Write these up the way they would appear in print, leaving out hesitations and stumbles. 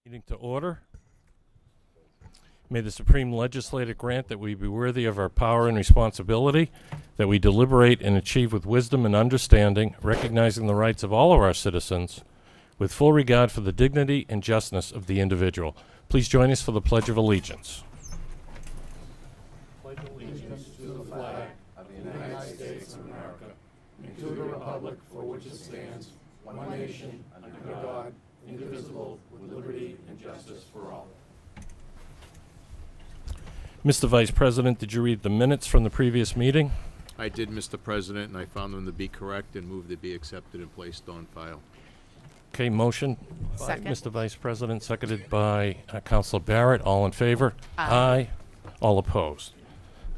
Meeting to order. May the Supreme Legislature grant that we be worthy of our power and responsibility, that we deliberate and achieve with wisdom and understanding, recognizing the rights of all of our citizens, with full regard for the dignity and justness of the individual. Please join us for the Pledge of Allegiance. Pledge allegiance to the flag of the United States of America, and to the republic for which it stands, one nation, under God, indivisible, with liberty and justice for all. Mr. Vice President, did you read the minutes from the previous meeting? I did, Mr. President, and I found them to be correct and moved to be accepted and placed on file. Okay, motion by Second. Mr. Vice President, seconded by Councilor Barrett. All in favor? Aye. All opposed?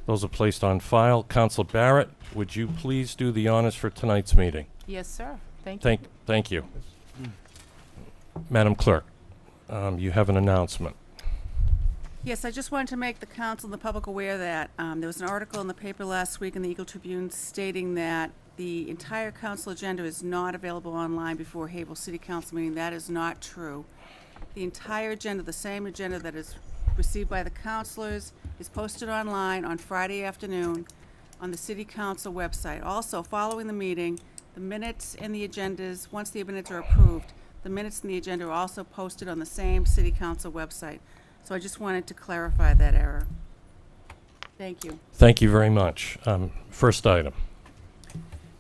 Those are placed on file. Councilor Barrett, would you please do the honors for tonight's meeting? Yes, sir. Thank you. Thank you. Madam Clerk, you have an announcement. Yes, I just wanted to make the council and the public aware that there was an article in the paper last week in the Eagle Tribune stating that the entire council agenda is not available online before Haverhill City Council meeting. That is not true. The entire agenda, the same agenda that is received by the councilors, is posted online on Friday afternoon on the City Council website. Also, following the meeting, the minutes and the agendas, once the minutes are approved, the minutes and the agenda are also posted on the same City Council website. So I just wanted to clarify that error. Thank you. Thank you very much. First item.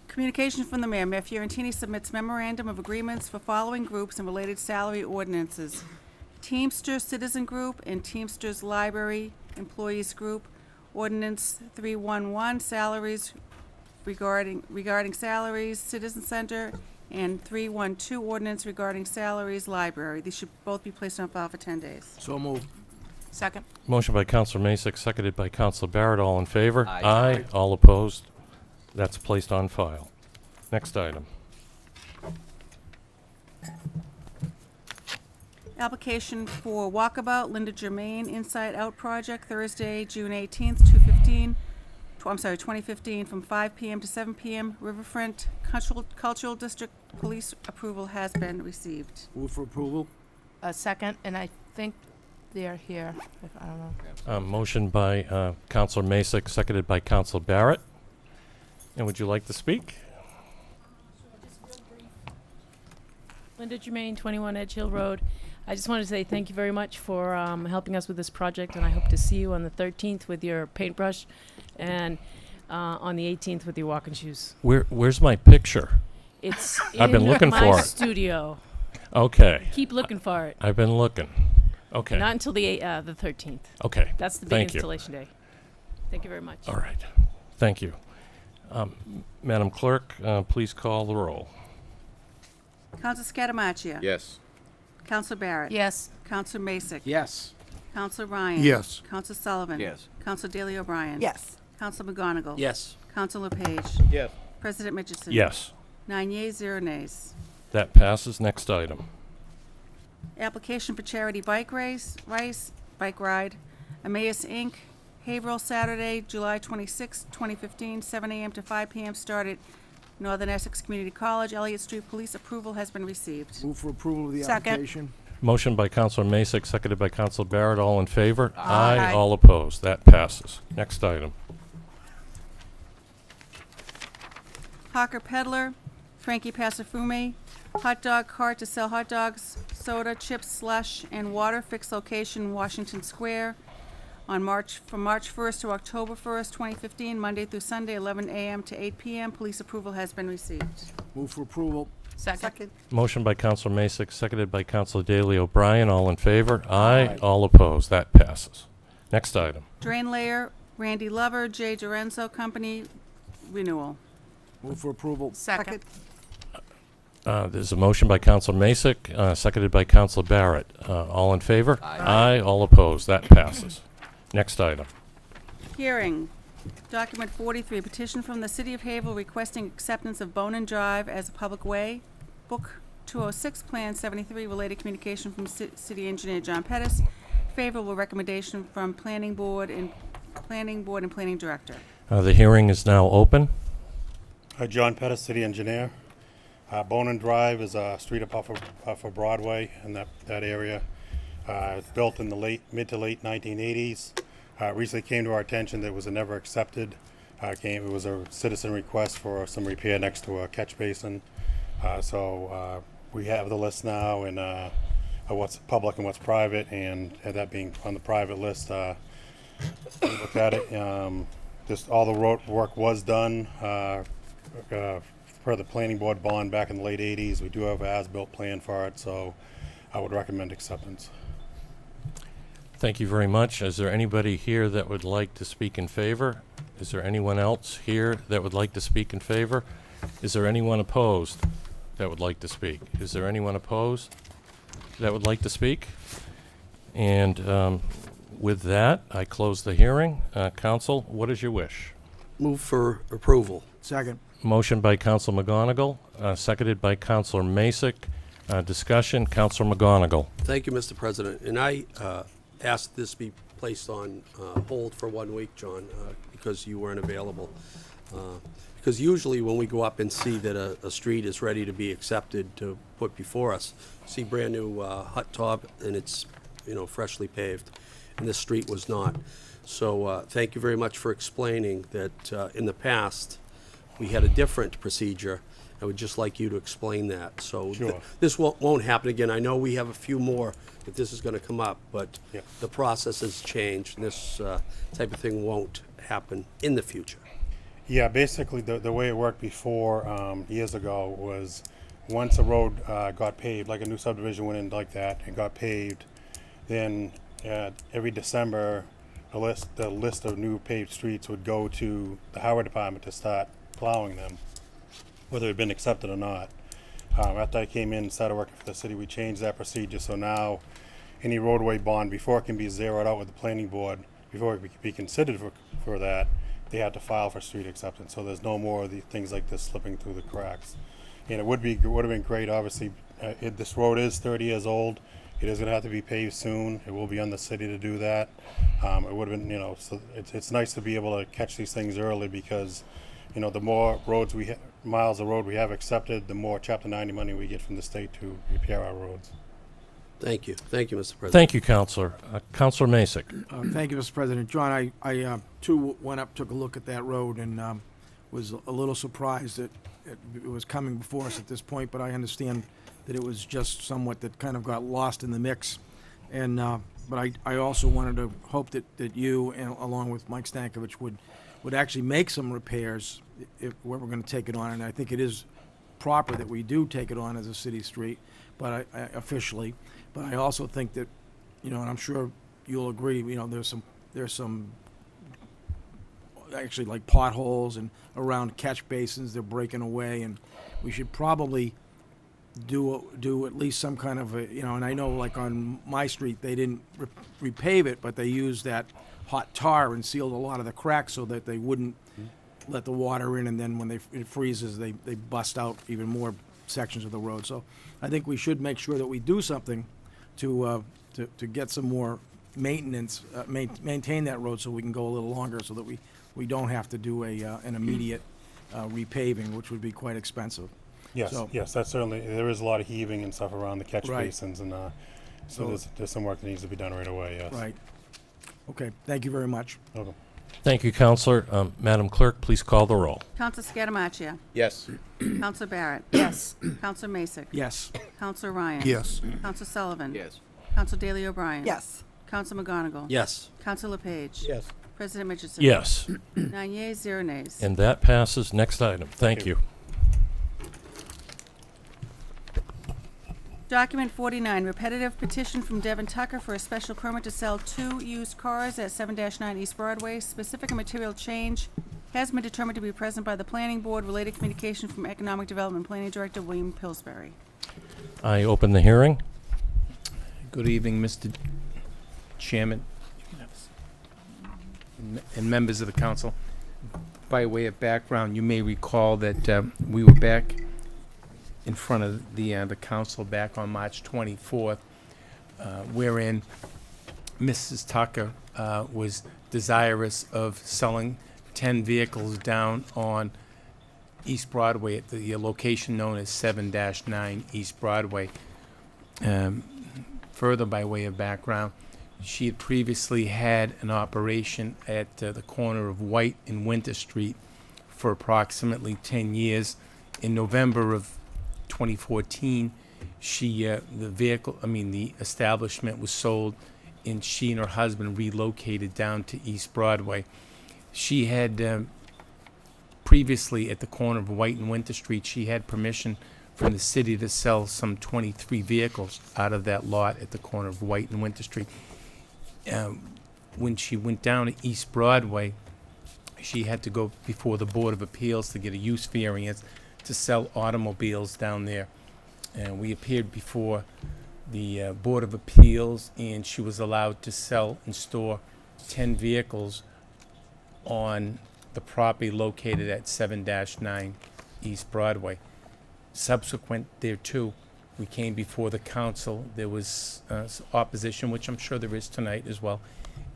Communication from the mayor. Mayor Fiorentini submits memorandum of agreements for following groups and related salary ordinances: Teamsters Citizen Group and Teamsters Library Employees Group. Ordinance 311, salaries regarding salaries, Citizen Center, and 312, ordinance regarding salaries, library. These should both be placed on file for 10 days. So moved. Second. Motion by Councilor Masick, seconded by Councilor Barrett. All in favor? Aye. All opposed? That's placed on file. Next item. Application for Walkabout Linda Germain Inside Out Project, Thursday, June 18th, 2015, from 5 p.m. to 7 p.m. Riverfront Cultural District Police approval has been received. Move for approval. Second, and I think they're here, if I don't know. Motion by Councilor Masick, seconded by Councilor Barrett. And would you like to speak? Linda Germain, 21 Edge Hill Road. I just wanted to say thank you very much for helping us with this project, and I hope to see you on the 13th with your paintbrush and on the 18th with your walking shoes. Where's my picture? It's I've been looking my for it. studio. Okay. Keep looking for it. I've been looking. Okay. Not until the 13th. Okay. That's the big Thank you. installation day. Thank you very much. All right. Thank you. Madam Clerk, please call the roll. Counsel Scatamaccia. Yes. Counsel Barrett. Yes. Counsel Masick. Yes. Counsel Ryan. Yes. Counsel Sullivan. Yes. Counsel Daley O'Brien. Yes. Counsel McGonigal. Yes. Counsel LePage. Yes. President Mitchell. Yes. 9 yeas, 0 nays. That passes. Next item. Application for charity bike bike ride, Emmaus Inc., Haverhill, Saturday, July 26, 2015, 7 a.m. to 5 p.m. Start at Northern Essex Community College. Elliott Street Police approval has been received. Move for approval of the Second. application. Motion by Councilor Masick, seconded by Councilor Barrett. All in favor? Aye. All opposed? That passes. Next item. Hawker Peddler, Frankie Passafume, hot dog cart to sell hot dogs, soda, chips, slush, and water. Fixed location, Washington Square, from March 1st to October 1st, 2015, Monday through Sunday, 11 a.m. to 8 p.m. Police approval has been received. Move for approval. Second. Motion by Councilor Masick, seconded by Councilor Daley O'Brien. All in favor? Aye. All opposed? That passes. Next item. Drain layer, Randy Lover, J. Dorenzo Company, renewal. Move for approval. Second. There's a motion by Councilor Masick, seconded by Councilor Barrett. All in favor? Aye. All opposed? That passes. Next item. Hearing, document 43, petition from the City of Haverhill requesting acceptance of Bonin Drive as a public way. Book 206, Plan 73, related communication from City Engineer John Pettis. Favorable recommendation from Planning Board and Planning Director. The hearing is now open. John Pettis, City Engineer. Bonin Drive is a street up off of Broadway in that area. built in the mid to late 1980s. Recently came to our attention that it was never accepted. It was a citizen request for some repair next to a catch basin. So we have the list now and of what's public and what's private, and that being on the private list, we looked at it. Just all the road work was done per the planning board bond back in the late 80s. We do have an as-built plan for it, so I would recommend acceptance. Thank you very much. Is there anybody here that would like to speak in favor? Is there anyone else here that would like to speak in favor? Is there anyone opposed that would like to speak? Is there anyone opposed that would like to speak? And with that, I close the hearing. Council, what is your wish? Move for approval. Second. Motion by Council McGonigal, seconded by Councilor Masek. Discussion, Councilor McGonigal. Thank you, Mr. President. And I asked this be placed on hold for 1 week, John, because you weren't available. Because usually when we go up and see that a street is ready to be accepted to put before us, see brand new hot top and it's, freshly paved, and this street was not. So thank you very much for explaining that in the past we had a different procedure. I would just like you to explain that. So Sure. This won't happen again. I know we have a few more that this is going to come up, but Yeah. the process has changed, and this type of thing won't happen in the future. Yeah, basically the way it worked before, years ago, was once a road got paved, like a new subdivision went in like that and got paved, then every December the list of new paved streets would go to the highway department to start plowing them, whether it had been accepted or not. After I came in and started working for the city, we changed that procedure, so now any roadway bond, before it can be zeroed out with the planning board, before it can be considered for that, they have to file for street acceptance, so there's no more of the things like this slipping through the cracks. And it would have been great, obviously, this road is 30 years old. It is gonna have to be paved soon. It will be on the city to do that. It would have been, so it's nice to be able to catch these things early, because, the more roads miles of road we have accepted, the more Chapter 90 money we get from the state to repair our roads. Thank you. Thank you, Mr. President. Thank you, Councilor. Councilor Masek. Thank you, Mr. President. John, I too went up, took a look at that road, and was a little surprised that it was coming before us at this point, but I understand that it was just somewhat that kind of got lost in the mix. And but I also wanted to hope that you, and along with Mike Stankovich, would actually make some repairs if we're going to take it on. And I think it is proper that we do take it on as a city street, but officially. But I also think that, and I'm sure you'll agree, there's some actually like potholes and around catch basins, they're breaking away, and we should probably do at least some kind of and I know like on my street they didn't repave it, but they used that hot tar and sealed a lot of the cracks so that they wouldn't let the water in, and then when it freezes they bust out even more sections of the road. So I think we should make sure that we do something to get some more maintenance, maintain that road so we can go a little longer, so that we don't have to do an immediate repaving, which would be quite expensive. Yes, So- yes, that's certainly, there is a lot of heaving and stuff around the catch Right. basins, and so there's some work that needs to be done right away, yes. Right. Okay, thank you very much. Okay. Thank you, Councilor. Madam Clerk, please call the roll. Counselor Scatamacia. Yes. Counselor Barrett. Yes. Counselor Masek. Yes. Counselor Ryan. Yes. Counselor Sullivan. Yes. Counselor Daley O'Brien. Yes. Counselor McGonigal. Yes. Counselor LePage. Yes. President Mitchell. Yes, 9 yeas, 0 nays. and that passes. Next item. Thank you. Document 49, repetitive petition from Devin Tucker for a special permit to sell 2 used cars at 7-9 East Broadway. Specific and material change has been determined to be present by the planning board. Related communication from Economic Development Planning Director William Pillsbury. I open the hearing. Good evening, Mr. Chairman and members of the council. By way of background, you may recall that we were back in front of the council back on March 24th, wherein Mrs. Tucker was desirous of selling 10 vehicles down on East Broadway at the location known as 7-9 East Broadway. further by way of background, she had previously had an operation at the corner of White and Winter Street for approximately 10 years. In November of 2014, the establishment was sold, and she and her husband relocated down to East Broadway. She had previously, at the corner of White and Winter Street, she had permission from the city to sell some 23 vehicles out of that lot at the corner of White and Winter Street. When she went down to East Broadway, she had to go before the Board of Appeals to get a use variance to sell automobiles down there. And we appeared before the Board of Appeals, and she was allowed to sell and store 10 vehicles on the property located at 7-9 East Broadway. Subsequent thereto, we came before the council. There was opposition, which I'm sure there is tonight as well,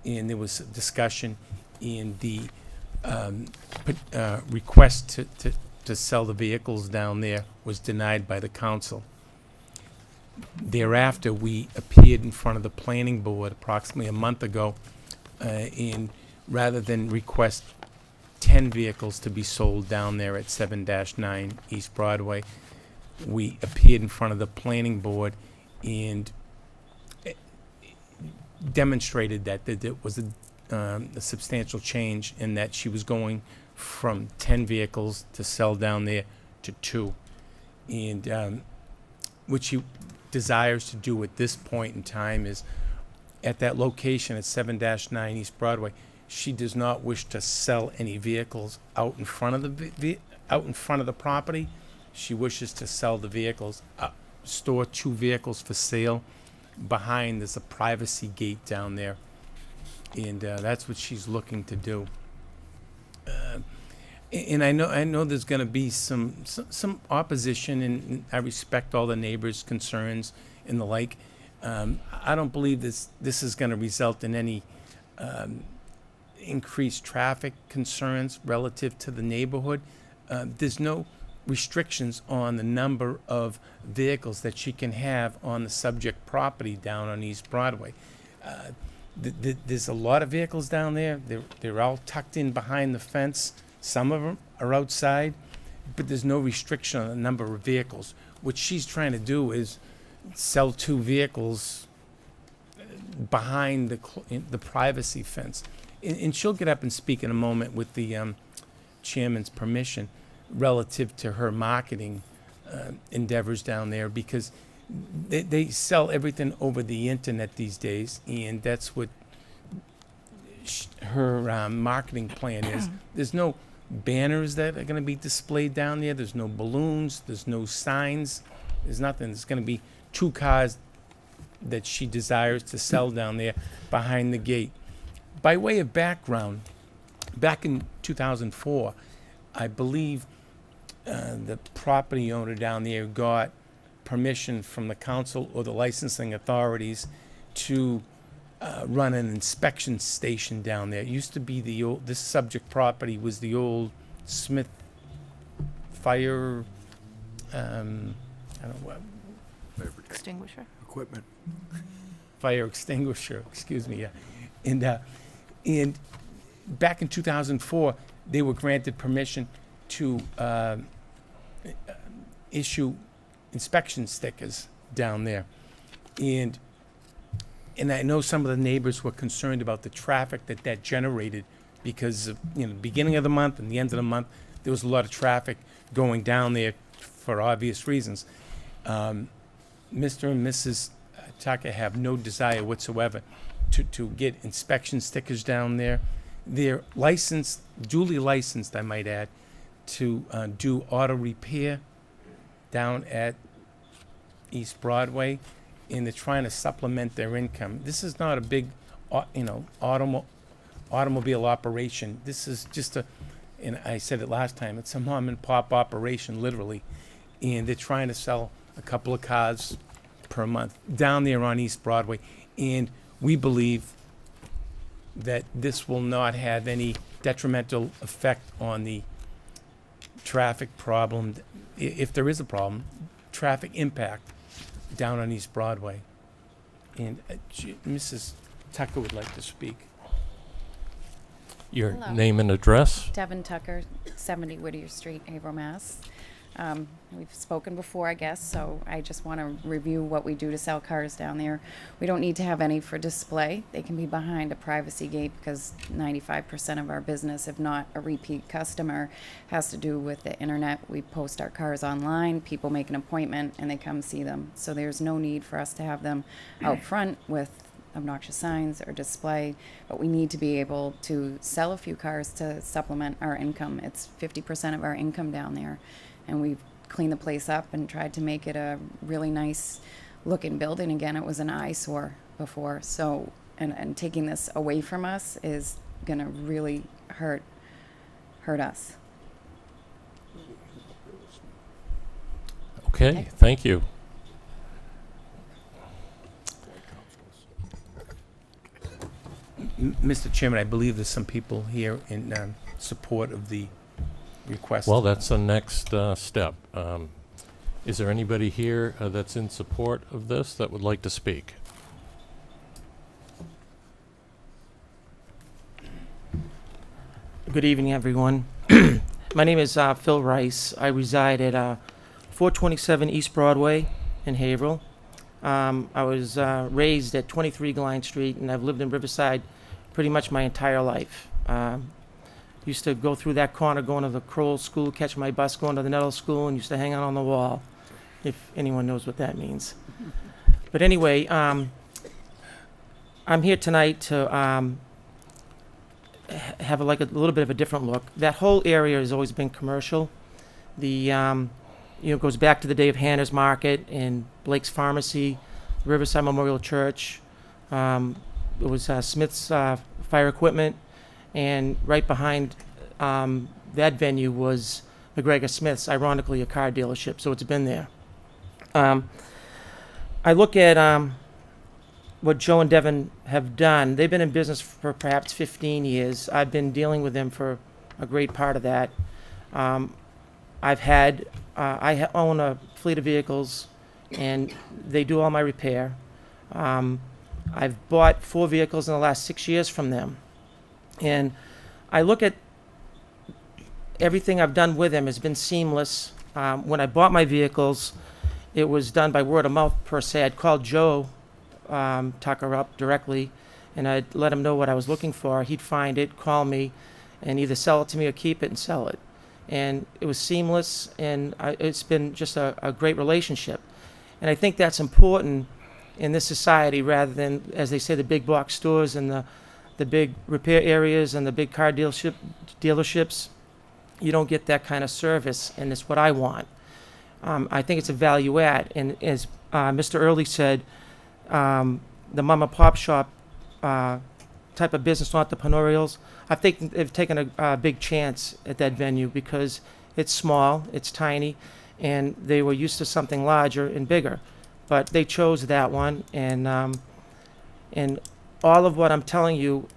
and there was discussion in the request to sell the vehicles down there was denied by the council. Thereafter, we appeared in front of the planning board approximately a month ago, and rather than request 10 vehicles to be sold down there at 7-9 East Broadway, we appeared in front of the planning board and demonstrated that there was a substantial change in that she was going from 10 vehicles to sell down there to 2. And what she desires to do at this point in time is, at that location at 7-9 East Broadway, she does not wish to sell any vehicles out in front of the property. She wishes to sell the vehicles, store 2 vehicles for sale. Behind, there's a privacy gate down there, and that's what she's looking to do. And I know there's going to be some opposition, and I respect all the neighbors' concerns and the like. I don't believe this is going to result in any increased traffic concerns relative to the neighborhood. There's no restrictions on the number of vehicles that she can have on the subject property down on East Broadway. There's a lot of vehicles down there. They're all tucked in behind the fence. Some of them are outside, but there's no restriction on the number of vehicles. What she's trying to do is sell 2 vehicles behind the privacy fence. And she'll get up and speak in a moment with the chairman's permission relative to her marketing endeavors down there, because they sell everything over the internet these days, and that's what her marketing plan is. There's no banners that are going to be displayed down there. There's no balloons. There's no signs. There's nothing. There's going to be 2 cars that she desires to sell down there behind the gate. By way of background, back in 2004, I believe the property owner down there got permission from the council or the licensing authorities to run an inspection station down there. It used to be this subject property was the old Smith fire, I don't know what, Extinguisher. Equipment. fire extinguisher, excuse me, yeah. And back in 2004, they were granted permission to issue inspection stickers down there. And I know some of the neighbors were concerned about the traffic that generated, because of, beginning of the month and the end of the month, there was a lot of traffic going down there for obvious reasons. Mr. and Mrs. Tucker have no desire whatsoever to get inspection stickers down there. They're licensed, duly licensed, I might add, to do auto repair down at East Broadway, and they're trying to supplement their income. This is not a big, automobile operation. This is just and I said it last time, it's a mom and pop operation, literally, and they're trying to sell a couple of cars per month down there on East Broadway, and we believe that this will not have any detrimental effect on the traffic problem, if there is a problem, traffic impact down on East Broadway. And Mrs. Tucker would like to speak. Your Hello. name and address? Devin Tucker, 70 Whittier Street, Haverhill, Mass. We've spoken before, I guess, so I just want to review what we do to sell cars down there. We don't need to have any for display. They can be behind a privacy gate because 95% of our business, if not a repeat customer, has to do with the internet. We post our cars online, people make an appointment, and they come see them. So there's no need for us to have them out front with obnoxious signs or display, but we need to be able to sell a few cars to supplement our income. It's 50% of our income down there, and we've cleaned the place up and tried to make it a really nice looking building again. It was an eyesore before, so and taking this away from us is gonna really hurt us. Okay, thank you. Mr. Chairman, I believe there's some people here in support of the request. Well, that's the next step. Is there anybody here that's in support of this that would like to speak? Good evening, everyone. My name is Phil Rice. I reside at 427 East Broadway in Haverhill. I was raised at 23 Gline Street, and I've lived in Riverside pretty much my entire life. Used to go through that corner going to the Kroll School, catch my bus going to the Nettle School, and used to hang out on the wall, if anyone knows what that means. But anyway, I'm here tonight to have a little bit of a different look. That whole area has always been commercial. The it goes back to the day of Hannah's Market and Blake's Pharmacy, Riverside Memorial Church. It was Smith's Fire Equipment, and right behind that venue was McGregor Smith's, ironically a car dealership, so it's been there. I look at what Joe and Devin have done. They've been in business for perhaps 15 years. I've been dealing with them for a great part of that. I own a fleet of vehicles, and they do all my repair. I've bought 4 vehicles in the last 6 years from them. And I look at everything I've done with them has been seamless. When I bought my vehicles, it was done by word of mouth per se. I'd call Joe Tucker up directly, and I'd let him know what I was looking for. He'd find it, call me, and either sell it to me or keep it and sell it. And it was seamless, and it's been just a great relationship. And I think that's important in this society rather than, as they say, the big box stores and the big repair areas and the big car dealerships. You don't get that kind of service, and it's what I want. I think it's a value add. And as Mr. Early said, the mom and pop shop type of business, entrepreneurials, I think they've taken a big chance at that venue because it's small, it's tiny, and they were used to something larger and bigger. But they chose that one, and all of what I'm telling you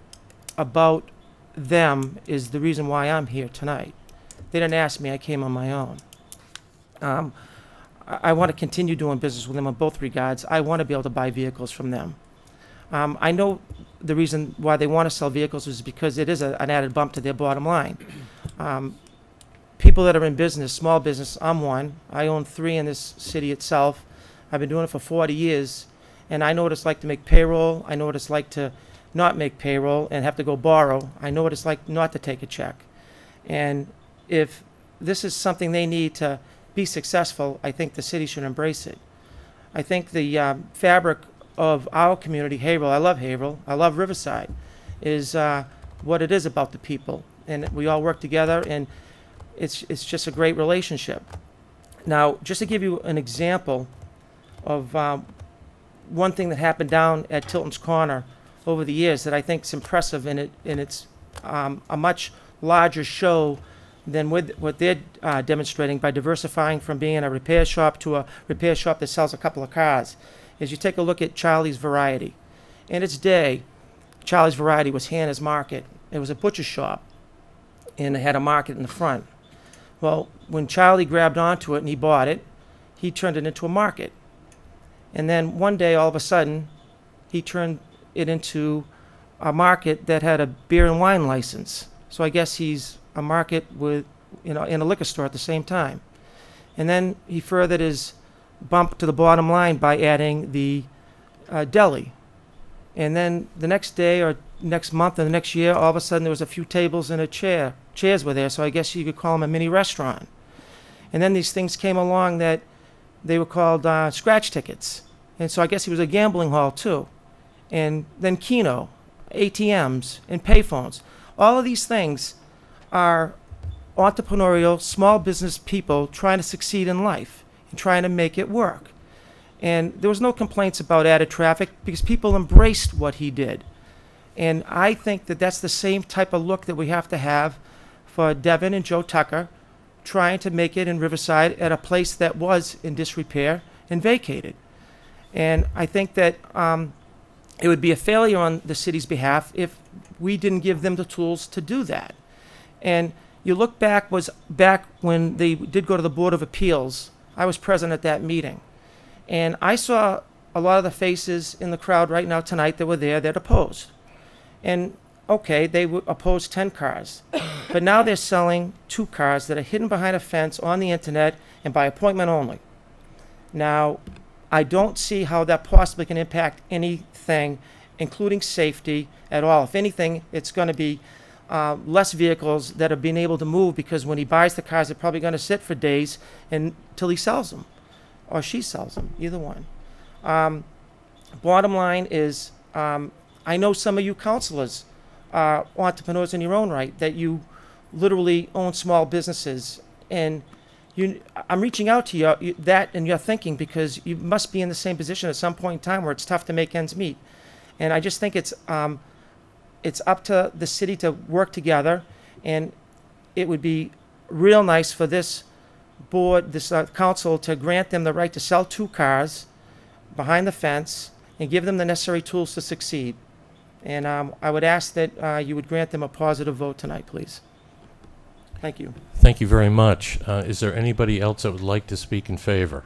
about them is the reason why I'm here tonight. They didn't ask me, I came on my own. I want to continue doing business with them in both regards. I want to be able to buy vehicles from them. I know the reason why they want to sell vehicles is because it is an added bump to their bottom line. People that are in business, small business, I'm one. I own 3 in this city itself. I've been doing it for 40 years, and I know what it's like to make payroll. I know what it's like to not make payroll and have to go borrow. I know what it's like not to take a check. And if this is something they need to be successful, I think the city should embrace it. I think the fabric of our community, Haverhill, I love Haverhill, I love Riverside, is what it is about the people. And we all work together, and it's just a great relationship. Now, just to give you an example of one thing that happened down at Tilton's Corner over the years that I think is impressive, and it's a much larger show than with what they're demonstrating by diversifying from being a repair shop to a repair shop that sells a couple of cars, is you take a look at Charlie's Variety. In its day, Charlie's Variety was Hannah's Market. It was a butcher shop, and it had a market in the front. Well, when Charlie grabbed onto it and he bought it, he turned it into a market. And then one day, all of a sudden, he turned it into a market that had a beer and wine license. So I guess he's a market with, in a liquor store at the same time. And then he furthered his bump to the bottom line by adding the deli. And then the next day or next month or the next year, all of a sudden there was a few tables and a chair. Chairs were there, so I guess you could call them a mini restaurant. And then these things came along that they were called scratch tickets. And so I guess he was a gambling hall too. And then Keno, ATMs, and payphones. All of these things are entrepreneurial, small business people trying to succeed in life and trying to make it work. And there was no complaints about added traffic because people embraced what he did. And I think that that's the same type of look that we have to have for Devin and Joe Tucker trying to make it in Riverside at a place that was in disrepair and vacated. And I think that it would be a failure on the city's behalf if we didn't give them the tools to do that. And you look back when they did go to the Board of Appeals. I was present at that meeting. And I saw a lot of the faces in the crowd right now tonight that were there that opposed. And okay, they opposed 10 cars. But now they're selling 2 cars that are hidden behind a fence on the internet and by appointment only. Now, I don't see how that possibly can impact anything, including safety at all. If anything, it's going to be less vehicles that are being able to move because when he buys the cars, they're probably going to sit for days until he sells them. Or she sells them, either one. Bottom line is, I know some of you counselors are entrepreneurs in your own right, that you literally own small businesses. And I'm reaching out to you, that and your thinking, because you must be in the same position at some point in time where it's tough to make ends meet. And I just think it's up to the city to work together, and it would be real nice for this board, this council, to grant them the right to sell 2 cars behind the fence and give them the necessary tools to succeed. And I would ask that you would grant them a positive vote tonight, please. Thank you. Thank you very much. Is there anybody else that would like to speak in favor?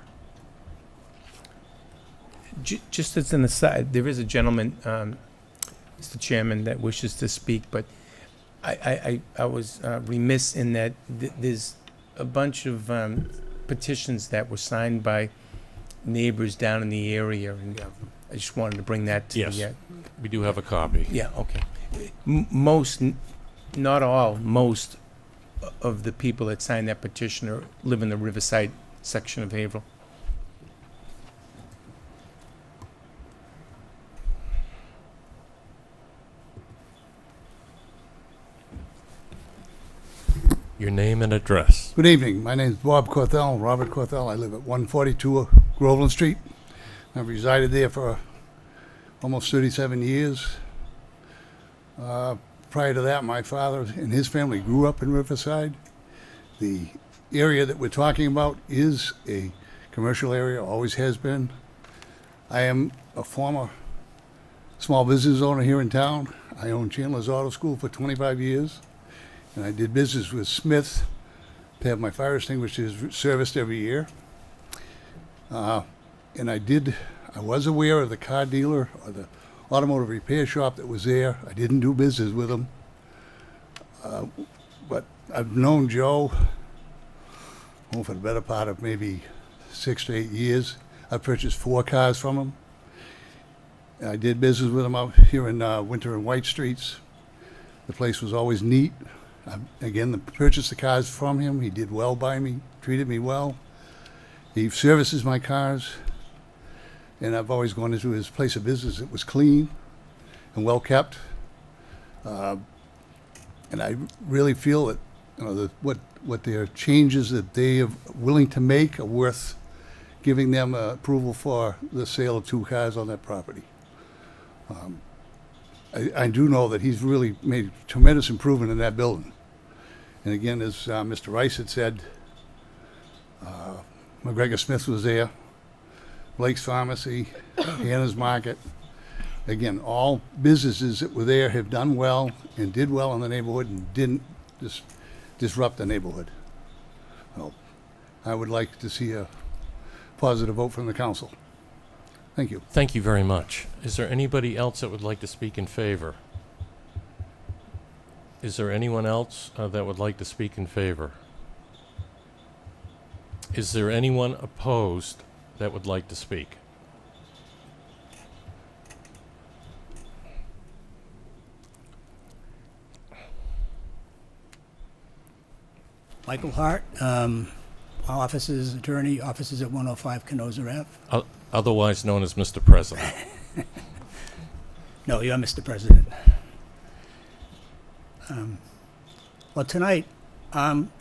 Just as an aside, there is a gentleman, Mr. Chairman, that wishes to speak, but I was remiss in that there's a bunch of petitions that were signed by neighbors down in the area, and I just wanted to bring that to Yes. the... We do have a copy. Yeah, okay. Most, not all, most of the people that signed that petition live in the Riverside section of Haverhill. Your name and address. Good evening. My name is Bob Corthell, Robert Corthell. I live at 142 Groveland Street. I've resided there for almost 37 years. Prior to that, my father and his family grew up in Riverside. The area that we're talking about is a commercial area, always has been. I am a former small business owner here in town. I owned Chandler's Auto School for 25 years. And I did business with Smith to have my fire extinguishers serviced every year. And I was aware of the car dealer or the automotive repair shop that was there. I didn't do business with them. But I've known Joe for the better part of maybe 6 to 8 years. I purchased 4 cars from him. I did business with him out here in Winter and White Streets. The place was always neat. Again, purchased the cars from him. He did well by me, treated me well. He services my cars. And I've always gone into his place of business. It was clean and well kept. And I really feel that what their changes that they are willing to make are worth giving them approval for the sale of 2 cars on that property. I do know that he's really made tremendous improvement in that building. And again, as Mr. Rice had said, McGregor Smith was there, Blake's Pharmacy, Hannah's Market. Again, all businesses that were there have done well and did well in the neighborhood and didn't disrupt the neighborhood. Well, I would like to see a positive vote from the council. Thank you. Thank you very much. Is there anybody else that would like to speak in favor? Is there anyone else that would like to speak in favor? Is there anyone opposed that would like to speak? Michael Hart, our office is attorney, offices at 105 Canosa Ave. Otherwise known as Mr. President. No, you're Mr. President. Well, tonight, I'm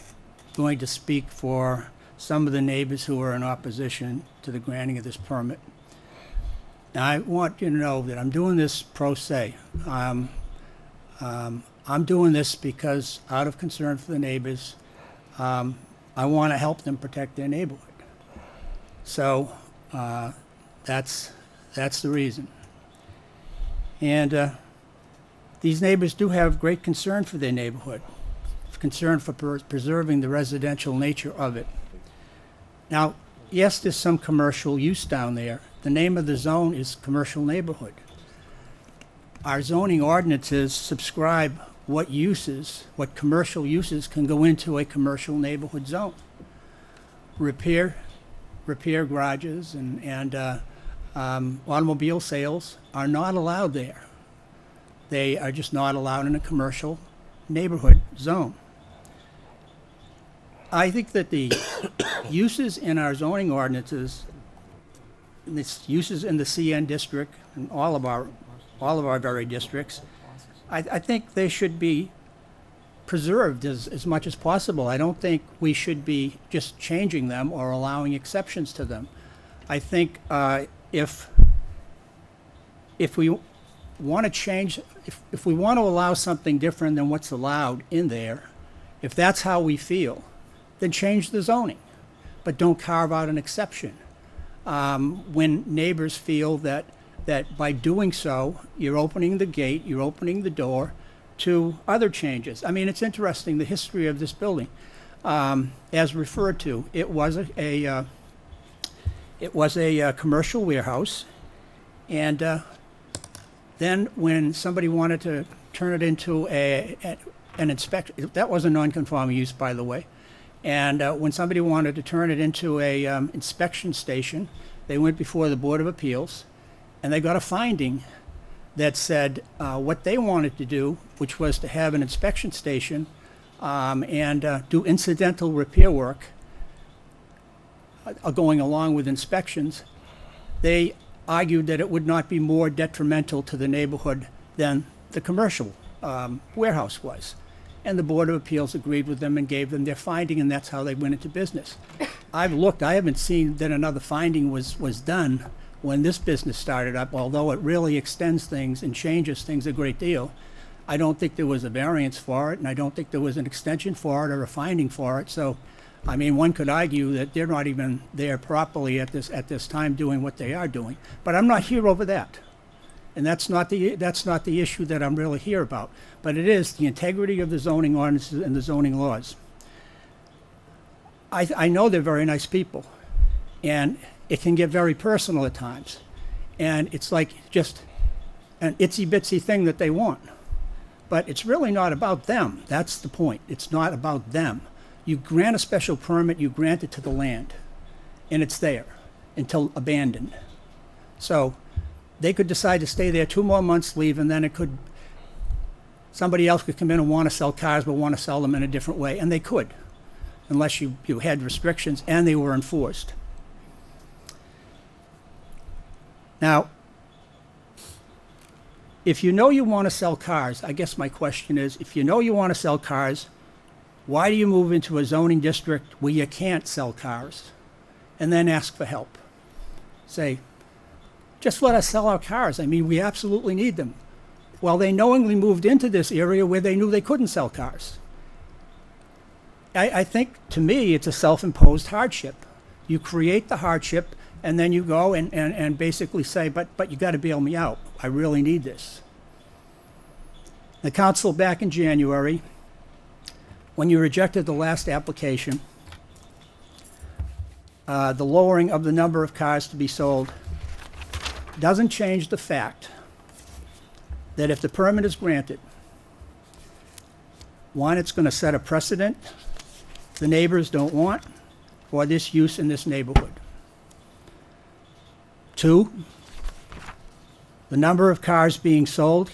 going to speak for some of the neighbors who are in opposition to the granting of this permit. Now, I want you to know that I'm doing this pro se. I'm doing this because, out of concern for the neighbors, I want to help them protect their neighborhood. So that's the reason. And these neighbors do have great concern for their neighborhood, concern for preserving the residential nature of it. Now, yes, there's some commercial use down there. The name of the zone is commercial neighborhood. Our zoning ordinances subscribe what commercial uses can go into a commercial neighborhood zone. Repair garages and automobile sales are not allowed there. They are just not allowed in a commercial neighborhood zone. I think that the uses in our zoning ordinances, uses in the CN district and all of our very districts, I think they should be preserved as much as possible. I don't think we should be just changing them or allowing exceptions to them. I think if we want to change, if we want to allow something different than what's allowed in there, if that's how we feel, then change the zoning, but don't carve out an exception. When neighbors feel that by doing so, you're opening the gate, you're opening the door to other changes. I mean, it's interesting, the history of this building. As referred to, it was a commercial warehouse, and then when somebody wanted to turn it into an inspection, that was a non-conforming use, by the way, and when somebody wanted to turn it into a inspection station, they went before the Board of Appeals, and they got a finding that said what they wanted to do, which was to have an inspection station and do incidental repair work going along with inspections, they argued that it would not be more detrimental to the neighborhood than the commercial warehouse was. And the Board of Appeals agreed with them and gave them their finding, and that's how they went into business. I've looked, I haven't seen that another finding was done when this business started up, although it really extends things and changes things a great deal. I don't think there was a variance for it, and I don't think there was an extension for it or a finding for it. So, I mean, one could argue that they're not even there properly at this time doing what they are doing. But I'm not here over that. And that's not the issue that I'm really here about. But it is the integrity of the zoning ordinances and the zoning laws. I know they're very nice people, and it can get very personal at times. And it's like just an itsy-bitsy thing that they want. But it's really not about them. That's the point. It's not about them. You grant a special permit, you grant it to the land, and it's there until abandoned. So they could decide to stay there 2 more months, leave, and then somebody else could come in and want to sell cars, but want to sell them in a different way, and they could, unless you had restrictions and they were enforced. Now, if you know you want to sell cars, I guess my question is, if you know you want to sell cars, why do you move into a zoning district where you can't sell cars and then ask for help? Say, just let us sell our cars. I mean, we absolutely need them. Well, they knowingly moved into this area where they knew they couldn't sell cars. I think, to me, it's a self-imposed hardship. You create the hardship, and then you go and basically say, but you got to bail me out. I really need this. The council back in January, when you rejected the last application, the lowering of the number of cars to be sold, doesn't change the fact that if the permit is granted, one, it's going to set a precedent the neighbors don't want for this use in this neighborhood. Two, the number of cars being sold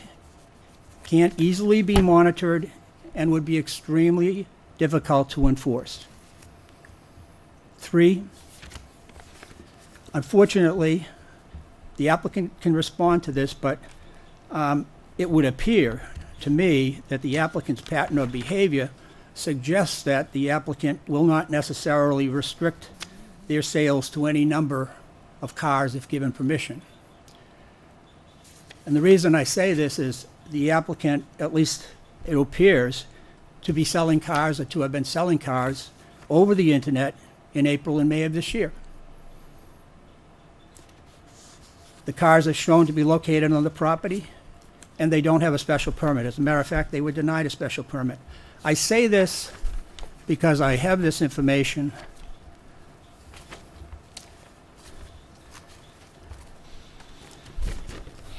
can't easily be monitored and would be extremely difficult to enforce. Three, unfortunately, the applicant can respond to this, but it would appear to me that the applicant's pattern of behavior suggests that the applicant will not necessarily restrict their sales to any number of cars if given permission. And the reason I say this is the applicant, at least it appears, to be selling cars or to have been selling cars over the internet in April and May of this year. The cars are shown to be located on the property, and they don't have a special permit. As a matter of fact, they were denied a special permit. I say this because I have this information.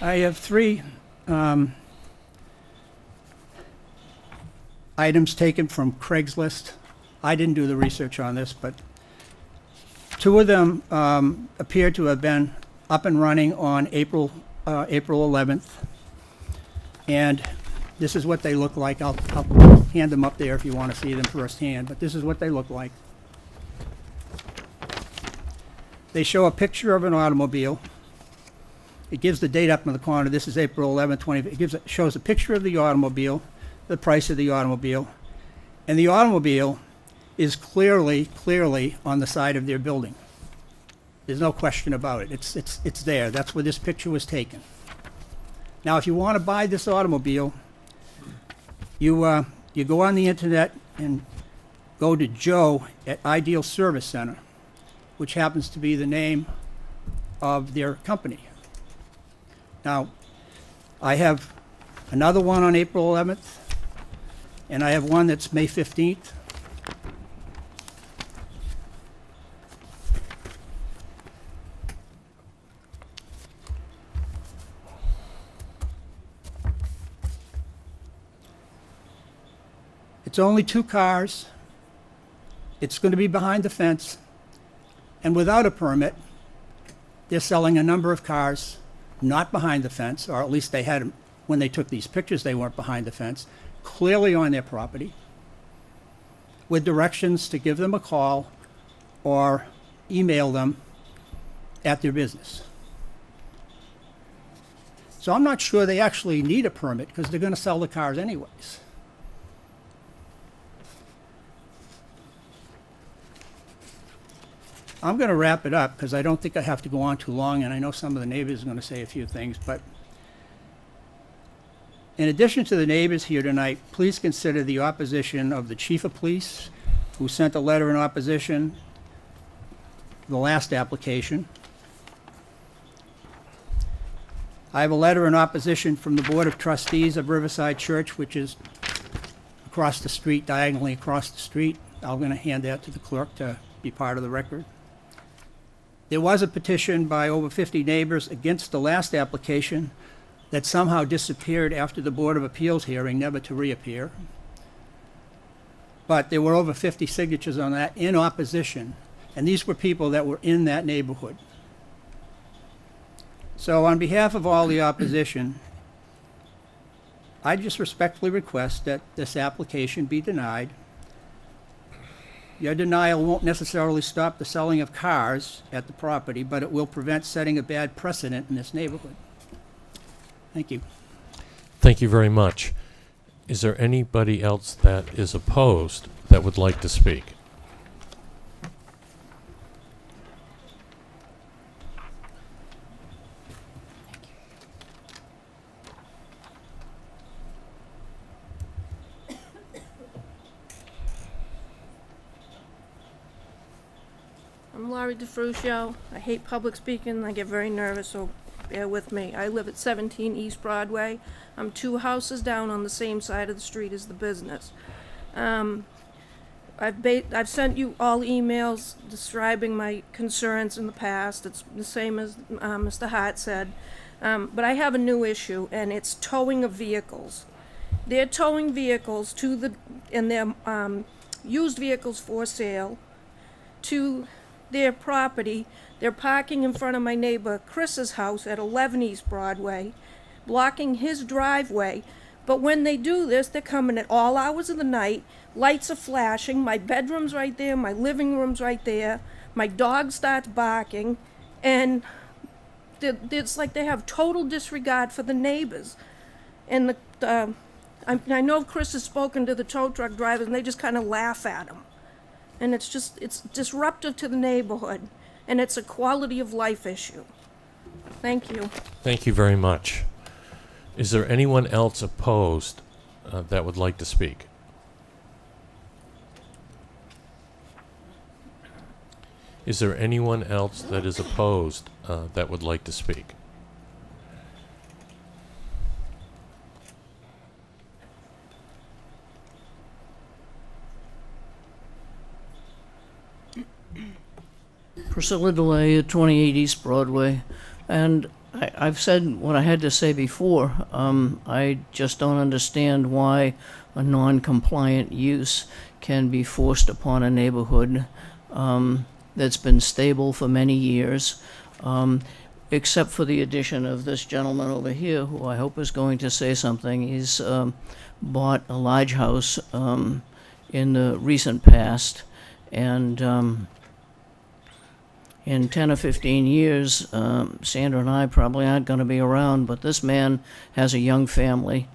I have three items taken from Craigslist. I didn't do the research on this, but two of them appear to have been up and running on April 11th. And this is what they look like. I'll hand them up there if you want to see them firsthand, but this is what they look like. They show a picture of an automobile. It gives the date up in the corner. This is April 11, 20. It shows a picture of the automobile, the price of the automobile, and the automobile is clearly on the side of their building. There's no question about it. It's there. That's where this picture was taken. Now, if you want to buy this automobile, you go on the internet and go to Joe at Ideal Service Center, which happens to be the name of their company. Now, I have another one on April 11th, and I have one that's May 15th. It's only 2 cars. It's going to be behind the fence. And without a permit, they're selling a number of cars not behind the fence, or at least they had, when they took these pictures, they weren't behind the fence, clearly on their property, with directions to give them a call or email them at their business. So I'm not sure they actually need a permit because they're going to sell the cars anyways. I'm going to wrap it up because I don't think I have to go on too long, and I know some of the neighbors are going to say a few things. But in addition to the neighbors here tonight, please consider the opposition of the chief of police, who sent a letter in opposition to the last application. I have a letter in opposition from the Board of Trustees of Riverside Church, which is across the street, diagonally across the street. I'm going to hand that to the clerk to be part of the record. There was a petition by over 50 neighbors against the last application that somehow disappeared after the Board of Appeals hearing, never to reappear. But there were over 50 signatures on that in opposition, and these were people that were in that neighborhood. So on behalf of all the opposition, I just respectfully request that this application be denied. Your denial won't necessarily stop the selling of cars at the property, but it will prevent setting a bad precedent in this neighborhood. Thank you. Thank you very much. Is there anybody else that is opposed that would like to speak? I'm Laurie DeFrucio. I hate public speaking. I get very nervous, so bear with me. I live at 17 East Broadway. I'm 2 houses down on the same side of the street as the business. I've sent you all emails describing my concerns in the past. It's the same as Mr. Hart said. But I have a new issue, and it's towing of vehicles. They're towing vehicles and they're used vehicles for sale to their property. They're parking in front of my neighbor Chris's house at 11 East Broadway, blocking his driveway. But when they do this, they're coming at all hours of the night. Lights are flashing. My bedroom's right there. My living room's right there. My dog starts barking. And it's like they have total disregard for the neighbors. And I know Chris has spoken to the tow truck drivers, and they just kind of laugh at him. And it's disruptive to the neighborhood. And it's a quality of life issue. Thank you. Thank you very much. Is there anyone else opposed that would like to speak? Is there anyone else that is opposed that would like to speak? Priscilla DeLay at 28 East Broadway, and I've said what I had to say before. I just don't understand why a non-compliant use can be forced upon a neighborhood that's been stable for many years, except for the addition of this gentleman over here, who I hope is going to say something. He's bought a large house in the recent past, and in 10 or 15 years, Sandra and I probably aren't going to be around, but this man has a young family.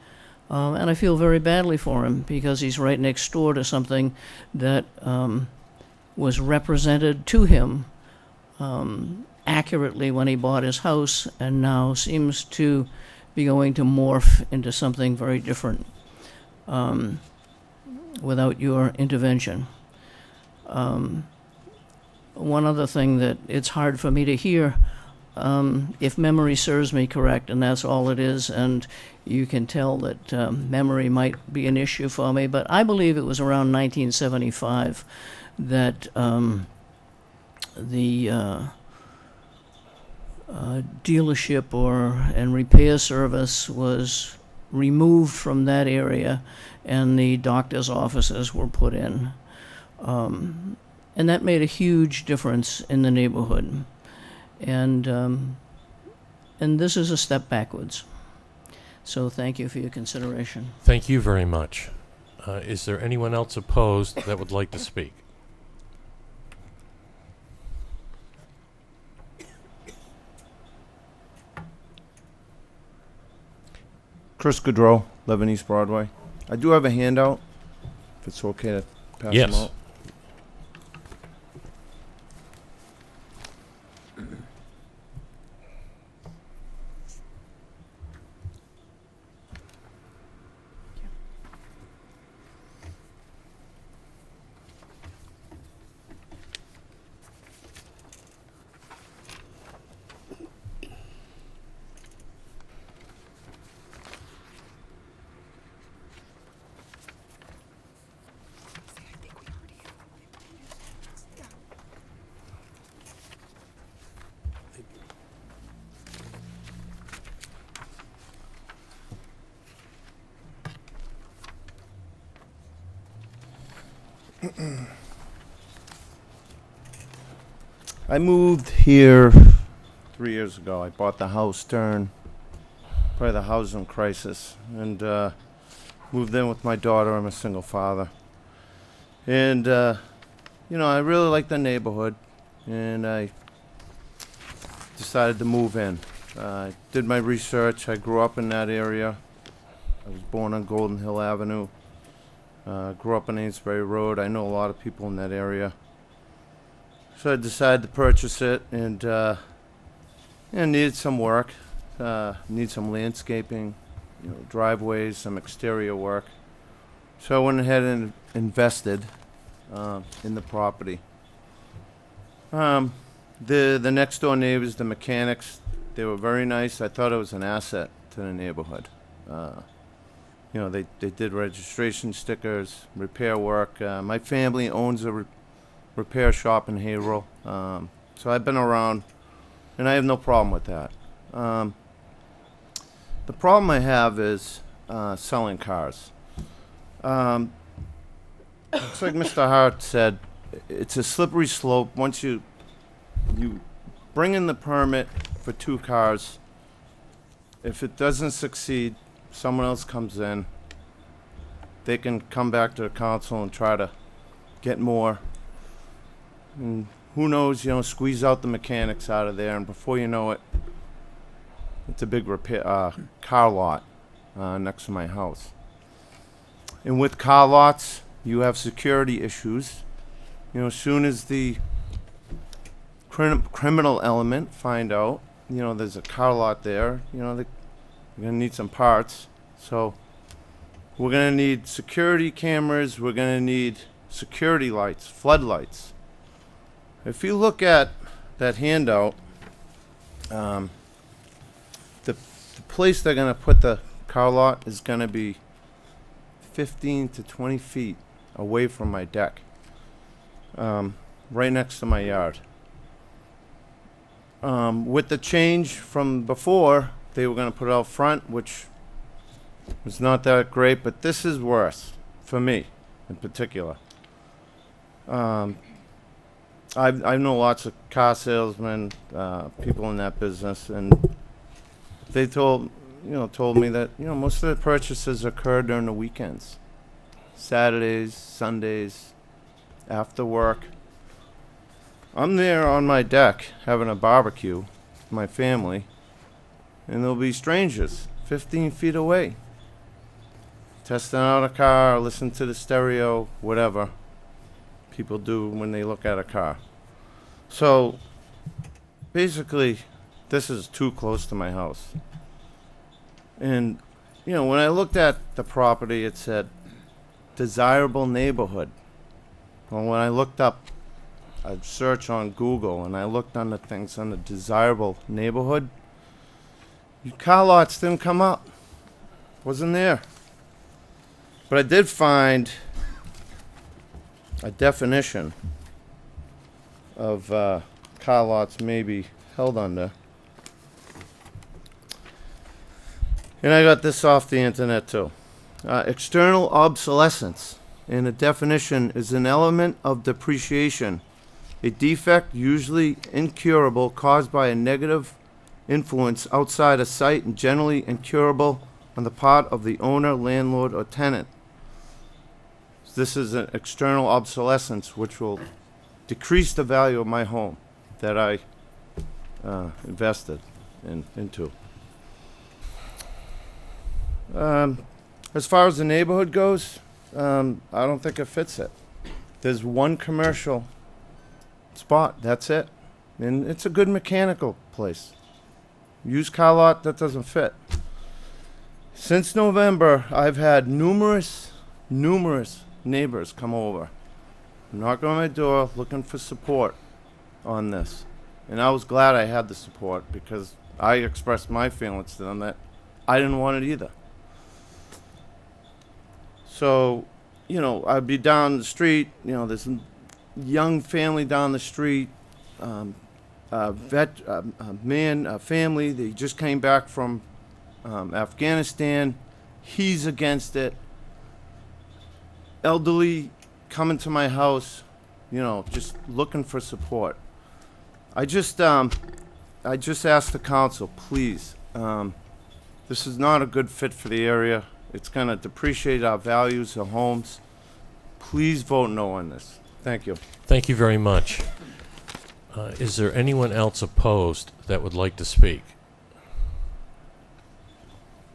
And I feel very badly for him because he's right next door to something that was represented to him accurately when he bought his house, and now seems to be going to morph into something very different without your intervention. One other thing that it's hard for me to hear, if memory serves me correct, and that's all it is, and you can tell that memory might be an issue for me, but I believe it was around 1975 that the dealership and repair service was removed from that area, and the doctor's offices were put in. And that made a huge difference in the neighborhood. And this is a step backwards. So thank you for your consideration. Thank you very much. Is there anyone else opposed that would like to speak? Chris Gaudreau, 11 East Broadway. I do have a handout, if it's okay to pass them out. I moved here 3 years ago. I bought the house during probably the housing crisis, and moved in with my daughter. I'm a single father, and you know, I really like the neighborhood, and I decided to move in. I did my research. I grew up in that area. I was born on Golden Hill Avenue. Grew up on Amesbury Road. I know a lot of people in that area. So I decided to purchase it, and needed some work. Need some landscaping, you know, driveways, some exterior work. So I went ahead and invested in the property. The next door neighbors, the mechanics, they were very nice. I thought it was an asset to the neighborhood. You know, they did registration stickers, repair work. My family owns a repair shop in Haverhill, so I've been around, and I have no problem with that. The problem I have is selling cars. It's like Mr. Hart said, it's a slippery slope. Once you bring in the permit for 2 cars, if it doesn't succeed, someone else comes in. They can come back to the council and try to get more. And who knows, you know, squeeze out the mechanics out of there, and before you know it, it's a big repair car lot next to my house. And with car lots, you have security issues. You know, as soon as the criminal element find out, you know, there's a car lot there, you know, they're gonna need some parts. So we're gonna need security cameras, we're gonna need security lights, floodlights. If you look at that handout, the place they're gonna put the car lot is gonna be 15 to 20 feet away from my deck, right next to my yard. With the change from before, they were going to put it out front, which was not that great, but this is worse for me in particular. I know lots of car salesmen, people in that business, and they told me that, you know, most of the purchases occur during the weekends. Saturdays, Sundays, after work. I'm there on my deck having a barbecue with my family, and there'll be strangers 15 feet away testing out a car, listen to the stereo, whatever people do when they look at a car. So basically, this is too close to my house. And, you know, when I looked at the property, it said desirable neighborhood. Well, when I looked up a search on Google and I looked on the things on the desirable neighborhood, your car lots didn't come up. Wasn't there. But I did find a definition of car lots may be held under. And I got this off the internet too. External obsolescence, and the definition is an element of depreciation, a defect usually incurable caused by a negative influence outside a site and generally incurable on the part of the owner, landlord, or tenant. This is an external obsolescence which will decrease the value of my home that I invested into. As far as the neighborhood goes, I don't think it fits it. There's one commercial spot, that's it. And it's a good mechanical place. Used car lot, that doesn't fit. Since November, I've had numerous neighbors come over, knock on my door looking for support on this. And I was glad I had the support because I expressed my feelings to them that I didn't want it either. So, you know, I'd be down the street, you know, there's a young family down the street, a family, they just came back from Afghanistan, he's against it. Elderly coming to my house, you know, just looking for support. I just asked the council, please, this is not a good fit for the area. It's going to depreciate our values, our homes. Please vote no on this. Thank you. Thank you very much. Is there anyone else opposed that would like to speak?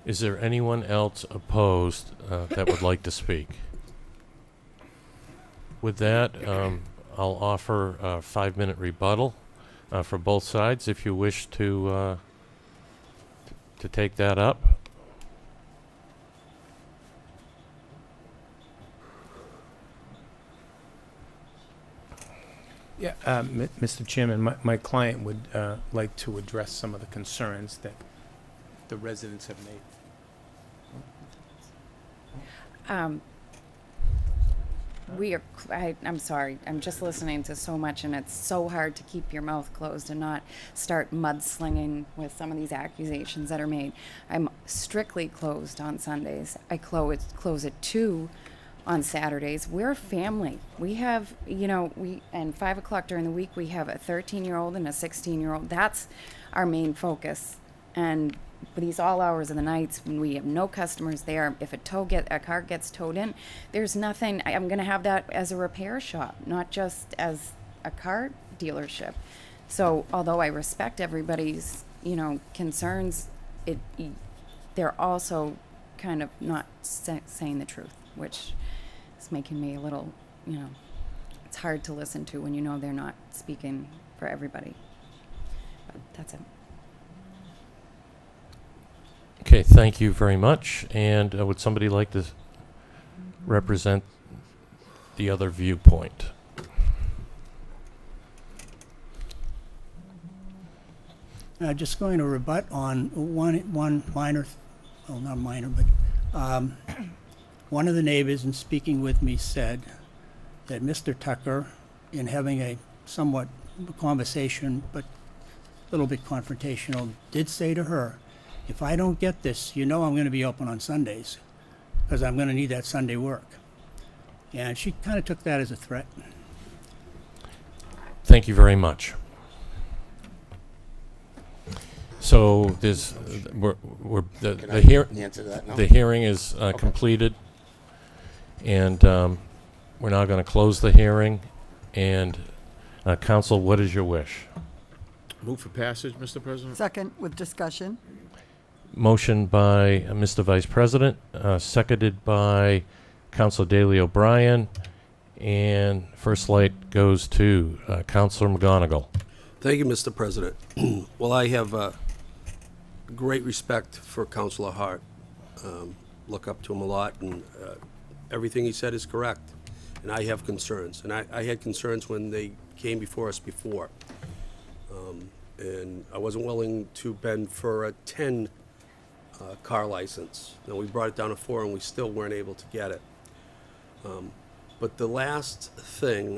Is there anyone else opposed that would like to speak? With that, I'll offer a 5-minute rebuttal for both sides if you wish to take that up. Yeah, Mr. Chairman, my client would like to address some of the concerns that the residents have made. I'm sorry, I'm just listening to so much, and it's so hard to keep your mouth closed and not start mudslinging with some of these accusations that are made. I'm strictly closed on Sundays. I close at 2 on Saturdays. We're a family. We have, and 5 o'clock during the week, we have a 13-year-old and a 16-year-old. That's our main focus. And these all hours of the nights when we have no customers there, if a car gets towed in, there's nothing. I'm going to have that as a repair shop, not just as a car dealership. So although I respect everybody's, concerns, they're also kind of not saying the truth, which is making me a little, it's hard to listen to when they're not speaking for everybody. But that's it. Okay, thank you very much. And would somebody like to represent the other viewpoint? Just going to rebut on one minor, well, not minor, but one of the neighbors in speaking with me said that Mr. Tucker, in having a somewhat conversation, but a little bit confrontational, did say to her, if I don't get this, I'm going to be open on Sundays because I'm going to need that Sunday work. And she kind of took that as a threat. Thank you very much. So there's, the hearing is completed, and we're now going to close the hearing. And council, what is your wish? Move for passage, Mr. President? Second, with discussion. Motion by Mr. Vice President, seconded by Councilor Daley O'Brien, and first light goes to Councilor McGonigal. Thank you, Mr. President. Well, I have great respect for Councilor Hart. Look up to him a lot, and everything he said is correct. And I have concerns, and I had concerns when they came before us before. And I wasn't willing to bend for a 10 car license. Now, we brought it down to 4, and we still weren't able to get it. But the last thing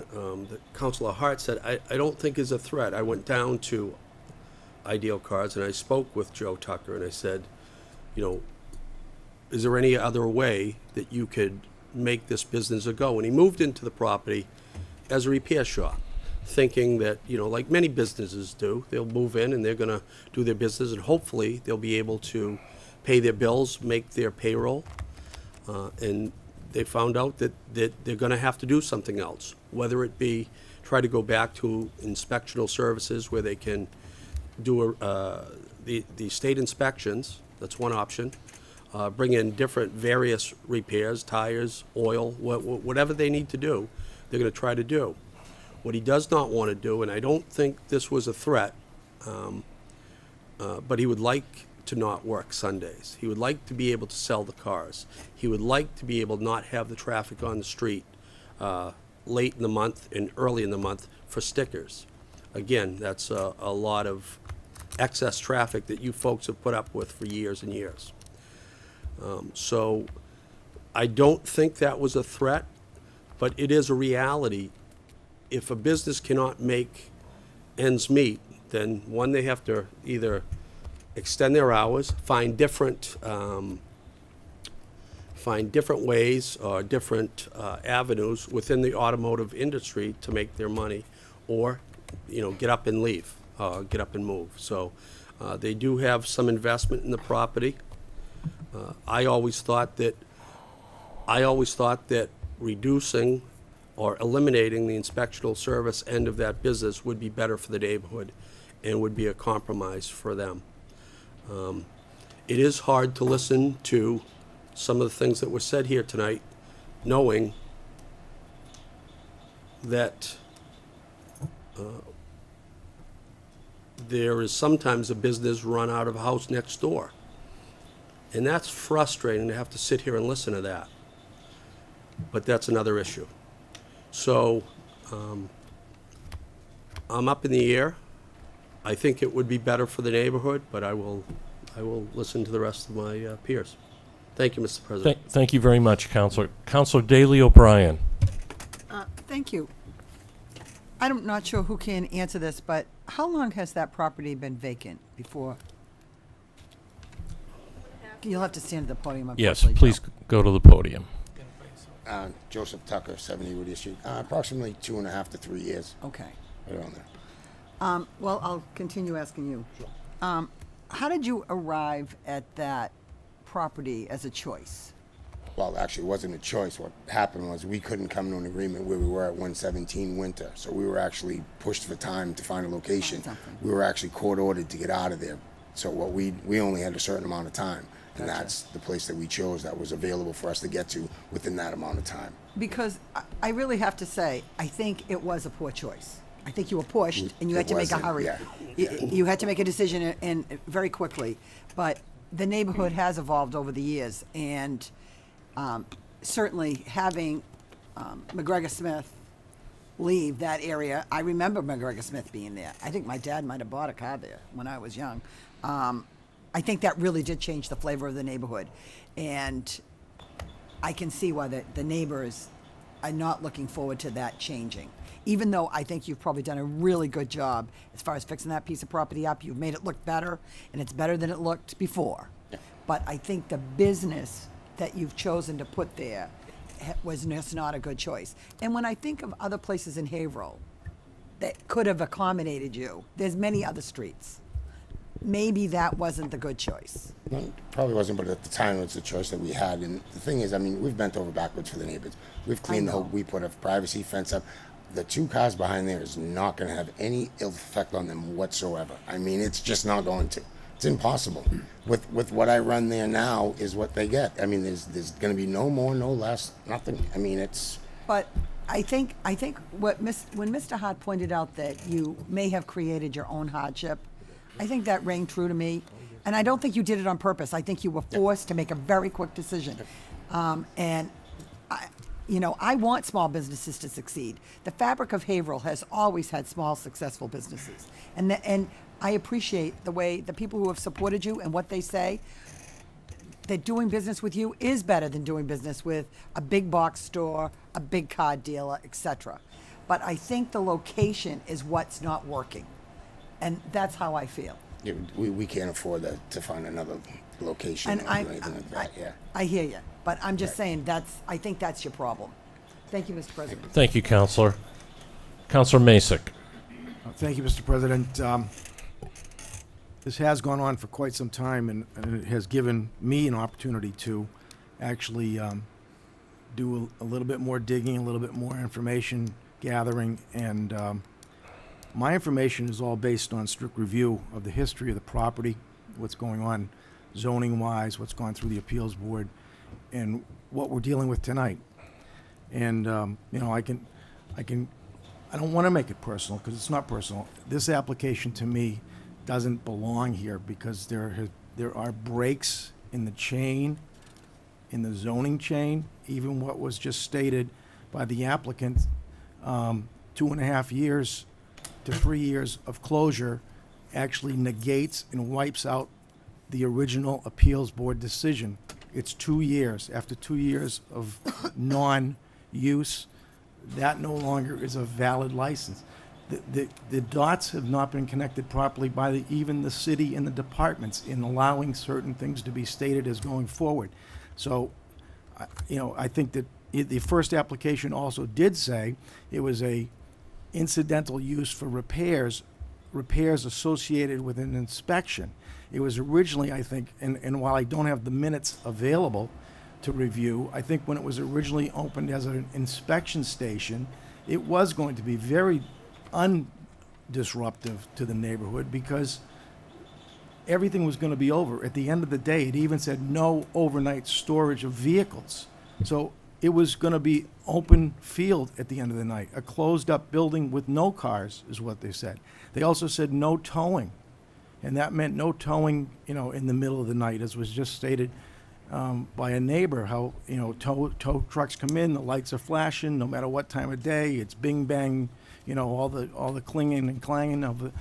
that Councilor Hart said, I don't think is a threat. I went down to Ideal Cars, and I spoke with Joe Tucker, and I said, is there any other way that you could make this business a go? And he moved into the property as a repair shop, thinking that, like many businesses do, they'll move in and they're going to do their business, and hopefully they'll be able to pay their bills, make their payroll, and they found out that they're going to have to do something else, whether it be try to go back to inspectional services where they can do the state inspections. That's one option. Bring in different various repairs, tires, oil, whatever they need to do, they're going to try to do. What he does not want to do, and I don't think this was a threat, but he would like to not work Sundays. He would like to be able to sell the cars. He would like to be able to not have the traffic on the street late in the month and early in the month for stickers. Again, that's a lot of excess traffic that you folks have put up with for years and years. So I don't think that was a threat, but it is a reality. If a business cannot make ends meet, then one, they have to either extend their hours, find different ways or different avenues within the automotive industry to make their money, or get up and leave, get up and move. So they do have some investment in the property. I always thought that reducing or eliminating the inspectional service end of that business would be better for the neighborhood and would be a compromise for them. It is hard to listen to some of the things that were said here tonight, knowing that there is sometimes a business run out of a house next door. And that's frustrating to have to sit here and listen to that. But that's another issue. So I'm up in the air. I think it would be better for the neighborhood, but I will listen to the rest of my peers. Thank you, Mr. President. Thank you very much, Counselor. Counselor Daley O'Brien. Thank you. I'm not sure who can answer this, but how long has that property been vacant before? You'll have to stand at the podium. Yes, unfortunately, please Joe. go to the podium. Joseph Tucker, 70 Whittier Street. Approximately 2.5 to 3 years. Okay. Right around there. Well, I'll continue asking you. How did you arrive at that property as a choice? Well, actually, it wasn't a choice. What happened was we couldn't come to an agreement where we were at 117 Winter. So we were actually pushed for time to find a location. We were actually court ordered to get out of there. So what we only had a certain amount of time. And that's the place that we chose that was available for us to get to within that amount of time. Because I really have to say, I think it was a poor choice. I think you were pushed and you had to make a hurry. Yeah. You had to make a decision and very quickly. But the neighborhood has evolved over the years, and certainly having McGregor Smith leave that area. I remember McGregor Smith being there. I think my dad might have bought a car there when I was young. I think that really did change the flavor of the neighborhood, and I can see why the neighbors are not looking forward to that changing. Even though I think you've probably done a really good job as far as fixing that piece of property up. You've made it look better, and it's better than it looked before. Yeah. But I think the business that you've chosen to put there was just not a good choice. And when I think of other places in Haverhill that could have accommodated you, there's many other streets. Maybe that wasn't the good choice. No, it probably wasn't, but at the time it was the choice that we had. And the thing is, I mean, we've bent over backwards for the neighbors. We've cleaned the whole, we put a privacy fence up. The 2 cars behind there is not going to have any ill effect on them whatsoever. I mean, it's just not going to. It's impossible. With what I run there now is what they get. I mean, there's going to be no more, no less, nothing. I mean, it's. But I think when Mr. Hart pointed out that you may have created your own hardship, I think that rang true to me. And I don't think you did it on purpose. I think you were forced to make a very quick decision. And I want small businesses to succeed. The fabric of Haverhill has always had small, successful businesses. And I appreciate the way the people who have supported you and what they say, that doing business with you is better than doing business with a big box store, a big car dealer, etc. But I think the location is what's not working. And that's how I feel. Yeah, we can't afford to find another location And or anything like that. Yeah. I hear you, but I'm just saying I think that's your problem. Thank you, Mr. President. Thank you, Counselor. Counselor Masek. Thank you, Mr. President. This has gone on for quite some time, and it has given me an opportunity to actually do a little bit more digging, a little bit more information gathering, and my information is all based on strict review of the history of the property, what's going on zoning-wise, what's gone through the appeals board, and what we're dealing with tonight. And I don't want to make it personal because it's not personal. This application to me doesn't belong here because there are breaks in the chain, in the zoning chain. Even what was just stated by the applicant, 2.5 years to 3 years of closure actually negates and wipes out the original appeals board decision. It's 2 years. After 2 years of non-use, that no longer is a valid license. The dots have not been connected properly by even the city and the departments in allowing certain things to be stated as going forward. So, I think that the first application also did say it was a incidental use for repairs associated with an inspection. It was originally, I think, and while I don't have the minutes available to review, I think when it was originally opened as an inspection station, it was going to be very undisruptive to the neighborhood because everything was going to be over. At the end of the day, it even said no overnight storage of vehicles. So it was going to be open field at the end of the night. A closed-up building with no cars is what they said. They also said no towing, and that meant no towing, in the middle of the night, as was just stated by a neighbor. How tow trucks come in, the lights are flashing, no matter what time of day. It's bing bang, all the clinging and clanging of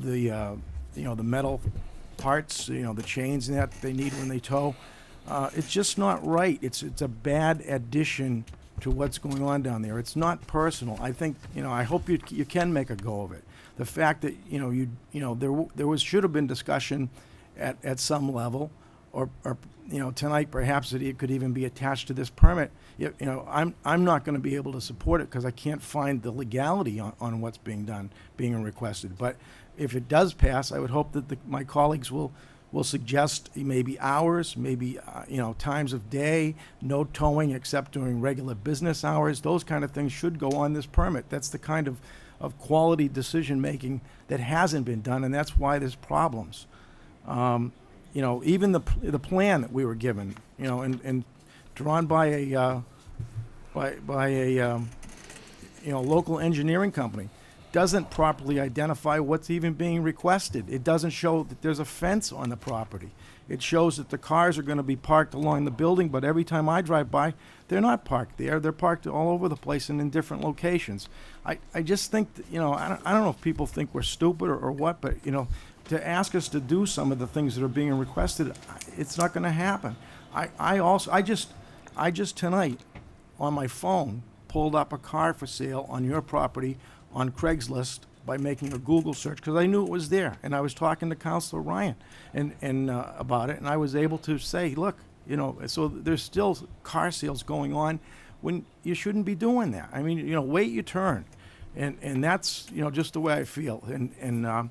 the metal parts, the chains and that they need when they tow. It's just not right. It's a bad addition to what's going on down there. It's not personal. I think, I hope you can make a go of it. The fact that, there should have been discussion at some level, or tonight perhaps that it could even be attached to this permit. I'm not going to be able to support it because I can't find the legality on what's being requested. But if it does pass, I would hope that my colleagues will suggest maybe hours, maybe times of day, no towing except during regular business hours. Those kind of things should go on this permit. That's the kind of quality decision making that hasn't been done, and that's why there's problems. Even the plan that we were given, and drawn by a local engineering company, doesn't properly identify what's even being requested. It doesn't show that there's a fence on the property. It shows that the cars are going to be parked along the building, but every time I drive by, they're not parked there. They're parked all over the place and in different locations. I just think that, I don't know if people think we're stupid or what, but, to ask us to do some of the things that are being requested, it's not going to happen. I just tonight on my phone pulled up a car for sale on your property on Craigslist by making a Google search because I knew it was there, and I was talking to Councilor Ryan and about it, and I was able to say, look, so there's still car sales going on when you shouldn't be doing that. I mean, wait your turn, and that's just the way I feel, and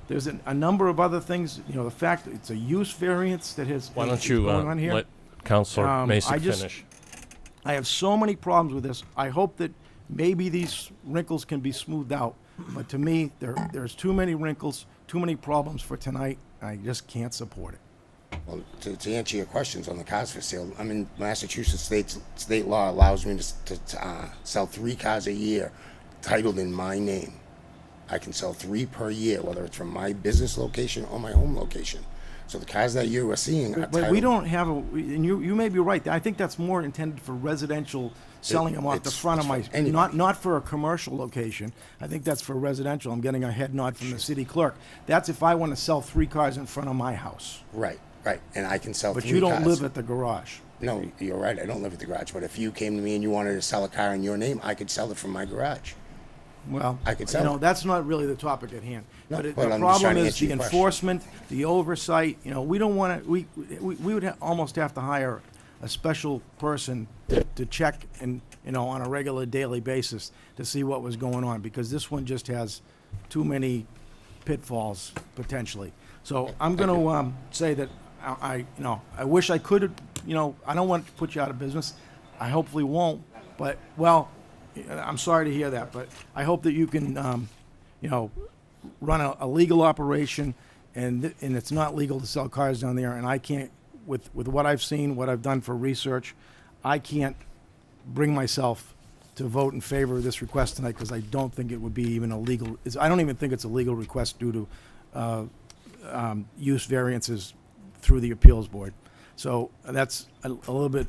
there's a number of other things. The fact that it's a use variance that has Why don't is you going on here. let Councilor Mason I finish? I have so many problems with this. I hope that maybe these wrinkles can be smoothed out. But to me, there's too many wrinkles, too many problems for tonight. I just can't support it. Well, to answer your questions on the cars for sale, I mean, Massachusetts state law allows me to sell 3 cars a year titled in my name. I can sell 3 per year, whether it's from my business location or my home location. So the cars that you are seeing are But titled. we don't have and you may be right. I think that's more intended for residential, selling them off the front of my, not for a commercial location. I think that's for residential. I'm getting a head nod from the city clerk. That's if I want to sell 3 cars in front of my house. Right, and I can sell 3 But cars. you don't live at the garage. No, you're right, I don't live at the garage. But if you came to me and you wanted to sell a car in your name, I could sell it from my garage. Well, I could sell it. that's not really the topic at hand. No, But but the I'm just trying problem to is answer the your question. enforcement, the oversight. We don't want to. We would almost have to hire a special person to check and on a regular daily basis to see what was going on, because this one just has too many pitfalls potentially. So I'm going to say that I wish I could. I don't want to put you out of business. I hopefully won't. But I'm sorry to hear that, but I hope that you can, run a legal operation, and it's not legal to sell cars down there, and I can't, with what I've seen, what I've done for research, I can't bring myself to vote in favor of this request tonight, because I don't think it would be even a legal, I don't even think it's a legal request due to use variances through the appeals board. So that's a little bit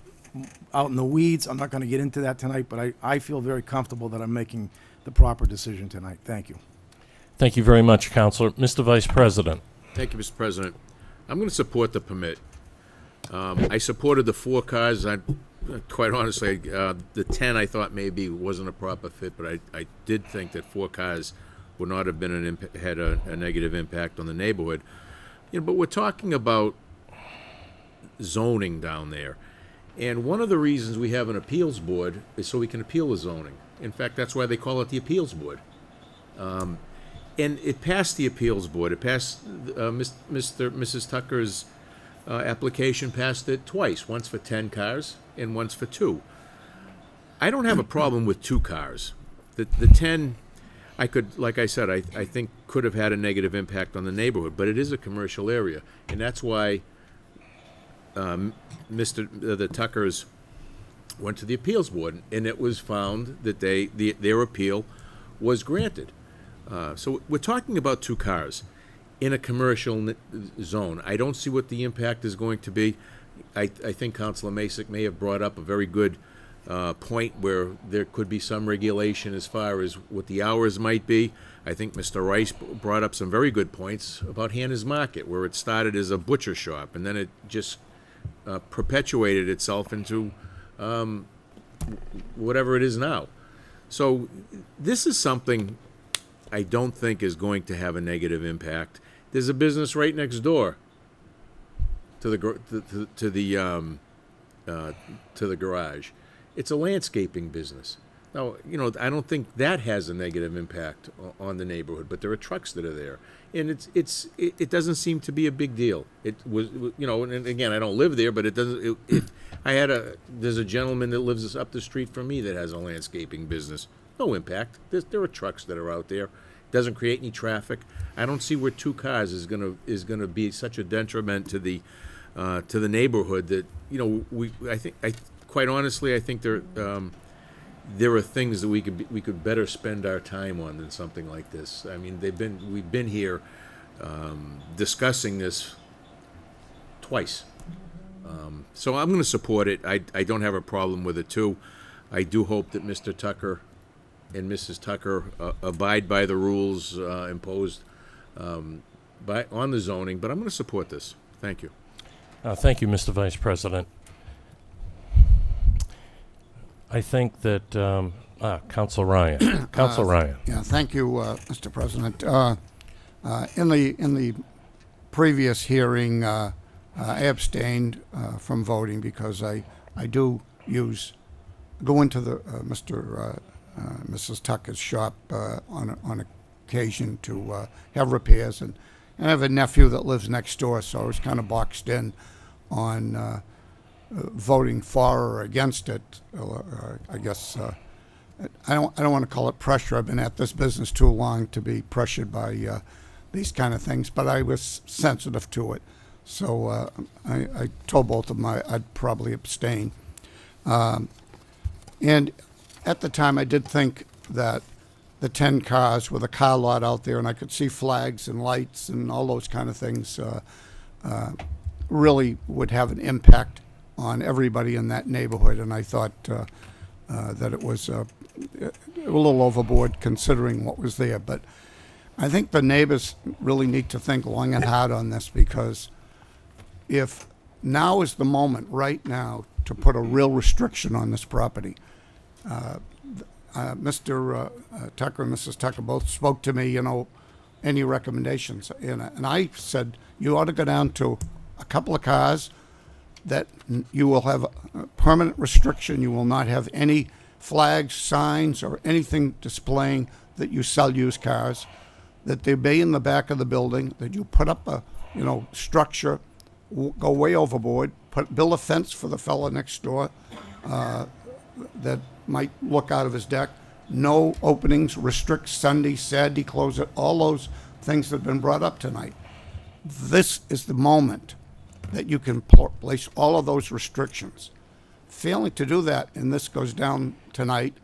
out in the weeds. I'm not going to get into that tonight, but I feel very comfortable that I'm making the proper decision tonight. Thank you. Thank you very much, Councilor. Mr. Vice President. Thank you, Mr. President. I'm going to support the permit. I supported the 4 cars. Quite honestly, the 10 I thought maybe wasn't a proper fit, but I did think that 4 cars would not have been had a negative impact on the neighborhood. But we're talking about zoning down there. And one of the reasons we have an appeals board is so we can appeal the zoning. In fact, that's why they call it the appeals board. And it passed the appeals board. It passed Mrs. Tucker's application, passed it twice, once for 10 cars and once for 2. I don't have a problem with 2 cars. The 10, I could, like I said, I think could have had a negative impact on the neighborhood, but it is a commercial area, and that's why the Tuckers went to the appeals board, and it was found that their appeal was granted. So we're talking about 2 cars in a commercial zone. I don't see what the impact is going to be. I think Councilor Masick may have brought up a very good point where there could be some regulation as far as what the hours might be. I think Mr. Rice brought up some very good points about Hannah's Market, where it started as a butcher shop, and then it just perpetuated itself into whatever it is now. So this is something I don't think is going to have a negative impact. There's a business right next door to the garage. It's a landscaping business. Now, I don't think that has a negative impact on the neighborhood, but there are trucks that are there, and it doesn't seem to be a big deal. It was, and again, I don't live there, but it doesn't. There's a gentleman that lives up the street from me that has a landscaping business. No impact. There are trucks that are out there. Doesn't create any traffic. I don't see where 2 cars is gonna be such a detriment to the neighborhood that quite honestly, I think there are things that we could better spend our time on than something like this. I mean, we've been here discussing this twice. So I'm going to support it. I don't have a problem with it too. I do hope that Mr. Tucker and Mrs. Tucker abide by the rules imposed on the zoning, but I'm going to support this. Thank you. Thank you, Mr. Vice President. I think that, Council Ryan. Council Ryan. Yeah, thank you, Mr. President. In the previous hearing, I abstained from voting because I do go into the Mrs. Tucker's shop on occasion to have repairs, and I have a nephew that lives next door, so I was kind of boxed in on voting for or against it. I guess I don't want to call it pressure. I've been at this business too long to be pressured by these kind of things, but I was sensitive to it. So I told both of them I'd probably abstain. And at the time, I did think that the 10 cars with a car lot out there, and I could see flags and lights and all those kind of things, really would have an impact on everybody in that neighborhood. And I thought that it was a little overboard considering what was there. But I think the neighbors really need to think long and hard on this, because if now is the moment, right now, to put a real restriction on this property. Mr. Tucker and Mrs. Tucker both spoke to me, any recommendations. And I said, you ought to go down to a couple of cars, that you will have a permanent restriction. You will not have any flags, signs, or anything displaying that you sell used cars, that they be in the back of the building, that you put up a, structure, go way overboard, build a fence for the fella next door that might look out of his deck. No openings, restrict Sunday, Saturday, close it, all those things that have been brought up tonight. This is the moment that you can place all of those restrictions. Failing to do that, and this goes down tonight,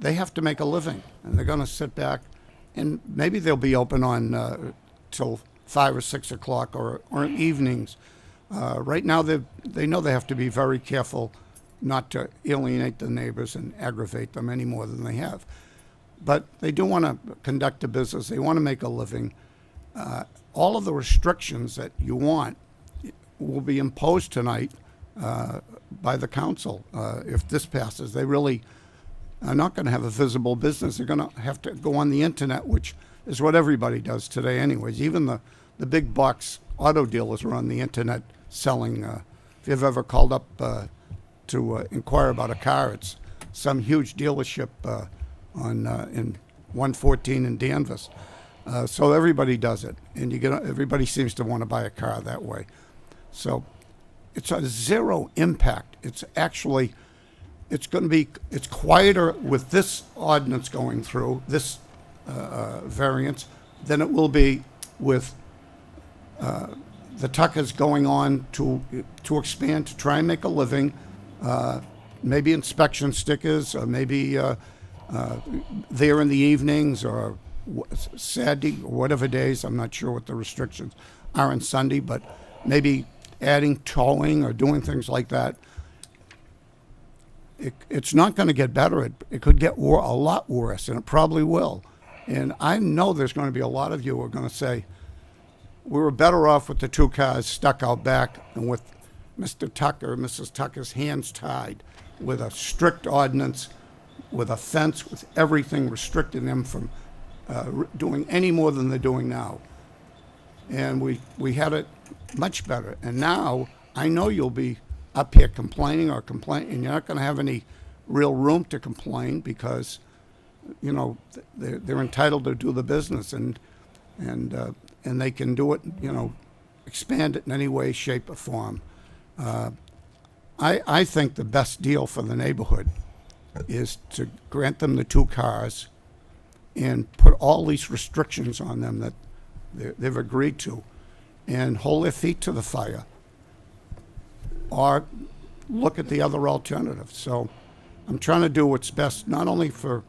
they have to make a living, and they're going to sit back, and maybe they'll be open on till 5 or 6 o'clock or evenings. Right now, they know they have to be very careful not to alienate the neighbors and aggravate them any more than they have. But they do want to conduct a business. They want to make a living. All of the restrictions that you want will be imposed tonight by the council. If this passes, they really are not going to have a visible business. They're going to have to go on the internet, which is what everybody does today anyways. Even the big box auto dealers are on the internet selling. If you've ever called up to inquire about a car, it's some huge dealership in 114 in Danvers. So everybody does it, and everybody seems to want to buy a car that way. So it's a zero impact. It's actually, it's quieter with this ordinance going through, this variance, than it will be with the Tuckers going on to expand, to try and make a living, maybe inspection stickers, or maybe there in the evenings, or Saturday, or whatever days. I'm not sure what the restrictions are on Sunday, but maybe adding towing or doing things like that. It's not going to get better. It could get a lot worse, and it probably will. And I know there's going to be a lot of you who are going to say, we were better off with the 2 cars stuck out back and with Mr. Tucker, Mrs. Tucker's hands tied with a strict ordinance, with a fence, with everything restricting them from doing any more than they're doing now. And we had it much better. And now I know you'll be up here complaining, and you're not going to have any real room to complain because, you know, they're entitled to do the business, and they can do it, you know, expand it in any way, shape, or form. I think the best deal for the neighborhood is to grant them the 2 cars and put all these restrictions on them that they've agreed to, and hold their feet to the fire, or look at the other alternatives. So I'm trying to do what's best, not only for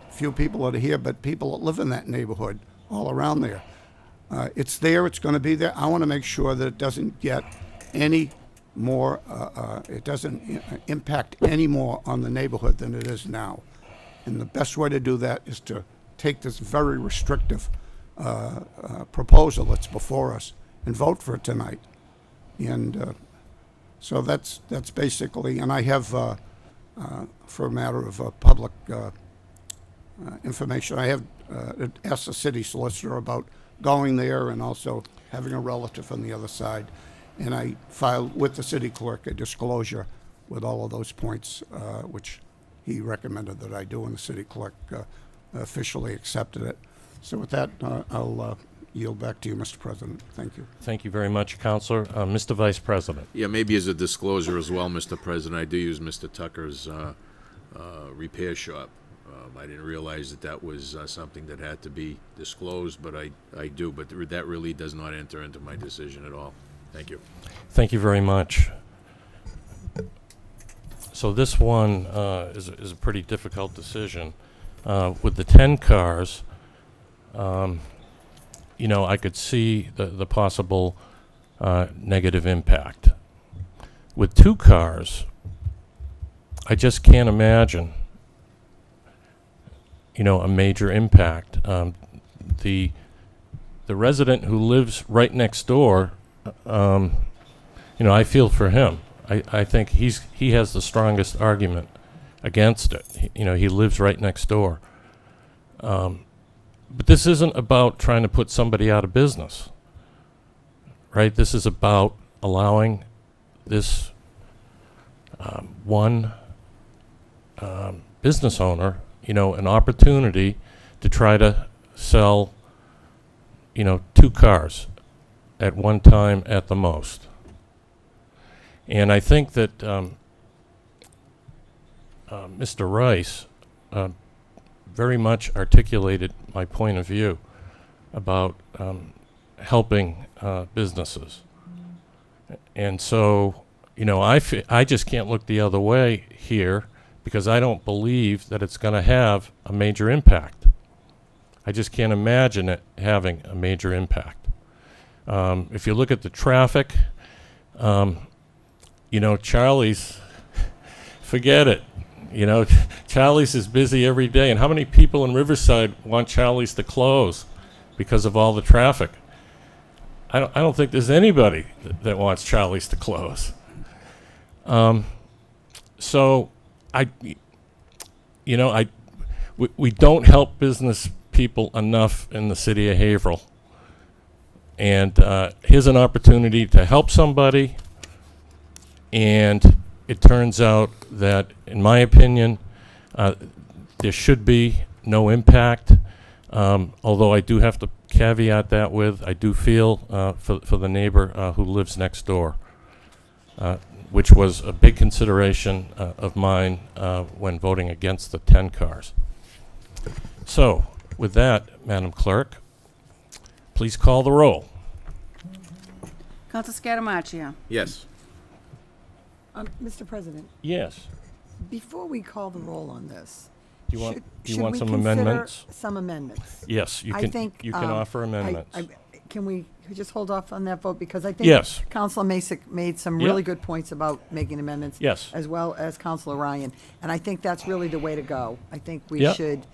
a few people that are here, but people that live in that neighborhood all around there. It's there, it's going to be there. I want to make sure that it doesn't get any more, it doesn't impact any more on the neighborhood than it is now. And the best way to do that is to take this very restrictive proposal that's before us and vote for it tonight. And so that's basically, and I have, for a matter of public information, I have asked the city solicitor about going there and also having a relative on the other side. And I filed with the city clerk a disclosure with all of those points, which he recommended that I do, and the city clerk officially accepted it. So with that, I'll yield back to you, Mr. President. Thank you. Thank you very much, Counselor. Mr. Vice President. Yeah, maybe as a disclosure as well, Mr. President, I do use Mr. Tucker's repair shop. I didn't realize that that was something that had to be disclosed, but I do. But that really does not enter into my decision at all. Thank you. Thank you very much. So this one is a pretty difficult decision. With the 10 cars, you know, I could see the possible negative impact. With 2 cars, I just can't imagine, you know, a major impact. The resident who lives right next door, you know, I feel for him. I think he has the strongest argument against it. You know, he lives right next door. But this isn't about trying to put somebody out of business, right? This is about allowing this one business owner, you know, an opportunity to try to sell, you know, 2 cars at one time at the most. And I think that Mr. Rice very much articulated my point of view about helping businesses. And so, you know, I just can't look the other way here because I don't believe that it's going to have a major impact. I just can't imagine it having a major impact. If you look at the traffic, you know, Charlie's, forget it. You know, Charlie's is busy every day. And how many people in Riverside want Charlie's to close because of all the traffic? I don't think there's anybody that wants Charlie's to close. So we don't help business people enough in the city of Haverhill. And here's an opportunity to help somebody. And it turns out that, in my opinion, there should be no impact. Although I do have to caveat that with, I do feel for the neighbor who lives next door, which was a big consideration of mine when voting against the 10 cars. So, with that, Madam Clerk, please call the roll. Council Scatamaccia. Yes. Mr. President, Yes. before we call the roll on this, You want should want we some consider amendments? some amendments? Yes, you I can. think, You can offer amendments. Can we just hold off on that vote? Because I think Yes. Councilor Masick made some Yep. really good points about making amendments. Yes. As well as Councilor Ryan. And I think that's really the way to go. I think we Yep. should,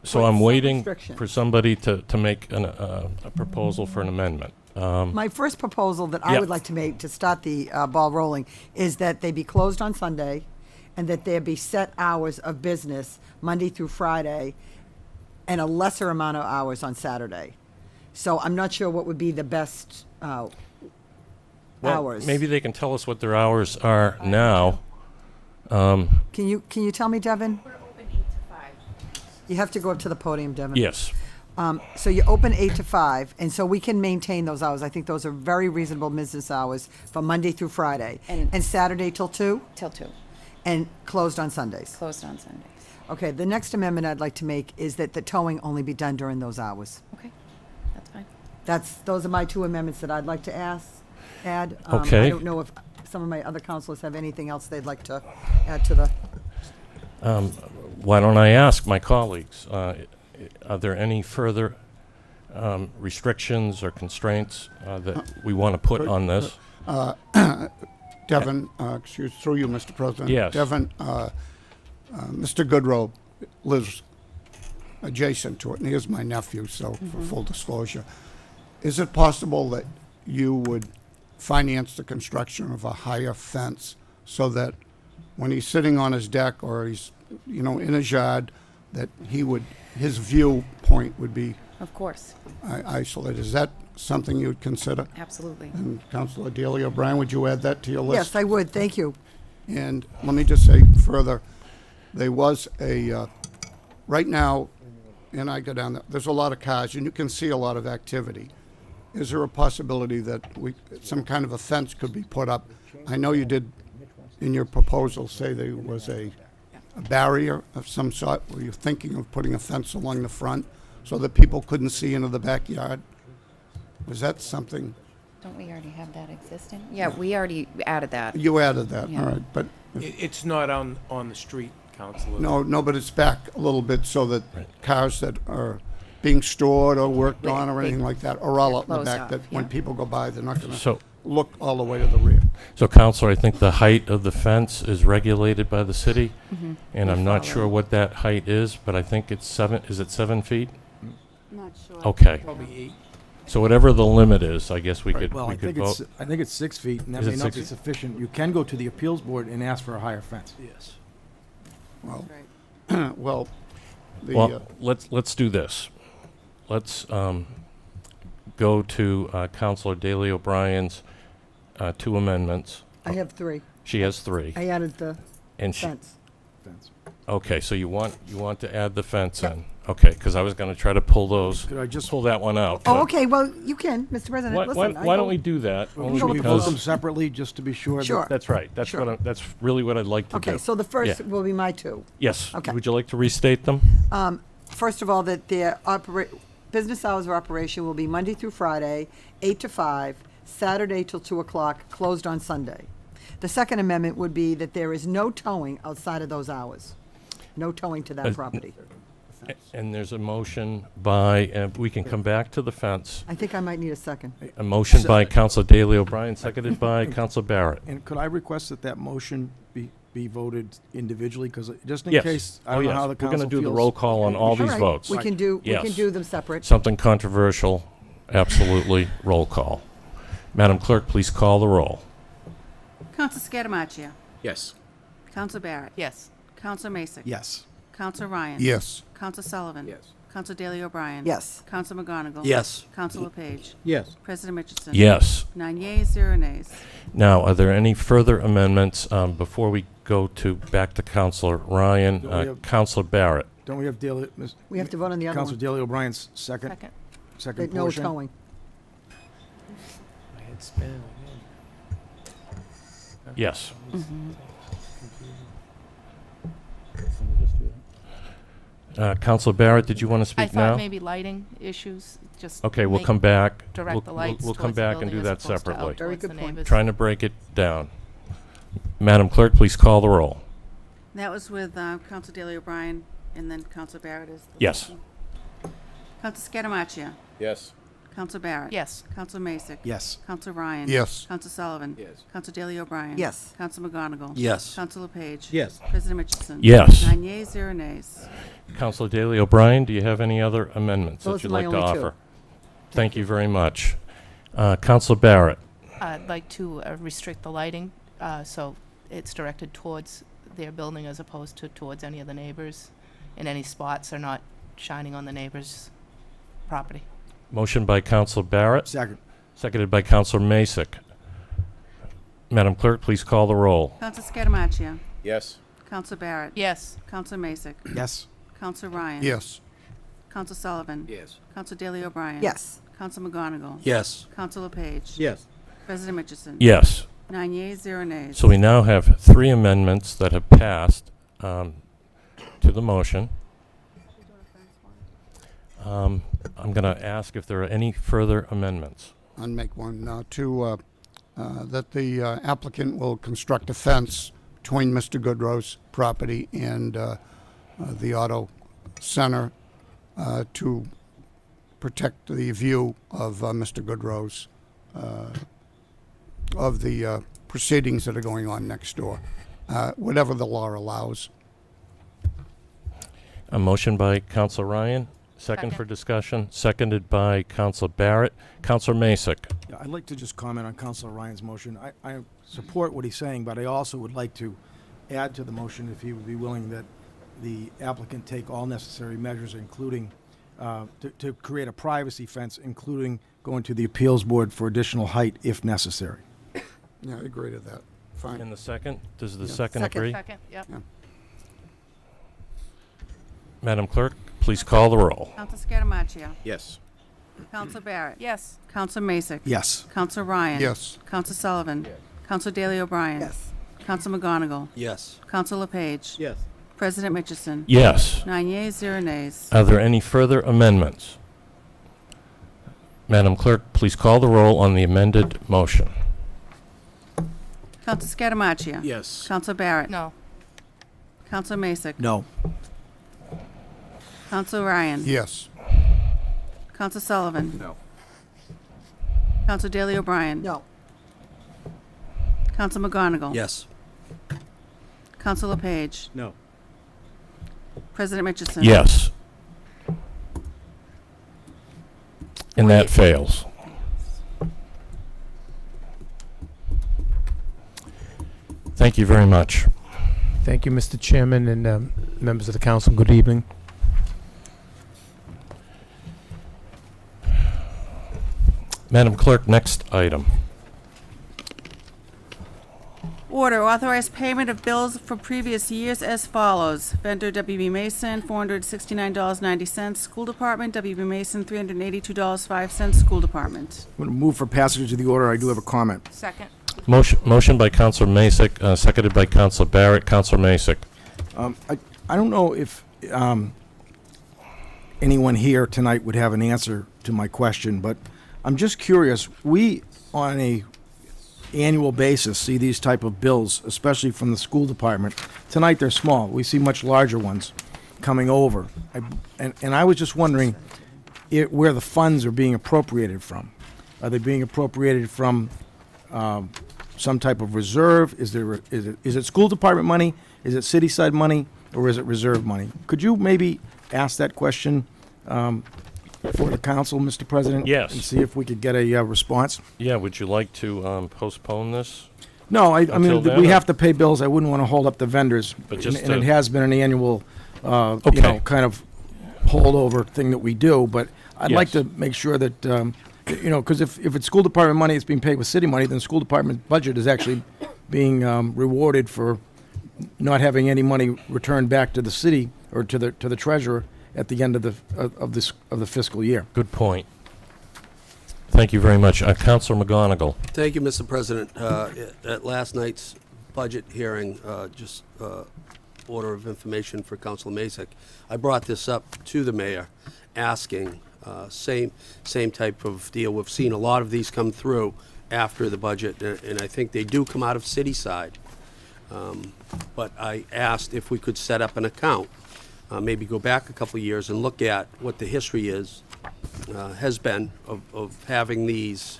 So put I'm some waiting restriction. for somebody to make a proposal for an amendment. My first proposal that I Yep. would like to make to start the ball rolling is that they be closed on Sunday and that there be set hours of business Monday through Friday and a lesser amount of hours on Saturday. So I'm not sure what would be the best Well, hours. maybe they can tell us what their hours are now. Can you tell me, Devin? We're open 8 to 5. You have to go up to the podium, Devin. Yes. So you open 8 to 5, and so we can maintain those hours. I think those are very reasonable business hours from Monday through Friday. And- Saturday till 2, Till 2, and closed on Sundays. closed on Sundays. Okay, the next amendment I'd like to make is that the towing only be done during those hours. Okay, that's fine. Those are my two amendments that I'd like to add. I Okay. don't know if some of my other councilors have anything else they'd like to add to the, Why don't I ask my colleagues, are there any further restrictions or constraints that we want to put on this? Devin, through you, Mr. President. Yes. Devin, Mr. Goodrow lives adjacent to it, and he is my nephew, so for full disclosure. Is it possible that you would finance the construction of a higher fence so that when he's sitting on his deck or he's, in his yard, that his viewpoint would be Of course, isolated? Is that something you would consider? absolutely. And Councilor Delia O'Brien, would you add that to your list? yes, I would, thank you. And let me just say further, there was right now, and I go down there, there's a lot of cars, and you can see a lot of activity. Is there a possibility that some kind of a fence could be put up? I know you did, in your proposal, say there was a barrier of some sort. Were you thinking of putting a fence along the front so that people couldn't see into the backyard? Was that something? Don't we already have that existing? Yeah, we already added that. You added that, Yeah. all right, but, It's not on the street, Counselor. no, but it's back a little bit so that cars that are being stored or worked on or anything like that are all out in the Closed back, off, that when yeah. people go by, they're not gonna So, look all the way to the rear. so Counselor, I think the height of the fence is regulated by the city, and I'm not sure what that height is, but I think it's 7, is it 7 feet? Not sure. Okay. Probably 8. So whatever the limit is, I guess we could Well, I think vote. it's 6 feet, and that Is it may not 6 be feet? sufficient. You can go to the appeals board and ask for a higher fence. Yes. Well, Right. well, Well, let's do this. Let's go to Counselor Daley O'Brien's 2 amendments. I have 3. She has 3. I added the And she, fence. okay, so you want to add the fence in? Okay, because I was going to try to pull Could I just, pull that one out. Oh, but okay, well, you can, Mr. President, Why, listen. why don't we do that? Only should we vote because them separately, just to be sure? that- Sure. that's right. That's Sure. that's really what I'd like to do. Okay, so the first Yeah. will be my 2. Yes. Okay. Would you like to restate them? First of all, that their business hours of operation will be Monday through Friday, 8 to 5, Saturday till 2 o'clock, closed on Sunday. The second amendment would be that there is no towing outside of those hours. No towing to that property. And there's a motion by, we can come back to the fence. I think I might need a second. A motion by Counselor Daley O'Brien, seconded by Counselor Barrett. And could I request that that motion be voted individually? Because just in Yes. case, I Oh, don't know yes. how the We're council going to do the feels. roll call on all these right. votes. We can do Yes. them separate. Something controversial, absolutely, roll call. Madam Clerk, please call the roll. Counsel Scatamaccia. Yes. Counsel Barrett. Yes. Counsel Mason. Yes. Counsel Ryan. Yes. Counsel Sullivan. Yes. Counsel Daley O'Brien. Yes. Counsel McGonigal. Yes. Counsel LePage. Yes. President Richardson. Yes. 9 yeas, 0 nays. Now, are there any further amendments before we go back to Counselor Ryan? Do we have- Counselor Barrett. Don't we have Daley, We have to vote on the other Council one. Daley O'Brien's second Second. No portion? towing. Yes. Counselor Barrett, did you want to I speak now? thought maybe lighting issues, just. Okay, we'll make- come back. direct We'll- the lights We'll come towards the back and building do as that opposed to out separately. Very towards the good point. neighbors. Trying to break it down. Madam Clerk, please call the roll. That was with Counsel Daley O'Brien, and then Counsel Barrett is the Yes. second. Counsel Scatamaccia. Yes. Counselor Barrett. Yes. Counselor Masick. Yes. Counselor Ryan. Yes. Counselor Sullivan. Yes. Counselor Daley O'Brien. Yes. Counselor McGonigal. Yes. Counselor Page. Yes. President Mitchell. Yes. 9 yeas, 0 nays. Councilor Daley O'Brien, do you have any other amendments Those that are you'd my like to only two. offer? Thank you very much. Councilor Barrett. I'd like to restrict the lighting, so it's directed towards their building as opposed to towards any of the neighbors, and any spots are not shining on the neighbor's property. Motion by Councilor Barrett, Second. seconded by Councilor Masick. Madam Clerk, please call the roll. Counselor Scatamacia. Yes. Counselor Barrett. Yes. Counselor Masick. Yes. Counselor Ryan. Yes. Counselor Sullivan. Yes. Counselor Daley O'Brien. Yes. Counselor McGonigal. Yes. Counselor Page. Yes. President Mitchell. Yes. 9 yeas, 0 nays. So we now have 3 amendments that have passed to the motion. I'm going to ask if there are any further amendments. I'll make one that the applicant will construct a fence between Mr. Goodrow's property and the auto center to protect the view of Mr. Goodrow's of the proceedings that are going on next door, whatever the law allows. A motion by Councilor Ryan, second for discussion, seconded by Councilor Barrett. Councilor Masick. Yeah, I'd like to just comment on Councilor Ryan's motion. I support what he's saying, but I also would like to add to the motion, if he would be willing, that the applicant take all necessary measures, including to create a privacy fence, including going to the appeals board for additional height if necessary. Yeah, I agree to that. Fine. In the second, does the Yeah. second agree? Second, yep. Yeah. Madam Clerk, please call the roll. Counselor Scatamacia. Yes. Counselor Barrett. Yes. Counselor Masick. Yes. Counselor Ryan. Yes. Counselor Sullivan. Counselor Daley O'Brien. Yes. Counselor McGonigal. Yes. Counselor Page. Yes. President Mitchell. Yes. 9 yeas, 0 nays. Are there any further amendments? Madam Clerk, please call the roll on the amended motion. Counselor Scatamacia. Yes. Counselor Barrett. No. Counselor Masick. No. Counselor Ryan. Yes. Counselor Sullivan. No. Counselor Daley O'Brien. No. Counselor McGonigal. Yes. Counselor Page. No. President Mitchell. Yes. And that fails. Thank you very much. Thank you, Mr. Chairman and members of the council. Good evening. Madam Clerk, next item. Order, authorize payment of bills for previous years as follows. Vendor WB Mason, $469.90. School Department, WB Mason, $382.05. School Department. I'm going to move for passage of the order. I do have a comment. Second. Motion by Councilor Masick, seconded by Councilor Barrett. Councilor Masick. I don't know if anyone here tonight would have an answer to my question, but I'm just curious. We, on a annual basis, see these type of bills, especially from the school department. Tonight they're small. We see much larger ones coming over. And I was just wondering where the funds are being appropriated from. Are they being appropriated from some type of reserve? Is it school department money? Is it city side money? Or is it reserve money? Could you maybe ask that question for the council, Mr. President? Yes. And see if we could get a response? Yeah, would you like to postpone this? No, I Until mean, then, we or- have to pay bills. I wouldn't want to hold up the vendors. But just and it to- has been an annual, Okay. kind of holdover thing that we do. But I'd like Yes. to make sure that, because if it's school department money, it's being paid with city money, then the school department budget is actually being rewarded for not having any money returned back to the city or to the treasurer at the end of the fiscal year. Good point. Thank you very much. Councilor McGonigal. Thank you, Mr. President. At last night's budget hearing, order of information for Councilor Masick, I brought this up to the mayor, asking same type of deal. We've seen a lot of these come through after the budget, and I think they do come out of city side. But I asked if we could set up an account, maybe go back a couple of years and look at what the history is has been of having these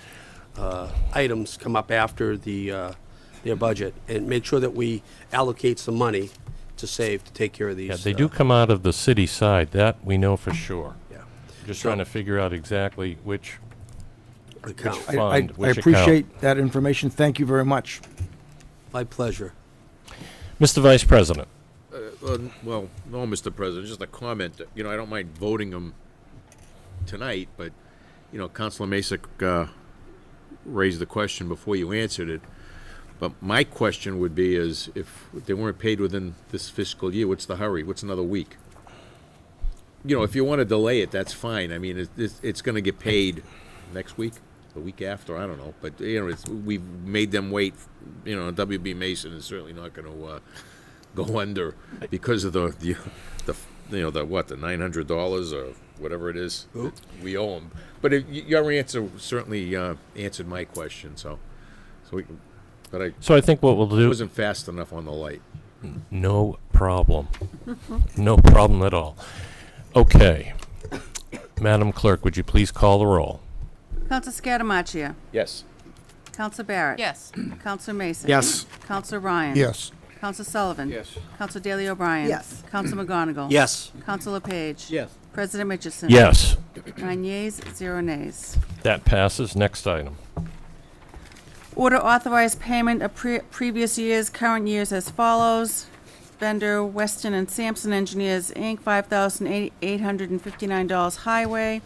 items come up after their budget, and make sure that we allocate some money to save to take care of these. Yeah, they do come out of the city side, that we know for sure. Yeah. Just So- trying to figure out exactly which Account. fund, I which appreciate that information. Thank you very much. My pleasure. Mr. Vice President. Well, no, Mr. President, just a comment. You know, I don't mind voting them tonight, but, you know, Councilor Masick raised the question before you answered it. But my question would be is, if they weren't paid within this fiscal year, what's the hurry? What's another week? You know, if you want to delay it, that's fine. I mean, it's going to get paid next week, the week after, I don't know. But, you know, we've made them wait. You know, WB Mason is certainly not going to go under because of the you know, the $900 or whatever it is that we owe them. But your answer certainly answered my question. So I think what we'll do wasn't fast enough on the light. No problem. No problem at all. Okay. Madam Clerk, would you please call the roll? Counselor Scatamacia. Yes. Counselor Barrett. Yes. Counselor Mason. Yes. Counselor Ryan. Yes. Counselor Sullivan. Yes. Counselor Daley O'Brien. Yes. Counselor McGonigal. Yes. Counselor Page. Yes. President Mitchell. Yes. 9 yeas, 0 nays. That passes. Next item. Order authorized payment of previous years, current years as follows. Vendor Weston and Sampson Engineers, Inc., $5,859 Highway.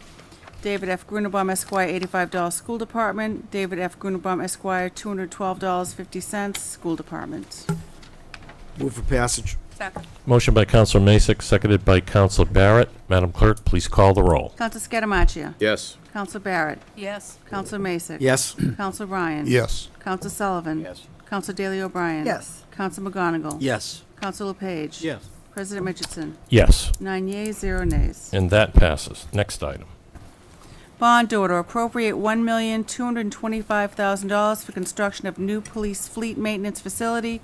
David F. Grunenbaum Esquire, $85 School Department. David F. Grunenbaum Esquire, $212.50 School Department. Move for passage. Second. Motion by Councilor Masick, seconded by Councilor Barrett. Madam Clerk, please call the roll. Counselor Scatamacia. Yes. Counselor Barrett. Yes. Counselor Masick. Yes. Counselor Ryan. Yes. Counselor Sullivan. Yes. Counselor Daley O'Brien. Yes. Counselor McGonigal. Yes. Counselor Page. Yes. President Mitchell. Yes. 9 yeas, 0 nays. And that passes. Next item. Bond order, appropriate $1,225,000 for construction of new police fleet maintenance facility.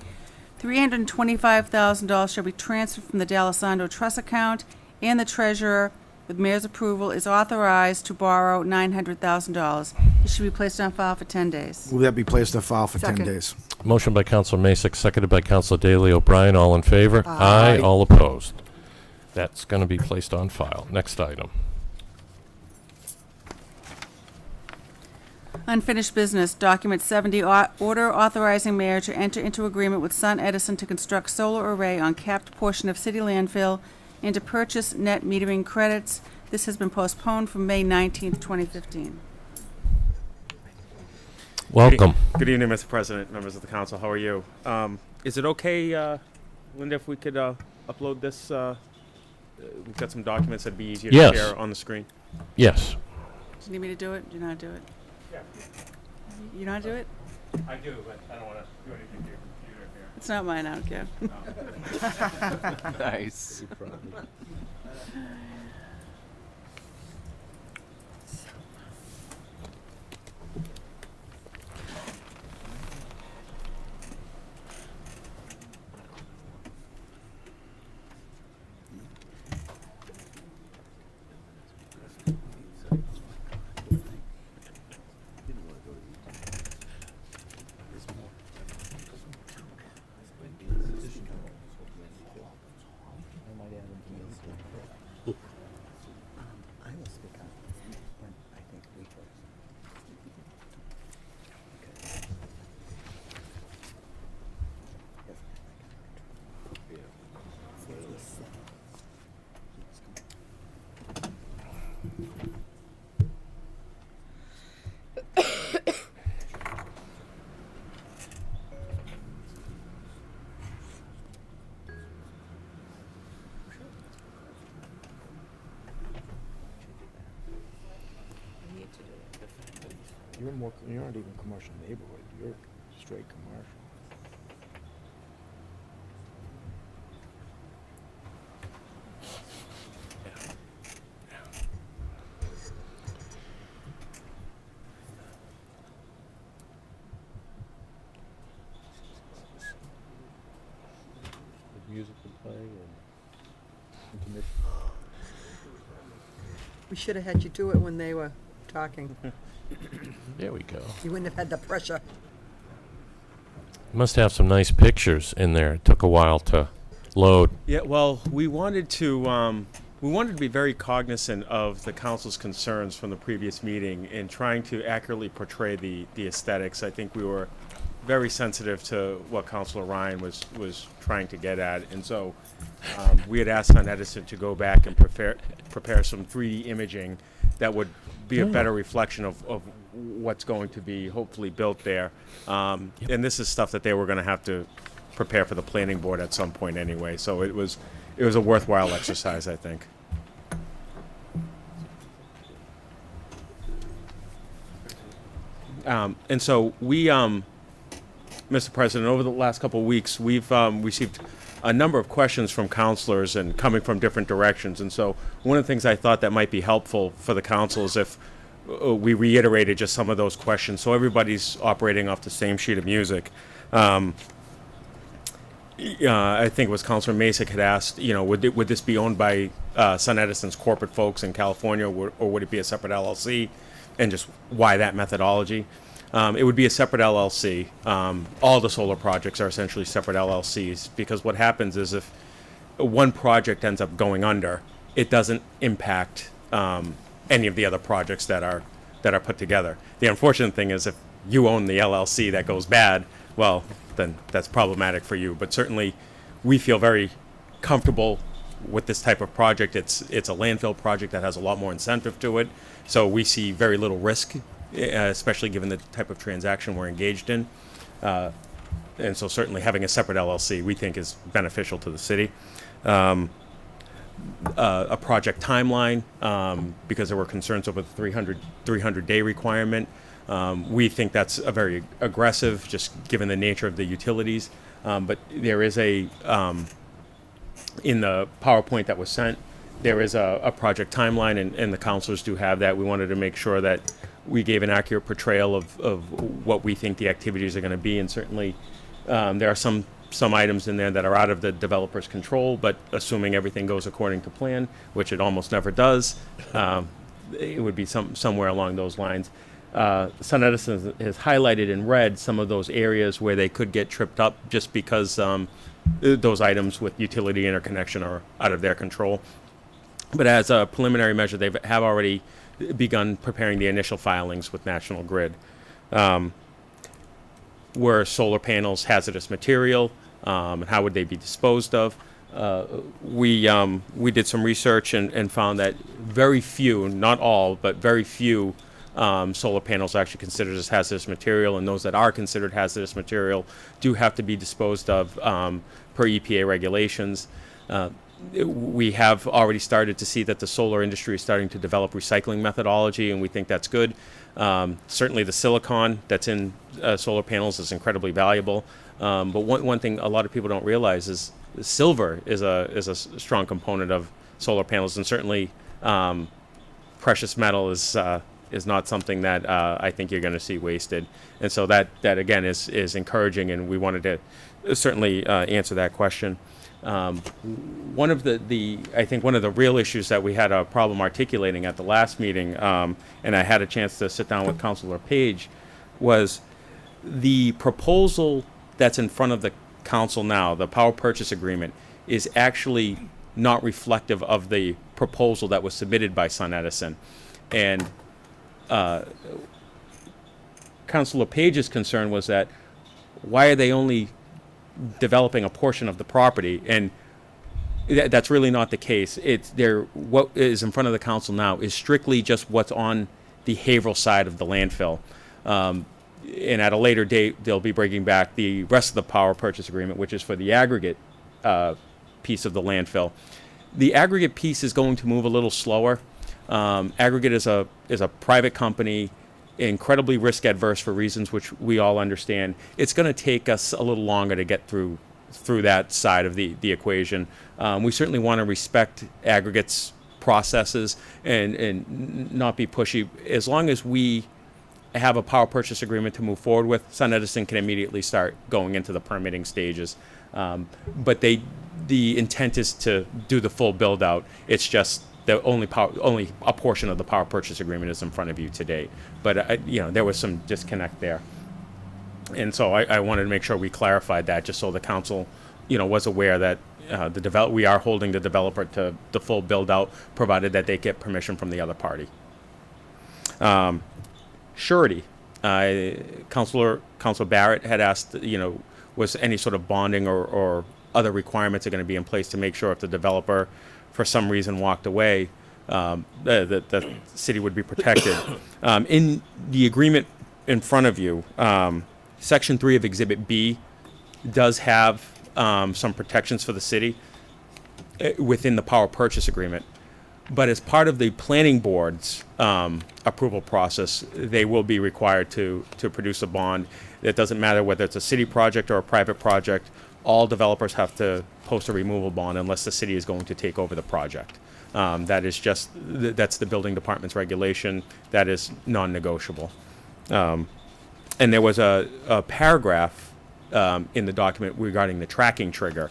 $325,000 shall be transferred from the D'Alessandro Trust account, and the treasurer, with mayor's approval, is authorized to borrow $900,000. It should be placed on file for 10 days. Will that be placed on file for 10 Second. days? Motion by Councilor Masick, seconded by Councilor Daley O'Brien. All in favor? Aye. All opposed. That's going to be placed on file. Next item. Unfinished business, document 70, order authorizing mayor to enter into agreement with Sun Edison to construct solar array on capped portion of city landfill and to purchase net metering credits. This has been postponed from May 19th, 2015. Welcome. Good evening, Mr. President, members of the council. How are you? Is it okay, Linda, if we could upload this? We've got some documents that'd be easier Yes. to share on the screen. Yes. Do you need me to do it? Do you know how to do it? Yeah. You know how to do it? I do, but I don't want to do anything to your computer here. It's not mine, I don't care. Nice. You're not even commercial neighborhood. You're straight commercial. Music playing and We should have had you do it when they were talking. There we go. You wouldn't have had the pressure. Must have some nice pictures in there. It took a while to load. Yeah, well, we wanted to be very cognizant of the council's concerns from the previous meeting in trying to accurately portray the aesthetics. I think we were very sensitive to what Councilor Ryan was trying to get at, and so we had asked on Edison to go back and prepare some 3D imaging that would be a better reflection of what's going to be hopefully built there. And this is stuff that they were going to have to prepare for the planning board at some point anyway. So it was a worthwhile exercise, I think. And so we, Mr. President, over the last couple of weeks, we've received a number of questions from counselors and coming from different directions. And so one of the things I thought that might be helpful for the council is if we reiterated just some of those questions so everybody's operating off the same sheet of music. I think it was Councilor Masick had asked, would this be owned by Sun Edison's corporate folks in California, or would it be a separate LLC, and just why that methodology? It would be a separate LLC. All the solar projects are essentially separate LLCs, because what happens is if one project ends up going under, it doesn't impact any of the other projects that are put together. The unfortunate thing is if you own the LLC that goes bad, well, then that's problematic for you. But certainly, we feel very comfortable with this type of project. It's a landfill project that has a lot more incentive to it, so we see very little risk, especially given the type of transaction we're engaged in. And so certainly having a separate LLC we think is beneficial to the city. A project timeline, because there were concerns over the 300-day requirement. We think that's a very aggressive, just given the nature of the utilities. But there is in the PowerPoint that was sent, there is a project timeline, and the councilors do have that. We wanted to make sure that we gave an accurate portrayal of what we think the activities are going to be, and certainly there are some items in there that are out of the developer's control, but assuming everything goes according to plan, which it almost never does, it would be somewhere along those lines. Sun Edison has highlighted in red some of those areas where they could get tripped up just because those items with utility interconnection are out of their control. But as a preliminary measure, they have already begun preparing the initial filings with National Grid. Were solar panels hazardous material, and how would they be disposed of? We did some research and found that very few, not all, but very few solar panels are actually considered as hazardous material, and those that are considered hazardous material do have to be disposed of per EPA regulations. We have already started to see that the solar industry is starting to develop recycling methodology, and we think that's good. Certainly the silicon that's in solar panels is incredibly valuable. But one thing a lot of people don't realize is silver is a strong component of solar panels, and certainly precious metal is not something that I think you're going to see wasted. And so that again is encouraging, and we wanted to certainly answer that question. One of I think one of the real issues that we had a problem articulating at the last meeting, and I had a chance to sit down with Councilor Page, was the proposal that's in front of the council now, the power purchase agreement, is actually not reflective of the proposal that was submitted by Sun Edison. And Councilor Page's concern was that why are they only developing a portion of the property? And that's really not the case. What is in front of the council now is strictly just what's on the Haverhill side of the landfill. And at a later date, they'll be bringing back the rest of the power purchase agreement, which is for the aggregate piece of the landfill. The aggregate piece is going to move a little slower. Aggregate is a private company, incredibly risk adverse for reasons which we all understand. It's going to take us a little longer to get through that side of the equation. We certainly want to respect aggregates processes and not be pushy. As long as we have a power purchase agreement to move forward with, Sun Edison can immediately start going into the permitting stages. But the intent is to do the full build out. It's just the only a portion of the power purchase agreement is in front of you today. But there was some disconnect there, and so I wanted to make sure we clarified that, just so the council, was aware that we are holding the developer to the full build out, provided that they get permission from the other party. Surety. Councilor Barrett had asked, was any sort of bonding or other requirements are going to be in place to make sure if the developer, for some reason, walked away, the city would be protected. In the agreement in front of you, Section 3 of Exhibit B does have some protections for the city within the power purchase agreement. But as part of the planning board's approval process, they will be required to produce a bond. It doesn't matter whether it's a city project or a private project. All developers have to post a removal bond unless the city is going to take over the project. That's the building department's regulation. That is non-negotiable. And there was a paragraph in the document regarding the tracking trigger.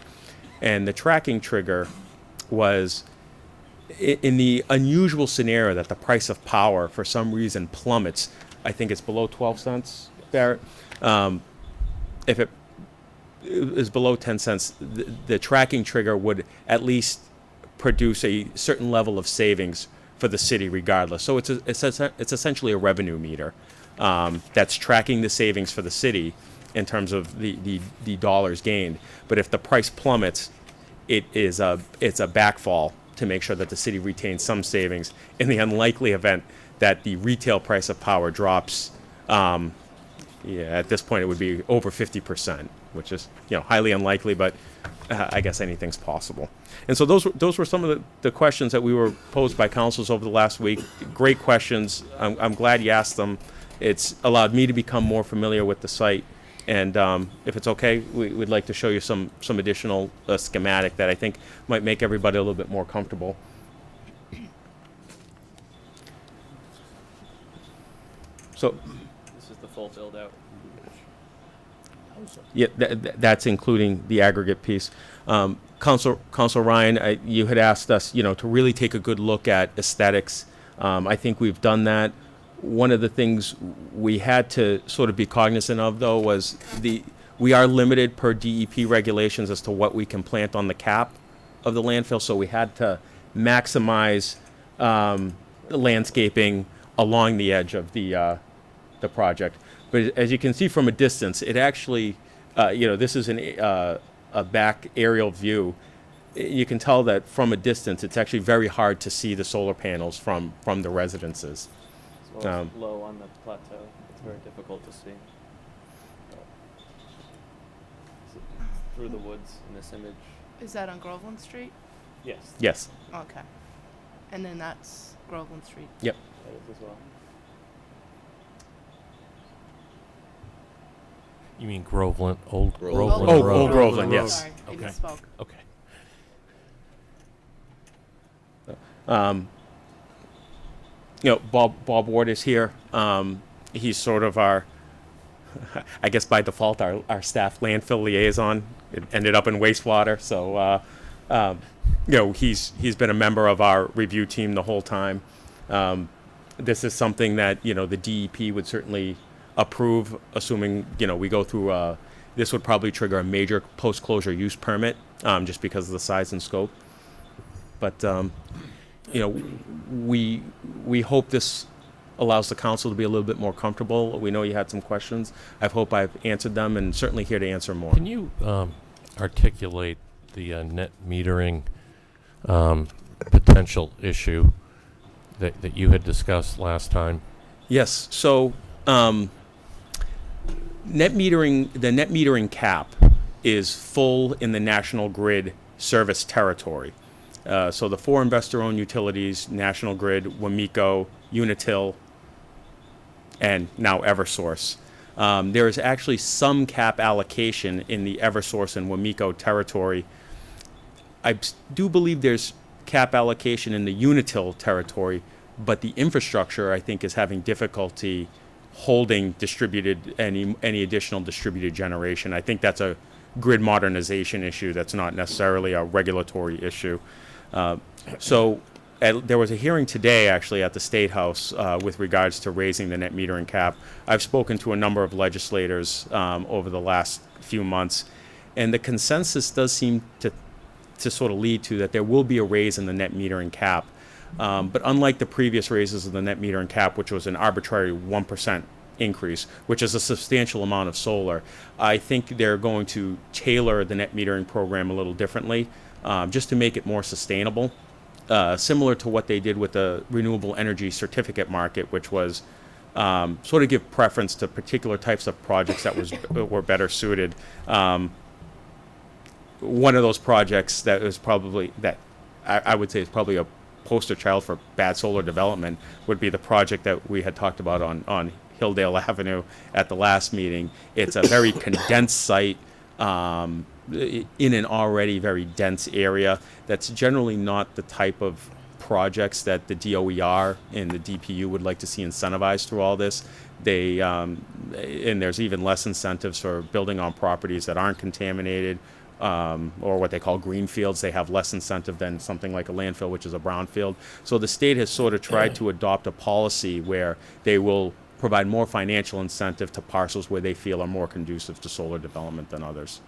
And the tracking trigger was in the unusual scenario that the price of power for some reason plummets. I think it's below 12 cents, Barrett. If it is below 10 cents, the tracking trigger would at least produce a certain level of savings for the city regardless. So it's essentially a revenue meter that's tracking the savings for the city in terms of the dollars gained. But if the price plummets, it's a backfall to make sure that the city retains some savings in the unlikely event that the retail price of power drops. At this point it would be over 50%, which is highly unlikely, but I guess anything's possible. And so those were some of the questions that we were posed by councils over the last week. Great questions. I'm glad you asked them. It's allowed me to become more familiar with the site. And if it's okay, we'd like to show you some additional schematic that I think might make everybody a little bit more comfortable. So this is the full build out. Yeah, that's including the aggregate piece. Council Ryan, you had asked us, to really take a good look at aesthetics. I think we've done that. One of the things we had to sort of be cognizant of, though, was we are limited per DEP regulations as to what we can plant on the cap of the landfill, so we had to maximize landscaping along the edge of the project. But as you can see from a distance, it actually, this is a back aerial view. You can tell that from a distance, it's actually very hard to see the solar panels from the residences. As well as low on the plateau, it's very difficult to see. Through the woods in this image. Is that on Groveland Street? Yes. Yes. Okay. And then that's Groveland Street. Yep. That is as well. You mean Groveland, Old Groveland. Groveland Road? Old Groveland, yes. Sorry, I Okay. misspoke. Okay. Bob Ward is here. He's sort of our, I guess by default, our staff landfill liaison. It ended up in wastewater, so he's been a member of our review team the whole time. This is something that the DEP would certainly approve, assuming we go through. This would probably trigger a major post-closure use permit, just because of the size and scope. But we hope this allows the council to be a little bit more comfortable. We know you had some questions. I hope I've answered them, and certainly here to answer more. Can you articulate the net metering potential issue that you had discussed last time? Yes. So the net metering cap is full in the National Grid service territory. So the 4 investor-owned utilities, National Grid, Wamico, Unitil, and now Eversource. There is actually some cap allocation in the Eversource and Wamico territory. I do believe there's cap allocation in the Unitil territory, but the infrastructure, I think, is having difficulty holding any additional distributed generation. I think that's a grid modernization issue. That's not necessarily a regulatory issue. So there was a hearing today, actually, at the State House with regards to raising the net metering cap. I've spoken to a number of legislators over the last few months, and the consensus does seem to sort of lead to that there will be a raise in the net metering cap. But unlike the previous raises of the net metering cap, which was an arbitrary 1% increase, which is a substantial amount of solar, I think they're going to tailor the net metering program a little differently, just to make it more sustainable. Similar to what they did with the renewable energy certificate market, which was sort of give preference to particular types of projects that were better suited. One of those projects that was probably, that I would say is probably a poster child for bad solar development, would be the project that we had talked about on Hilldale Avenue at the last meeting. It's a very condensed site in an already very dense area. That's generally not the type of projects that the DOER and the DPU would like to see incentivized through all this. They and there's even less incentives for building on properties that aren't contaminated, or what they call greenfields. They have less incentive than something like a landfill, which is a brownfield. So the state has sort of tried to adopt a policy where they will provide more financial incentive to parcels where they feel are more conducive to solar development than others.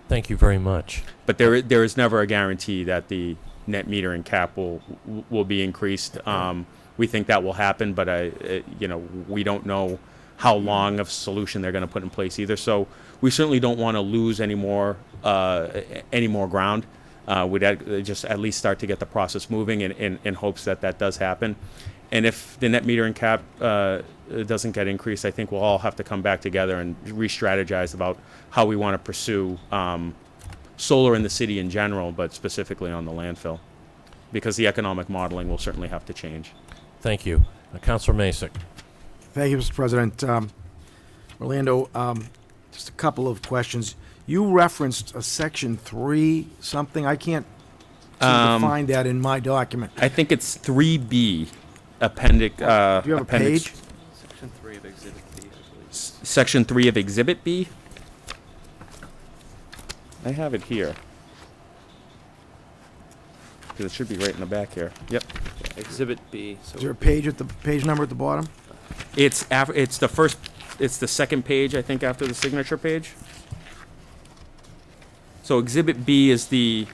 Thank you very much. But there is never a guarantee that the net metering cap will be increased. We think that will happen, but we don't know how long of a solution they're going to put in place either. So we certainly don't want to lose any more ground. We'd just at least start to get the process moving in hopes that that does happen. And if the net metering cap doesn't get increased, I think we'll all have to come back together and re-strategize about how we want to pursue solar in the city in general, but specifically on the landfill, because the economic modeling will certainly have to change. Thank you. Councilor Masick. Thank you, Mr. President. Orlando, just a couple of questions. You referenced a section 3 something. I can't seem to find that in my document. I think it's 3B, appendix. Do you have appendix, a page? Section 3 of Exhibit B, I believe. Section 3 of Exhibit B? I have it here. Because it should be right in the back here. Yep. Yeah, Exhibit B. So Is there a page at the page number at the bottom? It's the second page, I think, after the signature page. So Exhibit B is the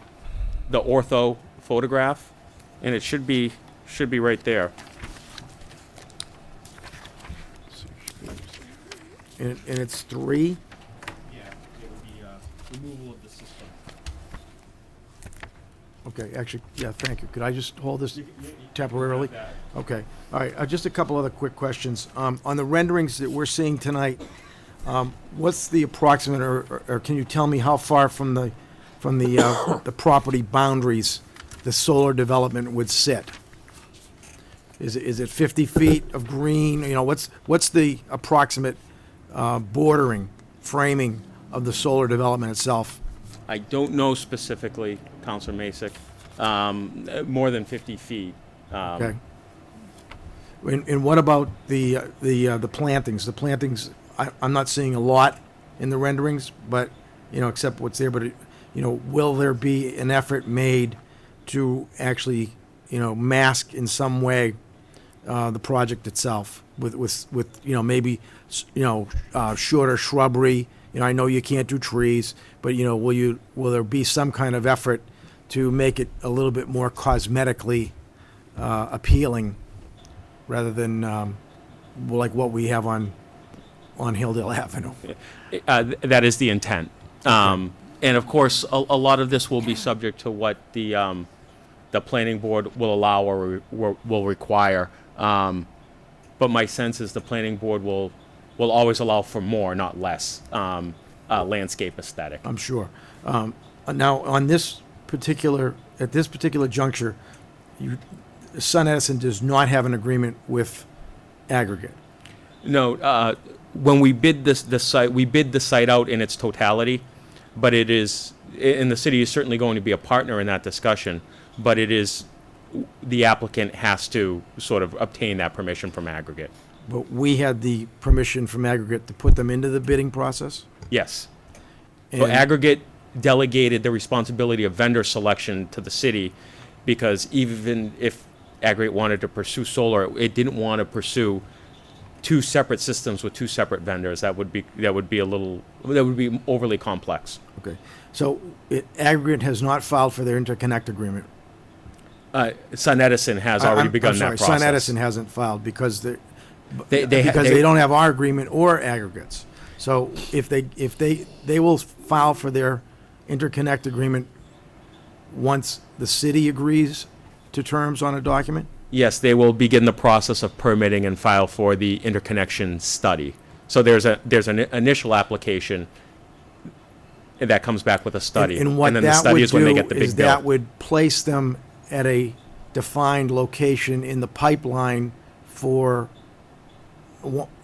ortho photograph, and it should be right there. And it's 3? Yeah, it would be removal of the system. Okay, actually, yeah, thank you. Could I just hold this temporarily? Okay, all right, just a couple other quick questions. On the renderings that we're seeing tonight, what's the approximate, or can you tell me how far from the the property boundaries the solar development would sit? Is it 50 feet of green? You know, what's the approximate bordering, framing of the solar development itself? I don't know specifically, Councilor Masick. More than 50 feet. Okay. And what about the plantings? The plantings, I'm not seeing a lot in the renderings, but except what's there. But will there be an effort made to actually mask in some way the project itself with maybe shorter shrubbery? I know you can't do trees, but will there be some kind of effort to make it a little bit more cosmetically appealing, rather than like what we have on Hilldale Avenue? That is the intent, and of course, a lot of this will be subject to what the planning board will allow or will require. But my sense is the planning board will always allow for more, not less, landscape aesthetic. I'm sure. Now, at this particular juncture, Sun Edison does not have an agreement with Aggregate. No, when we bid the site, we bid the site out in its totality, but it is, and the city is certainly going to be a partner in that discussion, but it is, the applicant has to sort of obtain that permission from Aggregate. But we had the permission from Aggregate to put them into the bidding process? Yes. And So Aggregate delegated the responsibility of vendor selection to the city because even if Aggregate wanted to pursue solar, it didn't want to pursue two separate systems with two separate vendors. That would be overly complex. Okay. So Aggregate has not filed for their interconnect agreement. Sun Edison has already begun that process. Sun Edison hasn't filed because they they don't have our agreement or Aggregates. So if they will file for their interconnect agreement once the city agrees to terms on a document? Yes, they will begin the process of permitting and file for the interconnection study. So there's an initial application that comes back with a study, and what then the that study would is when they do get the big is bill. that would place them at a defined location in the pipeline for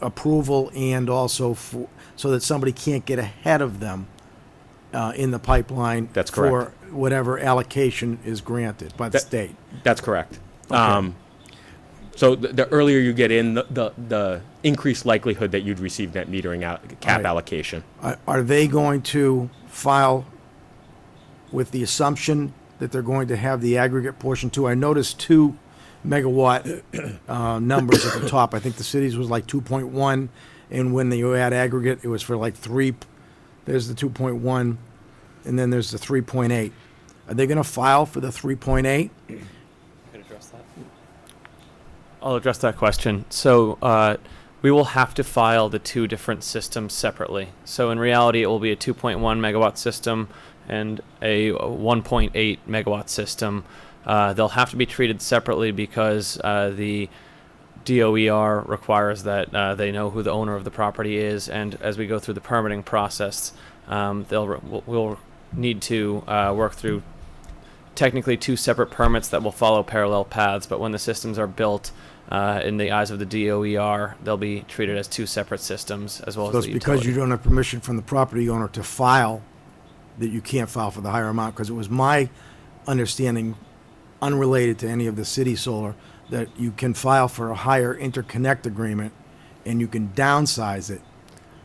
approval and also so that somebody can't get ahead of them in the pipeline. That's correct. For whatever allocation is granted by the state. That's correct. Okay. So the earlier you get in, the increased likelihood that you'd receive net metering cap Right. allocation. Are they going to file with the assumption that they're going to have the aggregate portion too? I noticed 2 megawatt numbers at the top. I think the cities was like 2.1, and when you add aggregate, it was for like 3. There's the 2.1, and then there's the 3.8. Are they going to file for the 3.8? I'll address that question. So we will have to file the 2 different systems separately. So in reality, it will be a 2.1 megawatt system and a 1.8 megawatt system. They'll have to be treated separately because the DOER requires that they know who the owner of the property is, and as we go through the permitting process, we'll need to work through technically 2 separate permits that will follow parallel paths, but when the systems are built, in the eyes of the DOER, they'll be treated as 2 separate systems as well So as it's the because utility. you don't have permission from the property owner to file that you can't file for the higher amount, because it was my understanding, unrelated to any of the city solar, that you can file for a higher interconnect agreement and you can downsize it,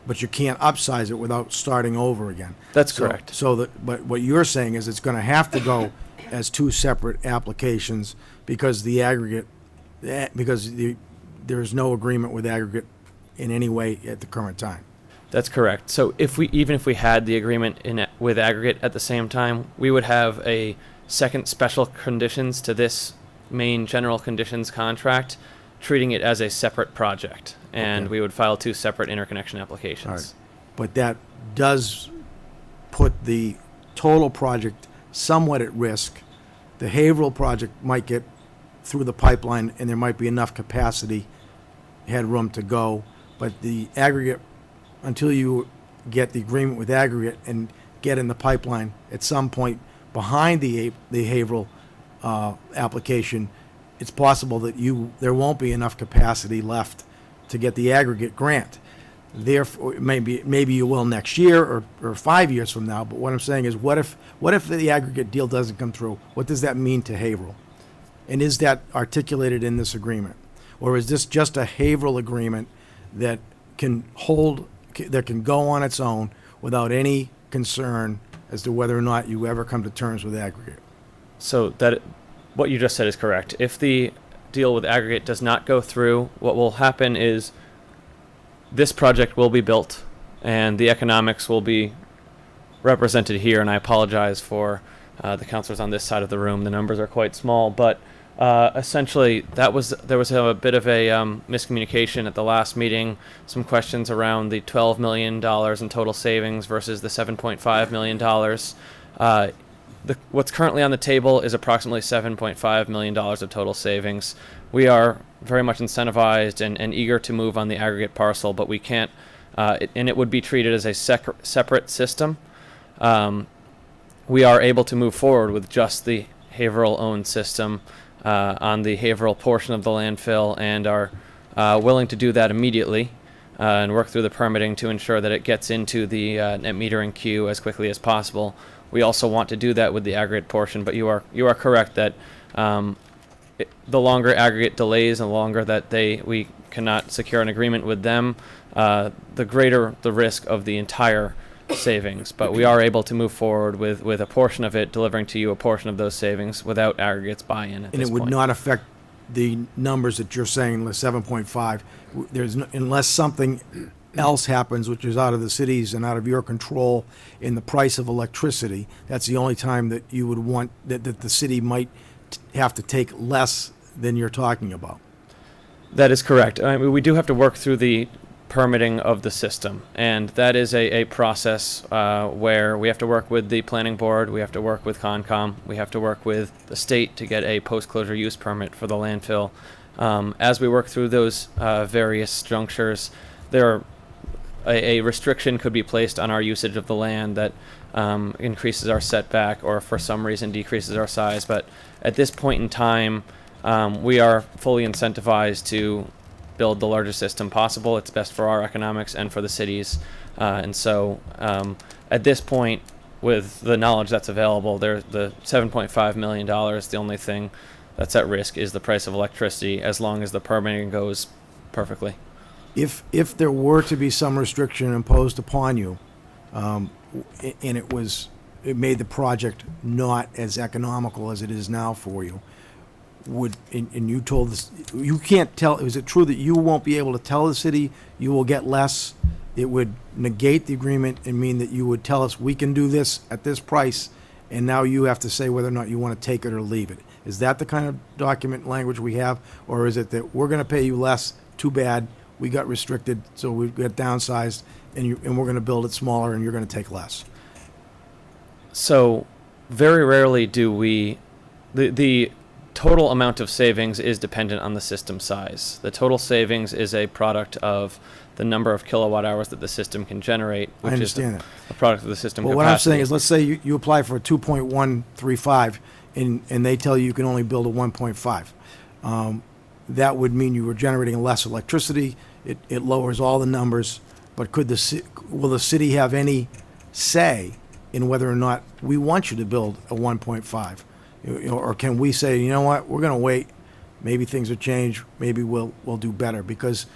but you can't upsize it without starting over again. That's correct. But what you're saying is it's going to have to go as 2 separate applications because the aggregate, there's no agreement with aggregate in any way at the current time. That's correct. So even if we had the agreement with aggregate at the same time, we would have a second special conditions to this main general conditions contract, treating it as a separate project, and Okay. we would file 2 separate interconnection applications. All right. But that does put the total project somewhat at risk. The Haverhill project might get through the pipeline and there might be enough capacity, headroom to go, but the aggregate, until you get the agreement with aggregate and get in the pipeline at some point behind the Haverhill application, it's possible that there won't be enough capacity left to get the aggregate grant. Therefore, maybe you will next year or 5 years from now. But what I'm saying is, what if the aggregate deal doesn't come through? What does that mean to Haverhill? And is that articulated in this agreement, or is this just a Haverhill agreement that can go on its own without any concern as to whether or not you ever come to terms with aggregate? So what you just said is correct. If the deal with aggregate does not go through, what will happen is this project will be built and the economics will be represented here, and I apologize for the counselors on this side of the room. The numbers are quite small, but essentially there was a bit of a miscommunication at the last meeting, some questions around the $12 million in total savings versus the $7.5 million. What's currently on the table is approximately $7.5 million of total savings. We are very much incentivized and eager to move on the aggregate parcel, but we can't, and it would be treated as a separate system. We are able to move forward with just the Haverhill-owned system on the Haverhill portion of the landfill, and are willing to do that immediately and work through the permitting to ensure that it gets into the net metering queue as quickly as possible. We also want to do that with the aggregate portion, but you are correct that the longer aggregate delays and the longer that we cannot secure an agreement with them, the greater the risk of the entire savings, but we are able to move forward with a portion of it, delivering to you a portion of those savings without aggregates buy-in at And this it would point. not affect the numbers that you're saying, the 7.5. There's, unless something else happens, which is out of the city's and out of your control in the price of electricity, that's the only time that you would want, that the city might have to take less than you're talking about. That is correct. I mean, we do have to work through the permitting of the system, and that is a process where we have to work with the planning board, we have to work with Concom, we have to work with the state to get a post-closure use permit for the landfill. As we work through those various junctures, a restriction could be placed on our usage of the land that increases our setback or for some reason decreases our size, but at this point in time, we are fully incentivized to build the largest system possible. It's best for our economics and for the cities. And so at this point, with the knowledge that's available, the $7.5 million, the only thing that's at risk is the price of electricity, as long as the permitting goes perfectly. If there were to be some restriction imposed upon you, and it made the project not as economical as it is now for you, and you told this, you can't tell, is it true that you won't be able to tell the city you will get less? It would negate the agreement and mean that you would tell us, we can do this at this price, and now you have to say whether or not you want to take it or leave it. Is that the kind of document language we have? Or is it that we're going to pay you less, too bad, we got restricted, so we got downsized, and we're going to build it smaller and you're going to take less? So very rarely do we, the total amount of savings is dependent on the system size. The total savings is a product of the number of kilowatt hours that the system can generate, which I understand is that. a product of the system Well, capacity. what I'm saying is, let's say you apply for a 2.135, and they tell you can only build a 1.5. That would mean you were generating less electricity. It lowers all the numbers, but will the city have any say in whether or not we want you to build a 1.5? Or can we say, you know what, we're going to wait, maybe things will change, maybe we'll do better? Because,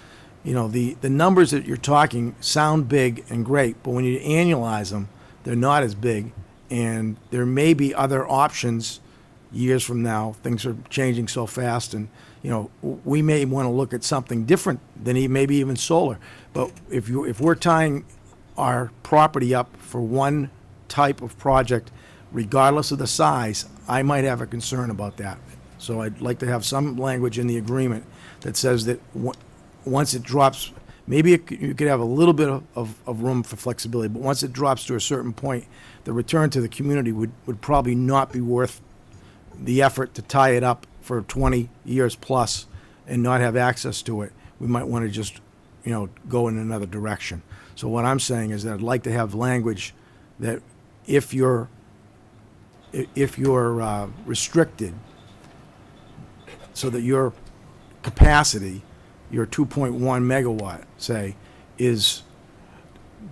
the numbers that you're talking sound big and great, but when you annualize them, they're not as big, and there may be other options years from now. Things are changing so fast, and we may want to look at something different than maybe even solar. But if we're tying our property up for one type of project, regardless of the size, I might have a concern about that. So I'd like to have some language in the agreement that says that once it drops, maybe you could have a little bit of room for flexibility, but once it drops to a certain point, the return to the community would probably not be worth the effort to tie it up for 20 years plus and not have access to it. We might want to just, go in another direction. So what I'm saying is that I'd like to have language that if you're restricted, so that your capacity, your 2.1 megawatt, say, is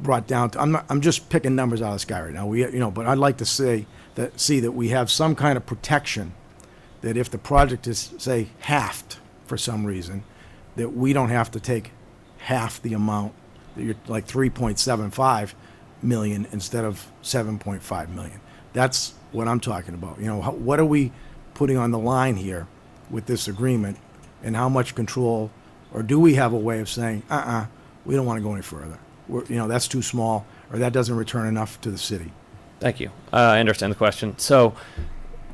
brought down to, I'm just picking numbers out of the sky right now. But I'd like to see that we have some kind of protection, that if the project is, say, halved for some reason, that we don't have to take half the amount, that you're like 3.75 million instead of 7.5 million. That's what I'm talking about. What are we putting on the line here with this agreement, and how much control, or do we have a way of saying, we don't want to go any further? That's too small, or that doesn't return enough to the city. Thank you. I understand the question. So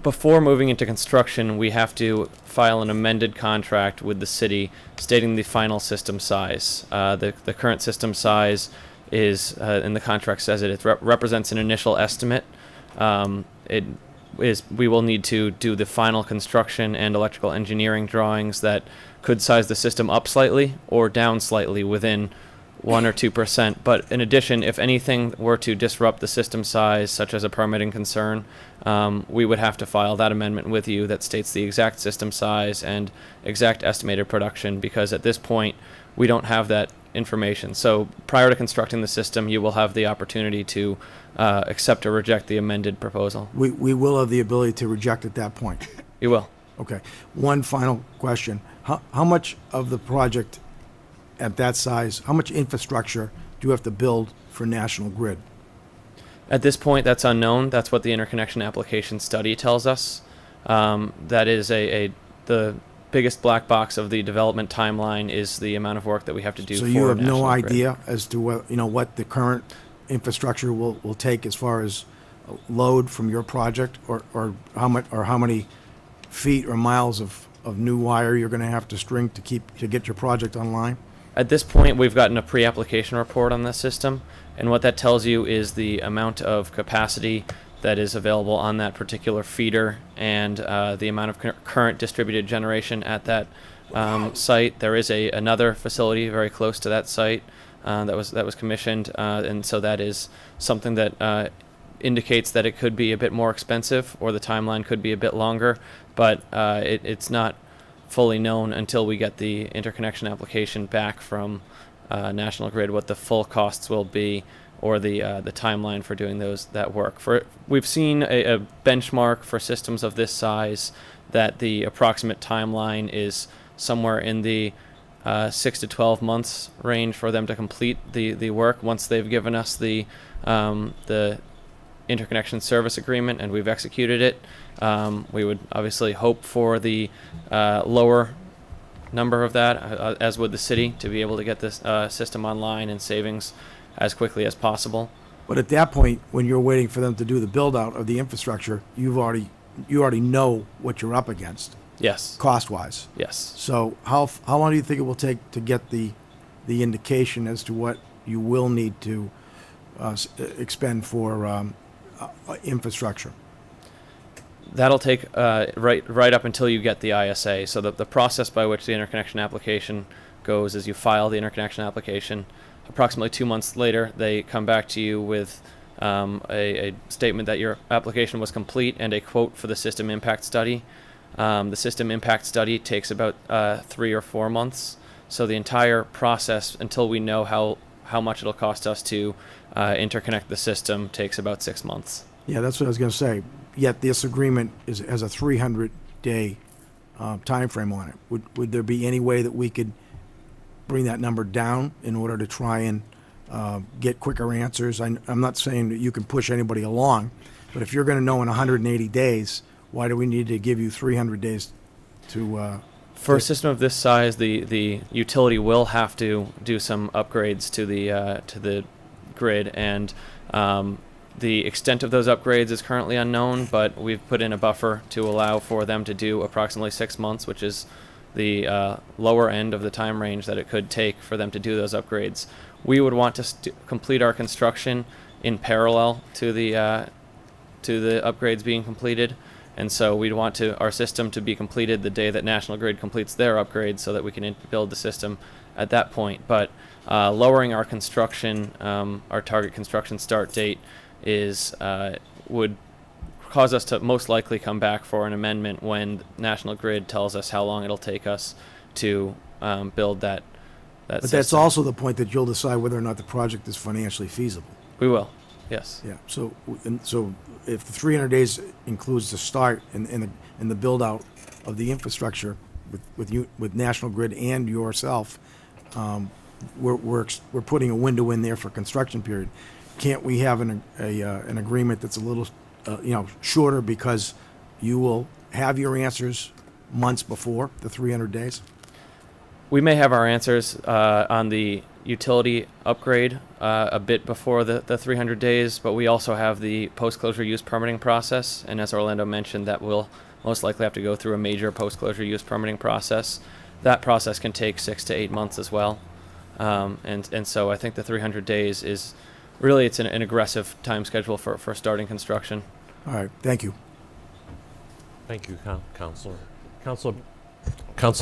before moving into construction, we have to file an amended contract with the city stating the final system size. The current system size is, in the contract says it represents an initial estimate. We will need to do the final construction and electrical engineering drawings that could size the system up slightly or down slightly within 1 or 2%. But in addition, if anything were to disrupt the system size, such as a permitting concern, we would have to file that amendment with you that states the exact system size and exact estimated production, because at this point we don't have that information. So prior to constructing the system, you will have the opportunity to accept or reject the amended proposal. We will have the ability to reject at that point. You will. Okay. One final question. How much of the project at that size, how much infrastructure do you have to build for National Grid? At this point, that's unknown. That's what the interconnection application study tells us. That is the biggest black box of the development timeline is the amount of work that we have to do. So for you have no National Grid. idea as to what the current infrastructure will take as far as load from your project, or how many feet or miles of new wire you're going to have to string to get your project online? At this point, we've gotten a pre-application report on this system, and what that tells you is the amount of capacity that is available on that particular feeder and the amount of current distributed generation at that site. There is another facility very close to that site that was commissioned, and so that is something that indicates that it could be a bit more expensive or the timeline could be a bit longer, but it's not fully known until we get the interconnection application back from National Grid what the full costs will be or the timeline for doing that work. We've seen a benchmark for systems of this size that the approximate timeline is somewhere in the 6 to 12 months range for them to complete the work once they've given us the interconnection service agreement and we've executed it. We would obviously hope for the lower number of that, as would the city, to be able to get this system online and savings as quickly as possible. But at that point, when you're waiting for them to do the build out of the infrastructure, you already know what you're up against. Yes. Cost wise. Yes. So how long do you think it will take to get the indication as to what you will need to expend for infrastructure? That'll take right up until you get the ISA. So the process by which the interconnection application goes is you file the interconnection application. Approximately 2 months later, they come back to you with a statement that your application was complete and a quote for the system impact study. The system impact study takes about 3 or 4 months. So the entire process, until we know how much it'll cost us to interconnect the system, takes about 6 months. Yeah, that's what I was going to say. Yet this agreement has a 300-day time frame on it. Would there be any way that we could bring that number down in order to try and get quicker answers? I'm not saying that you can push anybody along, but if you're going to know in 180 days, why do we need to give you 300 days to... For a system of this size, the utility will have to do some upgrades to the grid, and the extent of those upgrades is currently unknown, but we've put in a buffer to allow for them to do approximately 6 months, which is the lower end of the time range that it could take for them to do those upgrades. We would want to complete our construction in parallel to the upgrades being completed, and so we'd want our system to be completed the day that National Grid completes their upgrades so that we can build the system at that point. But lowering our construction, our target construction start date would cause us to most likely come back for an amendment when National Grid tells us how long it'll take us to build that But system. that's also the point that you'll decide whether or not the project is financially feasible. We will, yes. Yeah, so if the 300 days includes the start and the build-out of the infrastructure with National Grid and yourself, we're putting a window in there for construction period. Can't we have an agreement that's a little shorter, because you will have your answers months before the 300 days? We may have our answers on the utility upgrade a bit before the 300 days, but we also have the post-closure use permitting process, and as Orlando mentioned, that will most likely have to go through a major post-closure use permitting process. That process can take 6 to 8 months as well, and so I think the 300 days is really, it's an aggressive time schedule for starting construction. All right, thank you. Thank you, Councilor. Councilor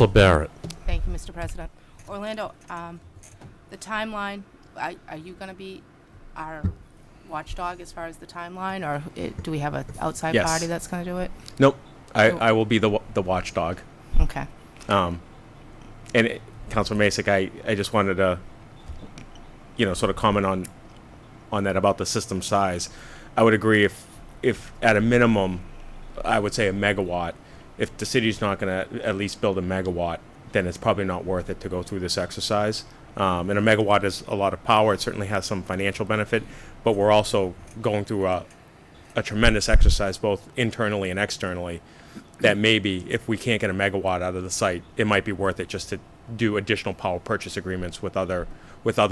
Barrett. Thank you, Mr. President. Orlando, the timeline, are you going to be our watchdog as far as the timeline, or do we have an outside Yes. party that's going to do it? Nope. I will be the watchdog. Okay. And Councilor Masick, I just wanted to, sort of comment on that about the system size. I would agree if at a minimum, I would say a megawatt. If the city's not going to at least build a megawatt, then it's probably not worth it to go through this exercise. And a megawatt is a lot of power. It certainly has some financial benefit, but we're also going through a tremendous exercise, both internally and externally, that maybe if we can't get a megawatt out of the site, it might be worth it just to do additional power purchase agreements with other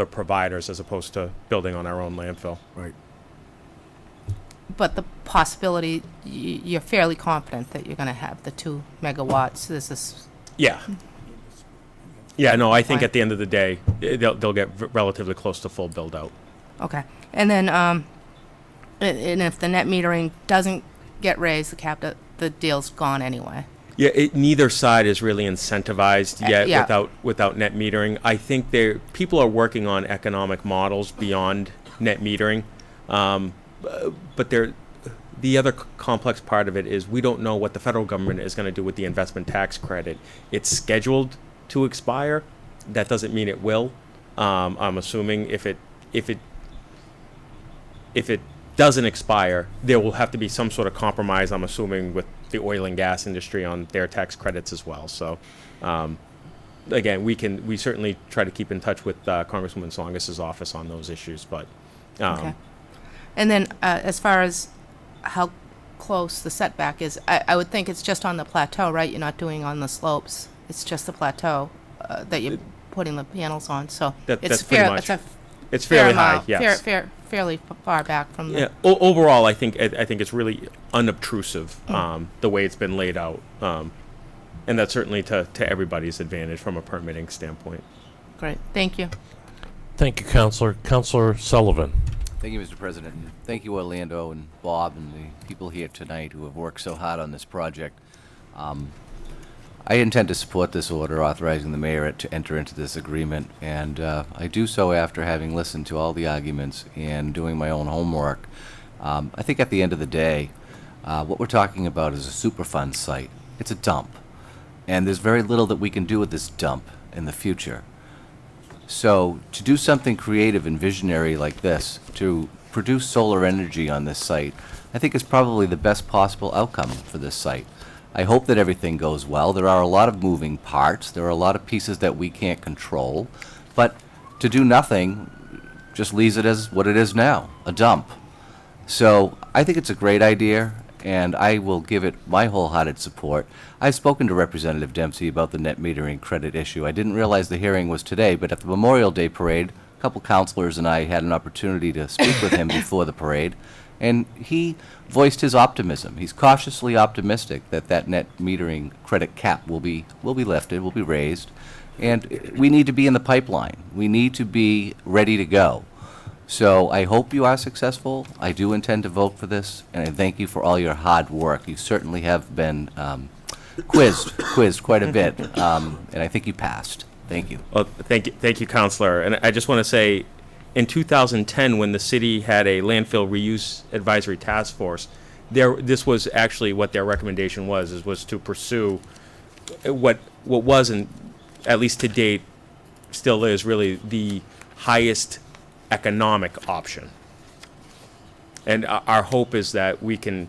providers as opposed to building on our own landfill. Right. But the possibility, you're fairly confident that you're going to have the 2 megawatts. This is Yeah. Yeah, no, I think Fine. at the end of the day, they'll get relatively close to full build out. okay. And then, and if the net metering doesn't get raised, the deal's gone anyway. Yeah, neither side is really incentivized yet yeah. without net metering. I think people are working on economic models beyond net metering, but the other complex part of it is we don't know what the federal government is going to do with the investment tax credit. It's scheduled to expire. That doesn't mean it will. I'm assuming if it doesn't expire, there will have to be some sort of compromise, I'm assuming, with the oil and gas industry on their tax credits as well. So, again, we certainly try to keep in touch with Congresswoman Songis's office on those issues. But Okay. And then, as far as how close the setback is, I would think it's just on the plateau, right? You're not doing on the slopes. It's just the plateau that you're putting the panels on. So that's pretty much. It's fairly high. Yes. Fairly far back from the. Yeah. Overall, I think it's really unobtrusive the way it's been laid out, and that's certainly to everybody's advantage from a permitting standpoint. Great. Thank you. Thank you, Councilor. Councilor Sullivan. Thank you, Mr. President. And thank you, Orlando and Bob and the people here tonight who have worked so hard on this project. I intend to support this order authorizing the mayor to enter into this agreement, and I do so after having listened to all the arguments and doing my own homework. I think at the end of the day, what we're talking about is a Superfund site. It's a dump, and there's very little that we can do with this dump in the future. So to do something creative and visionary like this, to produce solar energy on this site, I think is probably the best possible outcome for this site. I hope that everything goes well. There are a lot of moving parts. There are a lot of pieces that we can't control. But to do nothing just leaves it as what it is now, a dump. So I think it's a great idea, and I will give it my wholehearted support. I've spoken to Representative Dempsey about the net metering credit issue. I didn't realize the hearing was today, but at the Memorial Day parade, a couple councilors and I had an opportunity to speak with him before the parade, and he voiced his optimism. He's cautiously optimistic that that net metering credit cap will be lifted, will be raised, and we need to be in the pipeline. We need to be ready to go. So I hope you are successful. I do intend to vote for this, and I thank you for all your hard work. You certainly have been quizzed quite a bit, and I think you passed. Thank you. Well, thank you, Councilor. And I just want to say, in 2010, when the city had a landfill reuse advisory task force, this was actually what their recommendation was to pursue what wasn't, at least to date, still is really the highest economic option. And our hope is that we can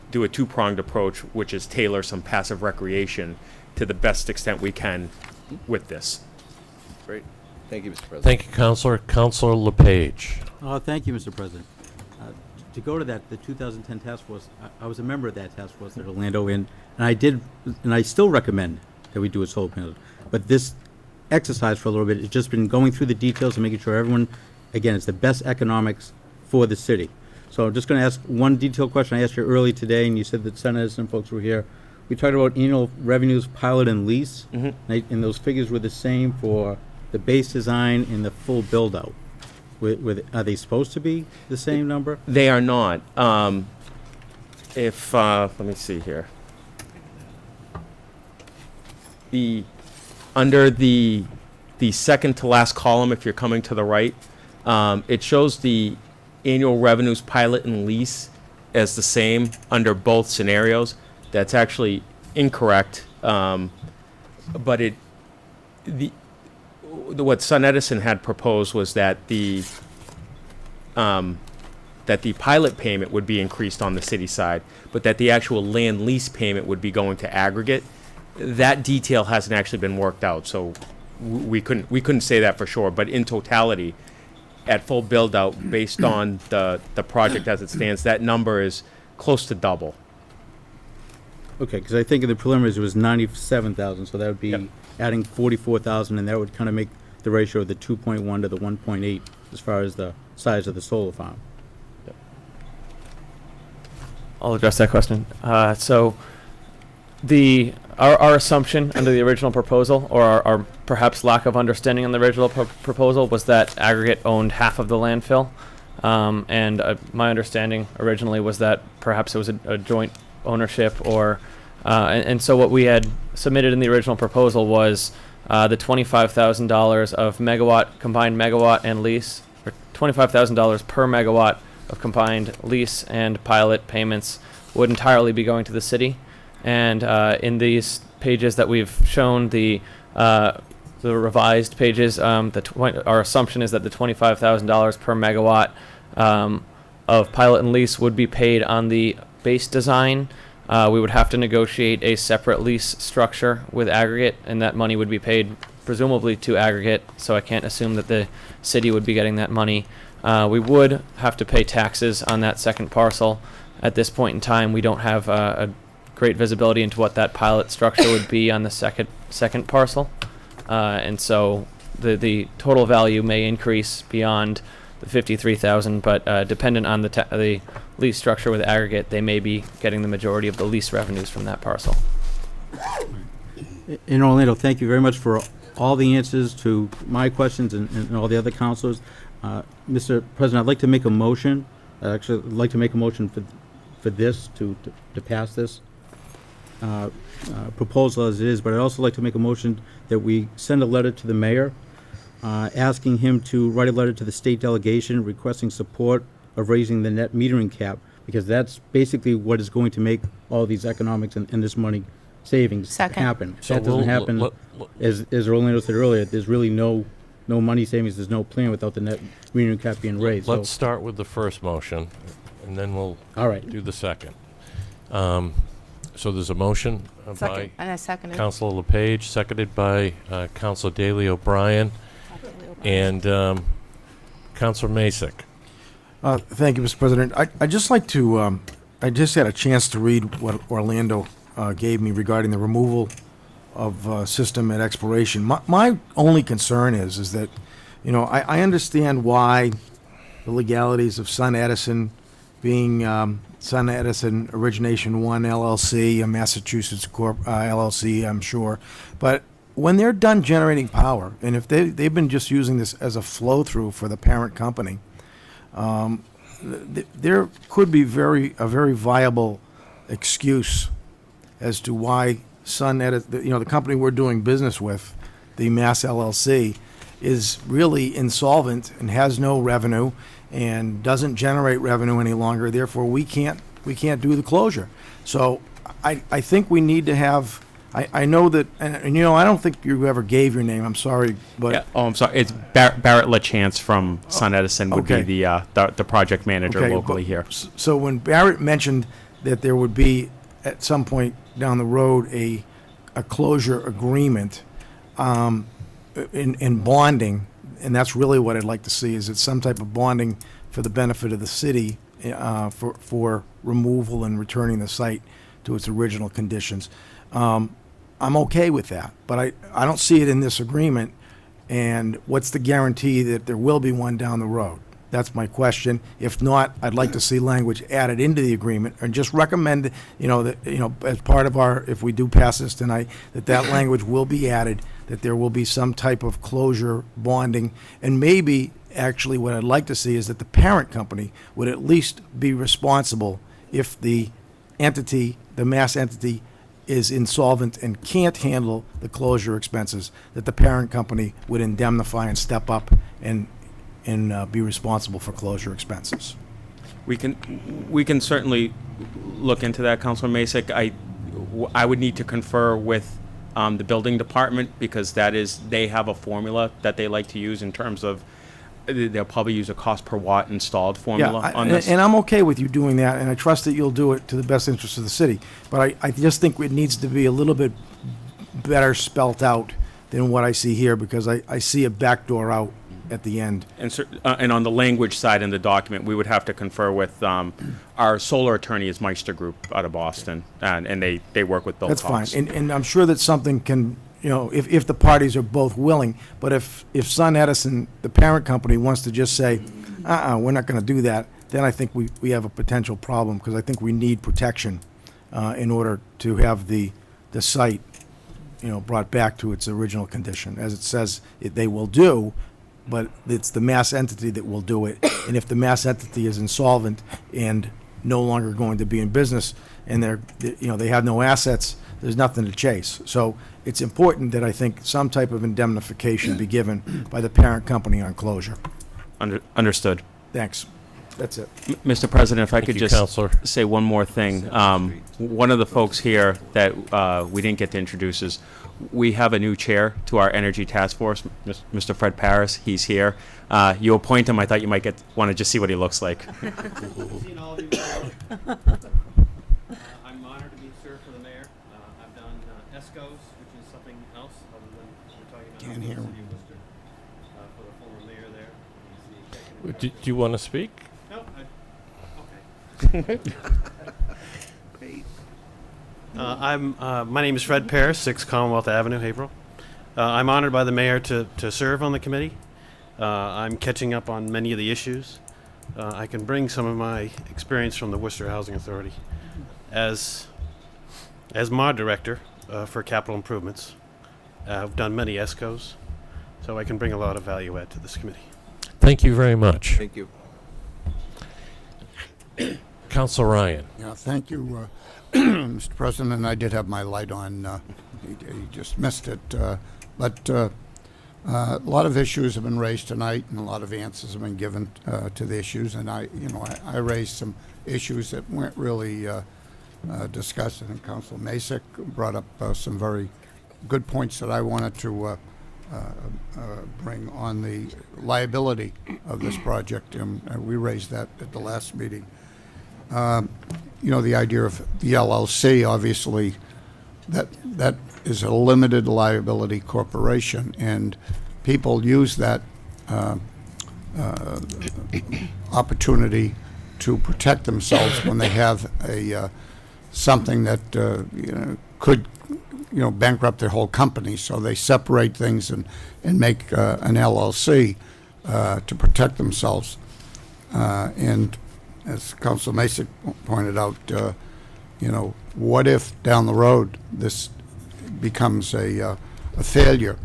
do a two-pronged approach, which is tailor some passive recreation to the best extent we can with this. Great. Thank you, Mr. President. Thank you, Councilor. Councilor LePage. Thank you, Mr. President. To go to the 2010 task force, I was a member of that task force at Orlando Inn, and I still recommend that we do a solar panel. But this exercise for a little bit has just been going through the details and making sure everyone, again, it's the best economics for the city. So I'm just going to ask one detailed question I asked you early today, and you said that senators and folks were here. We talked about annual revenues, pilot and lease, and those figures were the same for the base design and the full build-out. Are they supposed to be the same number? They are not. Let me see here. Under the second to last column, if you're coming to the right, it shows the annual revenues, pilot and lease as the same under both scenarios. That's actually incorrect. But what SunEdison had proposed was that the pilot payment would be increased on the city side, but that the actual land lease payment would be going to aggregate. That detail hasn't actually been worked out, so we couldn't say that for sure, but in totality, at full build out, based on the project as it stands, that number is close to double. Okay, because I think in the preliminaries it was 97,000, so that would be adding 44,000, and that would kind of make the ratio of the 2.1 to the 1.8 as far as the size of the solar farm. I'll address that question. So our assumption under the original proposal, or our perhaps lack of understanding on the original proposal, was that Aggregate owned half of the landfill. And my understanding originally was that perhaps it was a joint ownership, or and so what we had submitted in the original proposal was the $25,000 of combined megawatt and lease, or $25,000 per megawatt of combined lease and pilot payments would entirely be going to the city. And in these pages that we've shown, the revised pages, our assumption is that the $25,000 per megawatt of pilot and lease would be paid on the base design. We would have to negotiate a separate lease structure with Aggregate, and that money would be paid presumably to Aggregate, so I can't assume that the city would be getting that money. We would have to pay taxes on that second parcel. At this point in time, we don't have a great visibility into what that pilot structure would be on the second parcel, and so the total value may increase beyond the 53,000, but dependent on the lease structure with Aggregate, they may be getting the majority of the lease revenues from that parcel. In Orlando, thank you very much for all the answers to my questions and all the other counselors. Mr. President, I'd like to make a motion. I'd like to make a motion for this, to pass this proposal as it is, but I'd also like to make a motion that we send a letter to the mayor asking him to write a letter to the state delegation requesting support of raising the net metering cap, because that's basically what is going to make all these economics and this money savings happen. So that doesn't happen, as Orlando said earlier, there's really no money savings, there's no plan without the net metering cap being raised. Let's start with the first motion, and then we'll do the second. So there's a motion by And I second it. Councilor LePage, seconded by Councilor Daley O'Brien, and Councilor Masek. Thank you, Mr. President. I'd just like to, I just had a chance to read what Orlando gave me regarding the removal of system at expiration. My only concern is that, you know, I understand why the legalities of Sun Edison being Sun Edison Origination 1 LLC, a Massachusetts Corp LLC, I'm sure. But when they're done generating power, and if they've been just using this as a flow-through for the parent company, there could be a very viable excuse as to why Sun Edison, you know, the company we're doing business with, the Mass LLC, is really insolvent and has no revenue and doesn't generate revenue any longer. Therefore, we can't do the closure. So I think we need to have. I know that, and you know, I don't think you ever gave your name. I'm sorry, but Yeah. Oh, I'm sorry. It's Barrett LaChance from Sun Edison would okay. be the project manager Okay, locally but- here. So when Barrett mentioned that there would be at some point down the road a closure agreement in bonding, and that's really what I'd like to see, is it's some type of bonding for the benefit of the city for removal and returning the site to its original conditions. I'm okay with that, but I don't see it in this agreement. And what's the guarantee that there will be one down the road? That's my question. If not, I'd like to see language added into the agreement, and just recommend, you know, that, you know, as part of our, if we do pass this tonight, that language will be added, that there will be some type of closure bonding, and maybe actually what I'd like to see is that the parent company would at least be responsible if the entity, the Mass entity, is insolvent and can't handle the closure expenses, that the parent company would indemnify and step up and be responsible for closure expenses. We can certainly look into that, Councilor Masek. I would need to confer with the building department, because they have a formula that they like to use in terms of, they'll probably use a cost per watt installed formula on this. And I'm okay with you doing that, and I trust that you'll do it to the best interest of the city. But I just think it needs to be a little bit better spelt out than what I see here, because I see a back door out at the end. And on the language side in the document, we would have to confer with our solar attorney is Meister Group out of Boston, and they work with Bill That's Cox. fine, and I'm sure that something can, if the parties are both willing, but if Sun Edison, the parent company, wants to just say, we're not gonna do that, then I think we have a potential problem, because I think we need protection in order to have the site, brought back to its original condition, as it says they will do, but it's the mass entity that will do it. And if the mass entity is insolvent and no longer going to be in business, and they have no assets, there's nothing to chase. So it's important that I think some type of indemnification be given by the parent company on closure. Understood. Thanks. That's it. Mr. President, if I Thank could you, just Counselor. say one more thing. One of the folks here that we didn't get to introduce is we have a new chair to our Energy Task Force, Mr. Fred Paris. He's here. You appoint him. I thought you might want to just see what he looks like. I'm honored to be served for the mayor. I've done ESCOs, which is something else other than we're talking about. Can't hear him. For the former mayor there. He's the Do you want to speak? No, okay. My name is Fred Paris, 6 Commonwealth Avenue, Haverhill. I'm honored by the mayor to serve on the committee. I'm catching up on many of the issues. I can bring some of my experience from the Worcester Housing Authority as mod director for capital improvements. I've done many ESCOs, so I can bring a lot of value add to this committee. Thank you very much. Thank you. Councilor Ryan. Yeah, thank you, Mr. President. I did have my light on. He just missed it. But a lot of issues have been raised tonight, and a lot of answers have been given to the issues. And I raised some issues that weren't really discussed. And Councilor Masick brought up some very good points that I wanted to bring on the liability of this project. We raised that at the last meeting. The idea of the LLC, obviously, that is a limited liability corporation, and people use that opportunity to protect themselves when they have something that could bankrupt their whole company. So they separate things and make an LLC to protect themselves. And as Councilor Masick pointed out, what if down the road this becomes a failure?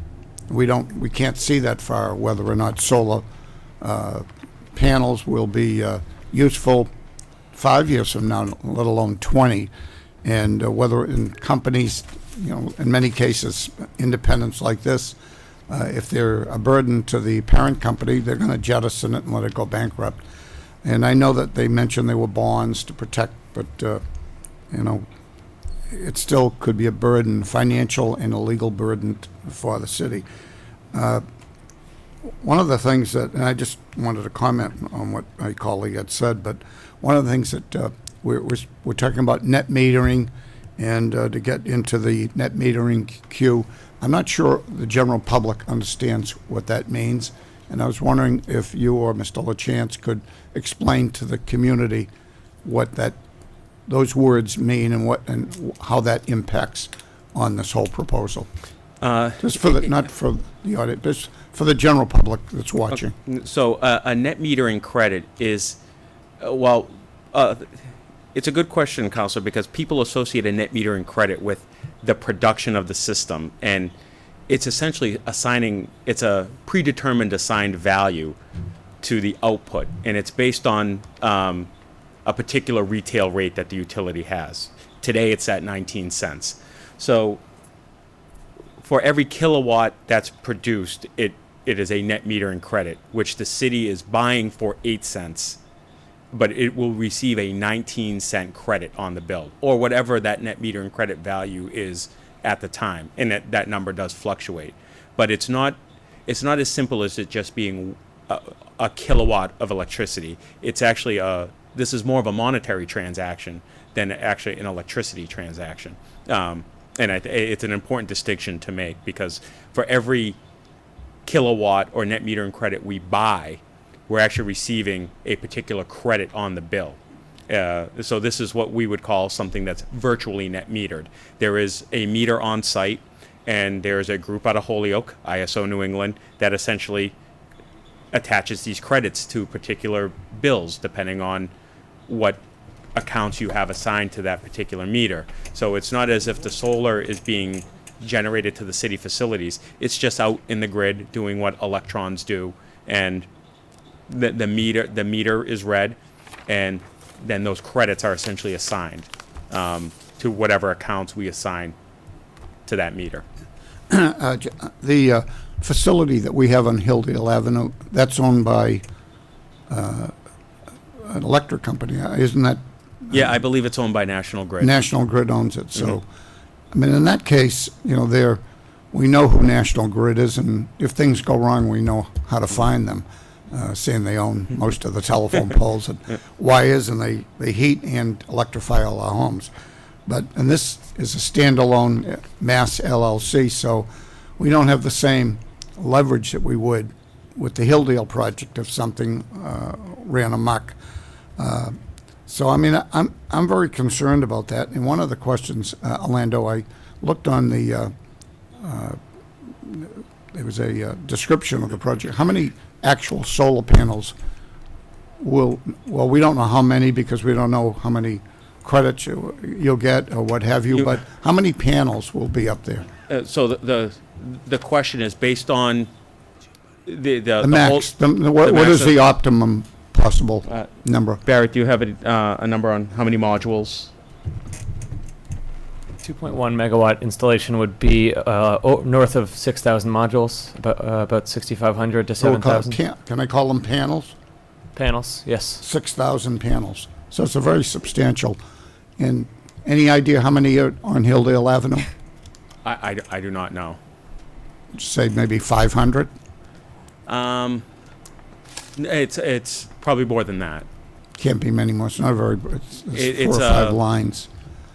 We can't see that far, whether or not solar panels will be useful 5 years from now, let alone 20, and whether in companies, in many cases, independents like this, if they're a burden to the parent company, they're going to jettison it and let it go bankrupt. And I know that they mentioned there were bonds to protect, but it still could be a burden, financial and a legal burden for the city. One of the things that, and I just wanted to comment on what my colleague had said, but one of the things that we're talking about net metering, and to get into the net metering queue, I'm not sure the general public understands what that means. And I was wondering if you or Mr. LaChance could explain to the community what those words mean and how that impacts on this whole proposal. Just for not for the audience, but for the general public that's watching. So a net metering credit is, it's a good question, Councilor, because people associate a net metering credit with the production of the system, and it's essentially it's a predetermined assigned value to the output, and it's based on a particular retail rate that the utility has. Today it's at 19 cents. So for every kilowatt that's produced, it is a net metering credit, which the city is buying for 8 cents, but it will receive a 19-cent credit on the bill, or whatever that net metering credit value is at the time, and that number does fluctuate. But it's not as simple as it just being a kilowatt of electricity. It's actually this is more of a monetary transaction than actually an electricity transaction. And it's an important distinction to make, because for every kilowatt or net metering credit we buy, we're actually receiving a particular credit on the bill. So this is what we would call something that's virtually net metered. There is a meter on site, and there's a group out of Holyoke, ISO New England, that essentially attaches these credits to particular bills depending on what accounts you have assigned to that particular meter. So it's not as if the solar is being generated to the city facilities. It's just out in the grid doing what electrons do, and the meter is read, and then those credits are essentially assigned to whatever accounts we assign to that meter. The facility that we have on Hilldale Avenue, that's owned by an electric company, isn't that? Yeah, I believe it's owned by National Grid. National Grid owns it, so, I mean, in that case, you know, we know who National Grid is, and if things go wrong, we know how to find them, seeing they own most of the telephone poles and wires, and they heat and electrify all our homes. And this is a standalone Mass LLC, so we don't have the same leverage that we would with the Hilldale project if something ran amok. So I mean, I'm very concerned about that. And one of the questions, Orlando, I looked on the there was a description of the project. How many actual solar panels well, we don't know how many because we don't know how many credits you'll get or what have you, but how many panels will be up there? So the question is based on the max. What is the optimum possible number? Barrett, do you have a number on how many modules? 2.1 megawatt installation would be north of 6,000 modules, about 6,500 to 7,000. Can I call them panels? Panels, yes. 6,000 panels. So it's a very substantial. And any idea how many are on Hilldale Avenue? I do not know. Say maybe 500? It's probably more than that. Can't be many more. It's not very. It's 4 or 5 lines.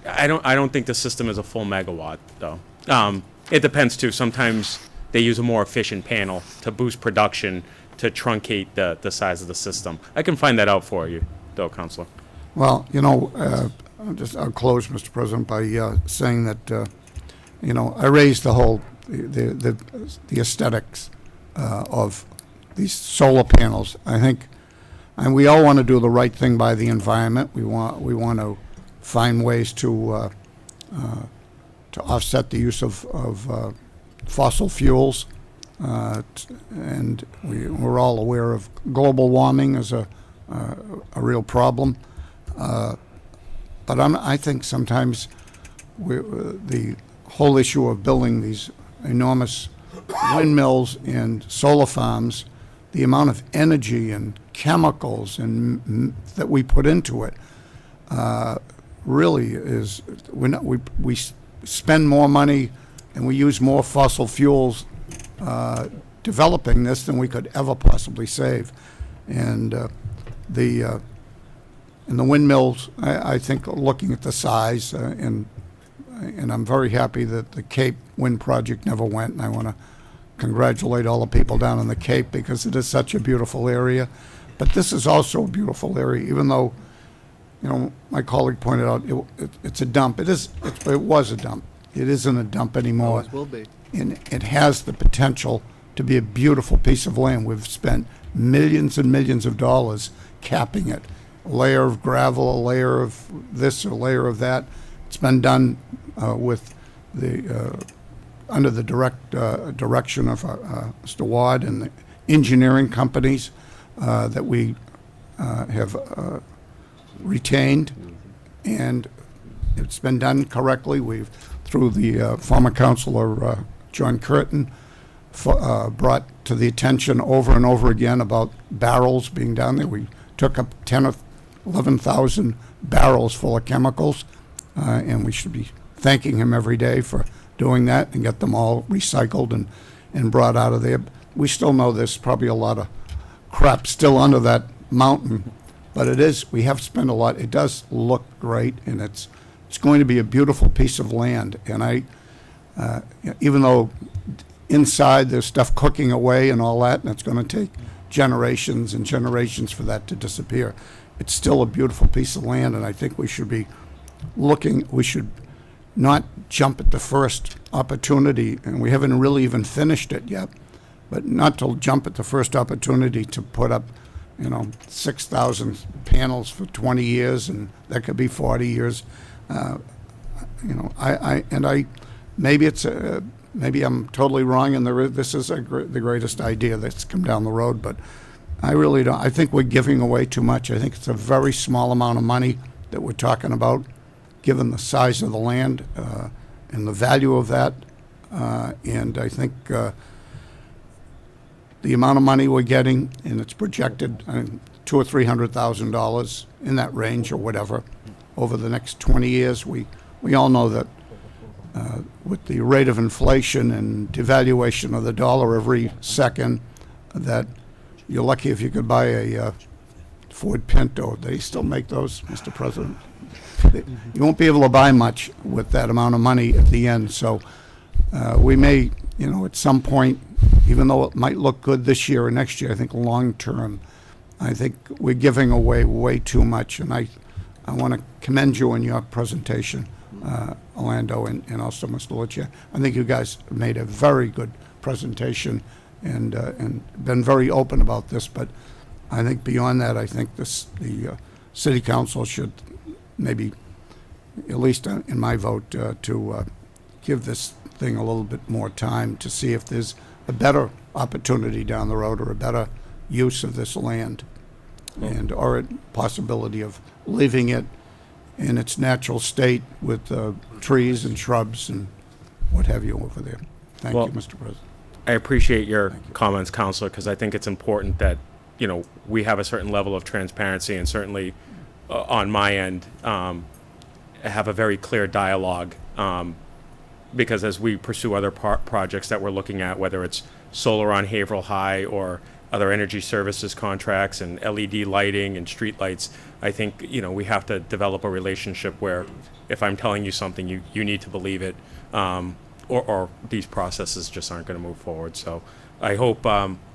I don't think the system is a full megawatt though. It depends too. Sometimes they use a more efficient panel to boost production to truncate the size of the system. I can find that out for you, though, Councilor. Well, you know, I'll close, Mr. President, by saying that you know, I raised the whole the aesthetics of these solar panels. I think, and we all want to do the right thing by the environment. We want to find ways to offset the use of fossil fuels, and we're all aware of global warming as a real problem. But I think sometimes the whole issue of building these enormous windmills and solar farms, the amount of energy and chemicals and that we put into it, really is we spend more money and we use more fossil fuels developing this than we could ever possibly save. And the windmills, I think, looking at the size, and I'm very happy that the Cape Wind Project never went, and I want to congratulate all the people down in the Cape because it is such a beautiful area. But this is also a beautiful area, even though, you know, my colleague pointed out it's a dump. It was a dump. It isn't a dump anymore. Always will be. And it has the potential to be a beautiful piece of land. We've spent millions and millions of dollars capping it. A layer of gravel, a layer of this, a layer of that. It's been done with the under the direct direction of Mr. Ward and the engineering companies that we have retained, and it's been done correctly. We've, through the former councilor John Curtin, brought to the attention over and over again about barrels being down there. We took up 10 or 11,000 barrels full of chemicals, and we should be thanking him every day for doing that and get them all recycled and brought out of there. We still know there's probably a lot of crap still under that mountain, but we have spent a lot. It does look great, and it's it's going to be a beautiful piece of land. And even though inside there's stuff cooking away and all that, and it's going to take generations and generations for that to disappear, it's still a beautiful piece of land, and I think we should be we should not jump at the first opportunity, and we haven't really even finished it yet, but not to jump at the first opportunity to put up, 6,000 panels for 20 years, and that could be 40 years. Maybe I'm totally wrong, and this is the greatest idea that's come down the road, but I really don't. I think we're giving away too much. I think it's a very small amount of money that we're talking about, given the size of the land and the value of that. And I think the amount of money we're getting, and it's projected $200,000 or $300,000 in that range or whatever, over the next 20 years. We all know that with the rate of inflation and devaluation of the dollar every second, that you're lucky if you could buy a Ford Pinto. They still make those, Mr. President. You won't be able to buy much with that amount of money at the end. So we may, at some point, even though it might look good this year or next year, I think long term, I think we're giving away way too much. And I want to commend you on your presentation, Orlando, and also Mr. Lucia. I think you guys made a very good presentation and been very open about this. But I think beyond that, I think the city council should maybe, at least in my vote, to give this thing a little bit more time to see if there's a better opportunity down the road or a better use of this land, or a possibility of leaving it in its natural state with trees and shrubs and what have you over there. Thank you, Mr. President. I appreciate your comments, Counselor, because I think it's important that, we have a certain level of transparency, and certainly on my end, have a very clear dialogue, because as we pursue other projects that we're looking at, whether it's solar on Haverhill High or other energy services contracts and LED lighting and street lights, I think, we have to develop a relationship where if I'm telling you something, you need to believe it, or these processes just aren't going to move forward. So I hope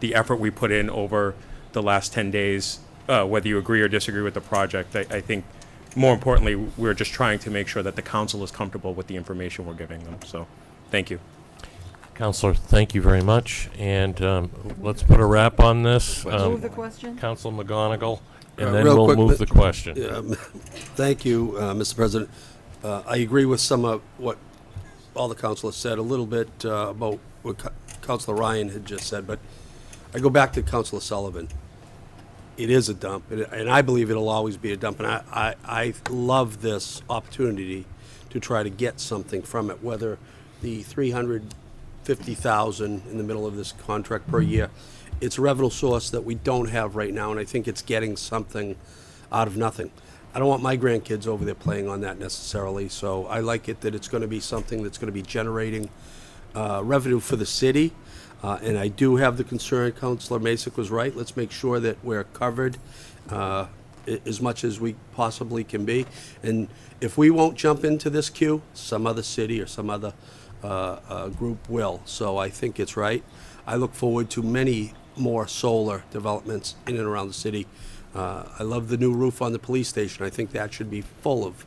the effort we put in over the last 10 days, whether you agree or disagree with the project, I think more importantly, we're just trying to make sure that the council is comfortable with the information we're giving them. So thank you. Counselor, thank you very much. And let's put a wrap on this. Move the question. Council McGonigal, and then Real we'll quick, move the question. Thank you, Mr. President. I agree with some of what all the councilors said, a little bit about what Councilor Ryan had just said, but I go back to Councilor Sullivan. It is a dump, and I believe it'll always be a dump, and I love this opportunity to try to get something from it, whether the $350,000 in the middle of this contract per year, it's a revenue source that we don't have right now, and I think it's getting something out of nothing. I don't want my grandkids over there playing on that necessarily, so I like it that it's going to be something that's going to be generating revenue for the city. And I do have the concern, Councilor Masick was right. Let's make sure that we're covered as much as we possibly can be. And if we won't jump into this queue, some other city or some other group will. So I think it's right. I look forward to many more solar developments in and around the city. I love the new roof on the police station. I think that should be full of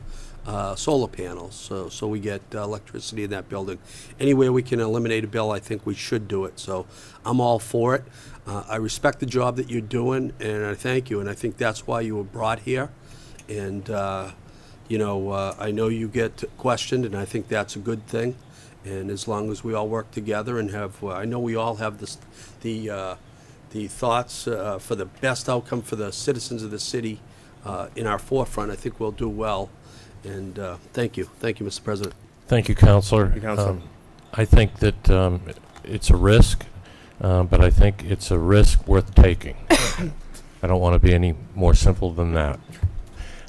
solar panels, so we get electricity in that building. Anywhere we can eliminate a bill, I think we should do it. So I'm all for it. I respect the job that you're doing, and I thank you. And I think that's why you were brought here. And I know you get questioned, and I think that's a good thing. And as long as we all work together and have, I know we all have the thoughts for the best outcome for the citizens of the city in our forefront, I think we'll do well. And thank you. Thank you, Mr. President. Thank you, Counselor. I think that it's a risk, but I think it's a risk worth taking. I don't want to be any more simple than that.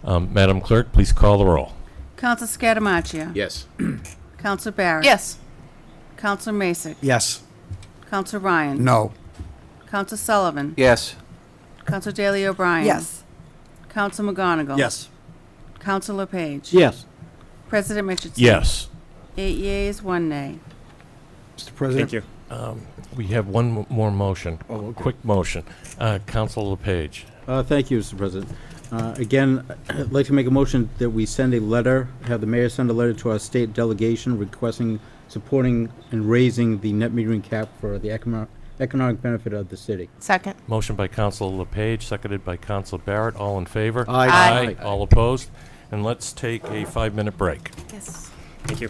Madam Clerk, please call the roll. Councilor Scatamaccia. Yes. Councilor Barrett. Yes. Councilor Masick. Yes. Councilor Ryan. No. Councilor Sullivan. Yes. Councilor Daley O'Brien. Yes. Councilor McGonigal. Yes. Councilor LePage. Yes. President Richardson? Yes. 8 yeas, 1 nay. Mr. President? Thank you. We have one more motion. Oh, okay. Quick motion. Council LePage. Thank you, Mr. President. Again, I'd like to make a motion that we send a letter, have the mayor send a letter to our state delegation requesting, supporting, and raising the net metering cap for the economic benefit of the city. Second. Motion by Council LePage, seconded by Council Barrett. All in favor? Aye. Aye. All opposed? And let's take a 5-minute break. Yes. Thank you.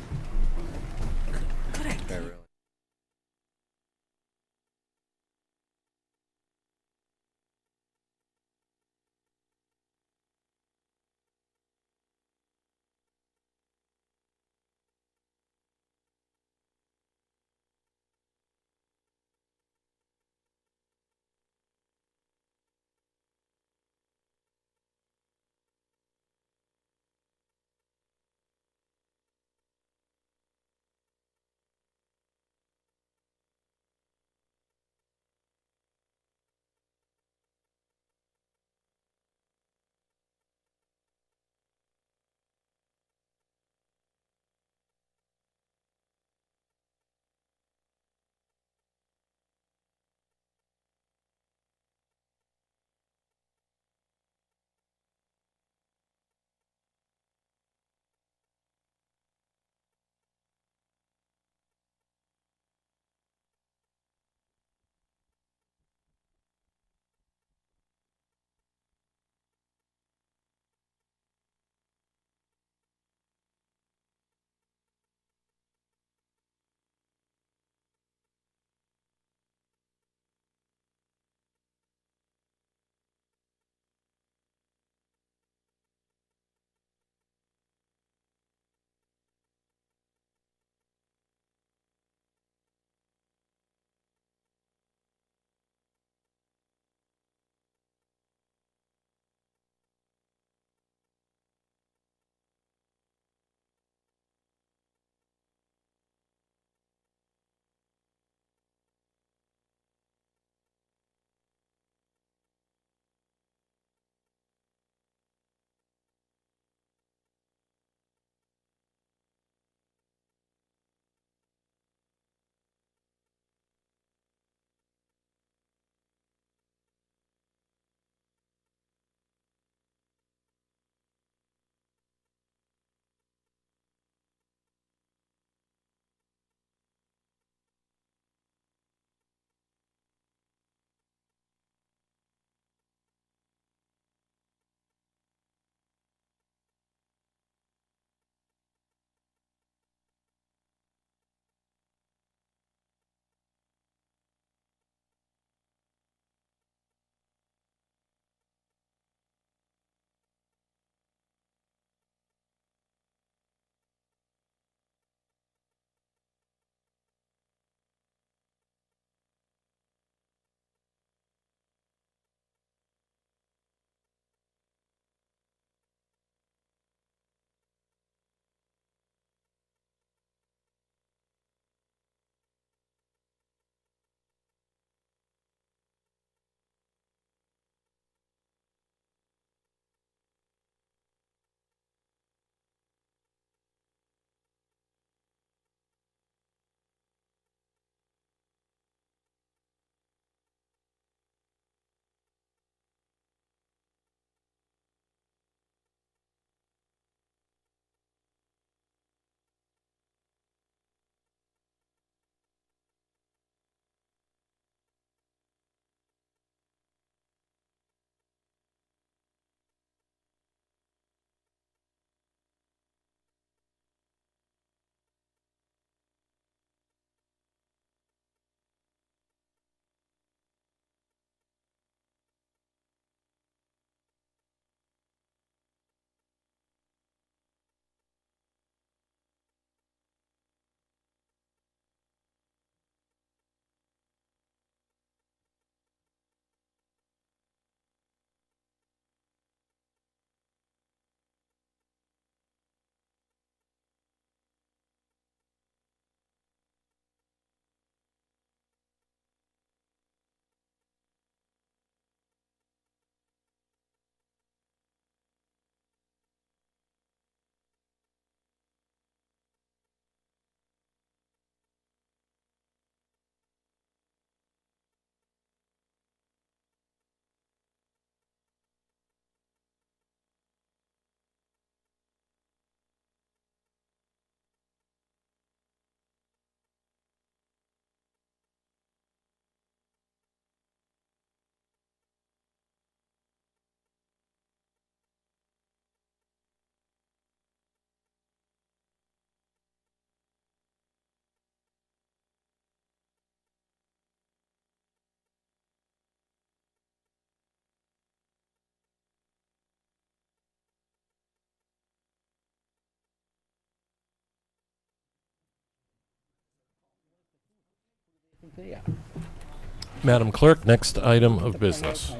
Madam Clerk, next item of business.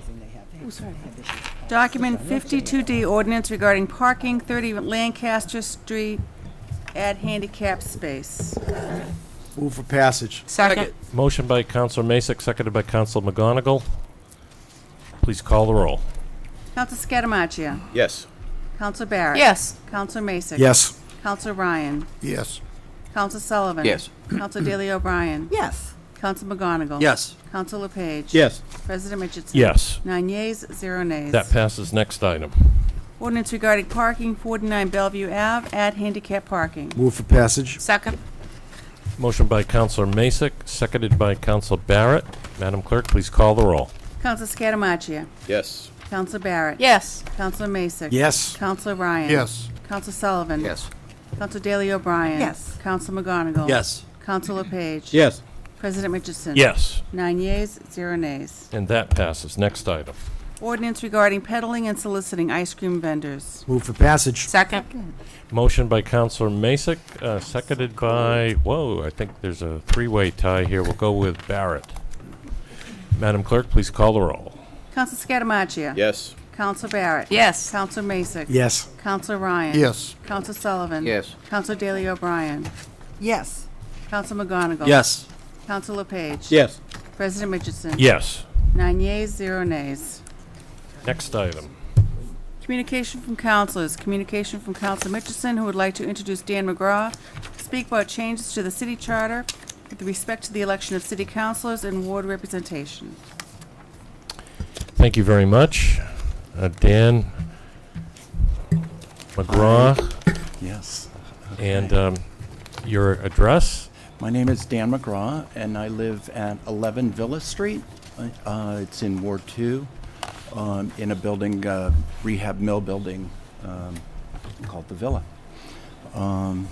Document 52D, ordinance regarding parking, 30 Lancaster Street, add handicap space. Move for passage. Second. Motion by Counselor Masek, seconded by Counselor McGonigal. Please call the roll. Counselor Scatamacia. Yes. Counselor Barrett. Yes. Counselor Masek. Yes. Counselor Ryan. Yes. Counselor Sullivan. Yes. Counselor Daley O'Brien. Yes. Counselor McGonigal. Yes. Counselor LePage. Yes. President Richardson. Yes. 9 yeas, 0 nays. That passes. Next item. Ordinance regarding parking, 49 Bellevue Ave, add handicap parking. Move for passage. Second. Motion by Counselor Masek, seconded by Counselor Barrett. Madam Clerk, please call the roll. Counselor Scatamacia. Yes. Counselor Barrett. Yes. Counselor Masek. Yes. Counselor Ryan. Yes. Counselor Sullivan. Yes. Counselor Daley O'Brien. Yes. Counselor McGonigal. Yes. Counselor LePage. Yes. President Richardson. Yes. 9 yeas, 0 nays. And that passes. Next item. Ordinance regarding peddling and soliciting ice cream vendors. Move for passage. Second. Motion by Counselor Masek, seconded by, whoa, I think there's a three-way tie here. We'll go with Barrett. Madam Clerk, please call the roll. Counselor Scatamacia. Yes. Counselor Barrett. Yes. Counselor Masek. Yes. Counselor Ryan. Yes. Counselor Sullivan. Yes. Counselor Daley O'Brien. Yes. Counselor McGonigal. Yes. Counselor LePage. Yes. President Richardson. Yes. 9 yeas, 0 nays. Next item. Communication from councilors. Communication from Counselor Mitchison, who would like to introduce Dan McGraw to speak about changes to the city charter with respect to the election of city councilors and ward representation. Thank you very much. Dan McGraw, Yes. and your address? My name is Dan McGraw, and I live at 11 Villa Street. It's in Ward 2, in a building, rehab mill building called the Villa. And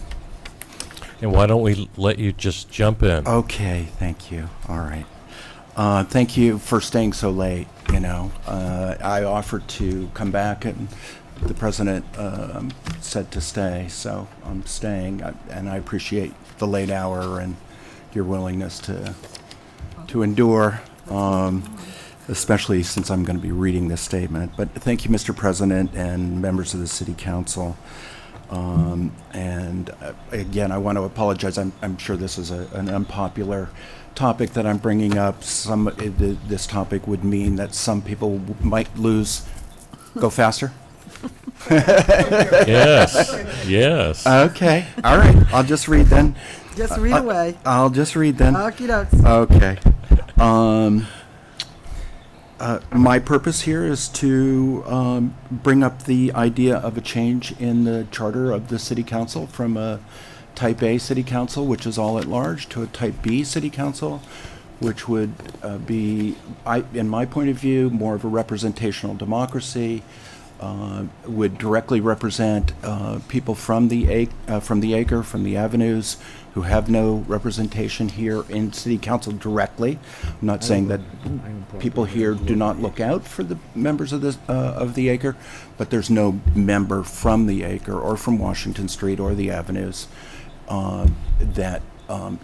why don't we let you just jump in? Okay, thank you. All right. Thank you for staying so late, you know. I offered to come back, and the president said to stay, so I'm staying, and I appreciate the late hour and your willingness to endure, especially since I'm going to be reading this statement. But thank you, Mr. President and members of the City Council. And again, I want to apologize. I'm sure this is an unpopular topic that I'm bringing up. This topic would mean that some people might lose. Go faster. Yes. Yes. Okay. All right. I'll just read then. Just read away. I'll just read then. Okie dokes. Okay. My purpose here is to bring up the idea of a change in the charter of the City Council from a Type A City Council, which is all at large, to a Type B City Council, which would be, in my point of view, more of a representational democracy, would directly represent people from the acre, from the avenues, who have no representation here in City Council directly. I'm not saying that people here do not look out for the members of the acre, but there's no member from the acre or from Washington Street or the avenues that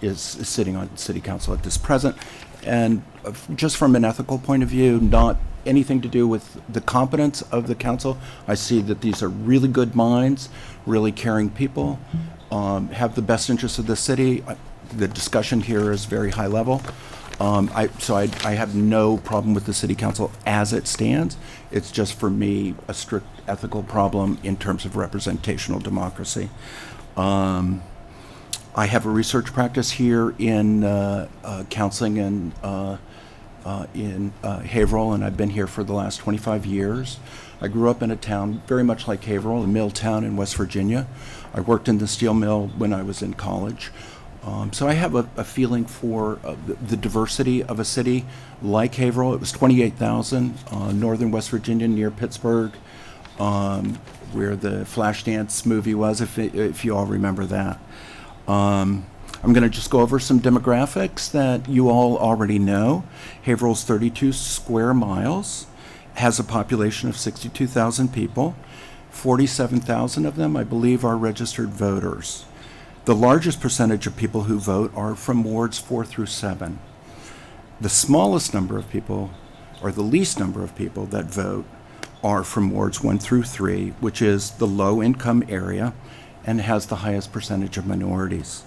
is sitting on City Council at this present. And just from an ethical point of view, not anything to do with the competence of the council. I see that these are really good minds, really caring people, have the best interests of the city. The discussion here is very high level. So I have no problem with the City Council as it stands. It's just, for me, a strict ethical problem in terms of representational democracy. I have a research practice here in counseling and in Haverhill, and I've been here for the last 25 years. I grew up in a town very much like Haverhill, a mill town in West Virginia. I worked in the steel mill when I was in college. So I have a feeling for the diversity of a city like Haverhill. It was 28,000, northern West Virginia near Pittsburgh, where the Flashdance movie was, if you all remember that. I'm going to just go over some demographics that you all already know. Haverhill's 32 square miles, has a population of 62,000 people. 47,000 of them, I believe, are registered voters. The largest percentage of people who vote are from wards 4 through 7. The smallest number of people, or the least number of people that vote, are from wards 1 through 3, which is the low-income area and has the highest percentage of minorities.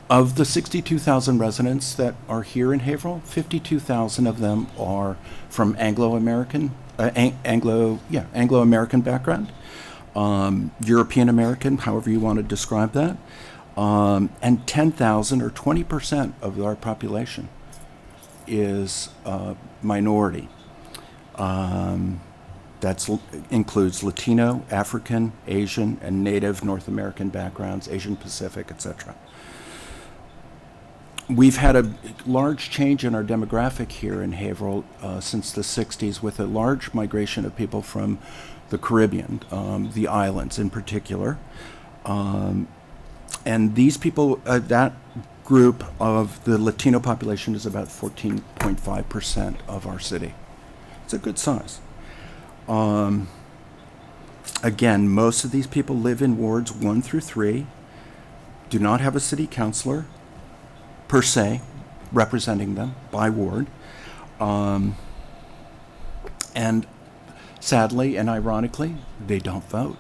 Of the 62,000 residents that are here in Haverhill, 52,000 of them are from Anglo-American background, European American, however you want to describe that, and 10,000 or 20% of our population is minority. That includes Latino, African, Asian, and Native North American backgrounds, Asian Pacific, etc. We've had a large change in our demographic here in Haverhill since the 60s, with a large migration of people from the Caribbean, the islands in particular. And these people, that group of the Latino population is about 14.5% of our city. It's a good size. Again, most of these people live in wards 1 through 3, do not have a city councilor, per se, representing them by ward. And sadly and ironically, they don't vote,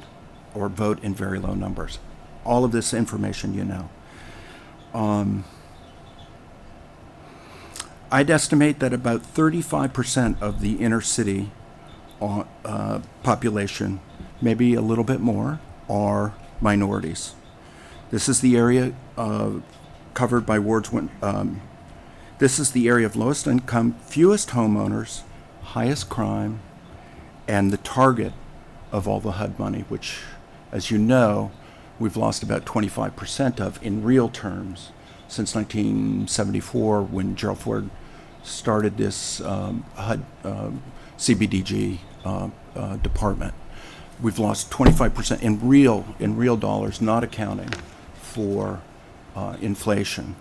or vote in very low numbers. All of this information you know. I'd estimate that about 35% of the inner city population, maybe a little bit more, are minorities. This is the area covered by wards this is the area of lowest income, fewest homeowners, highest crime, and the target of all the HUD money, which, as you know, we've lost about 25% of in real terms since 1974, when Gerald Ford started this HUD CBDG department. We've lost 25% in real dollars, not accounting for inflation.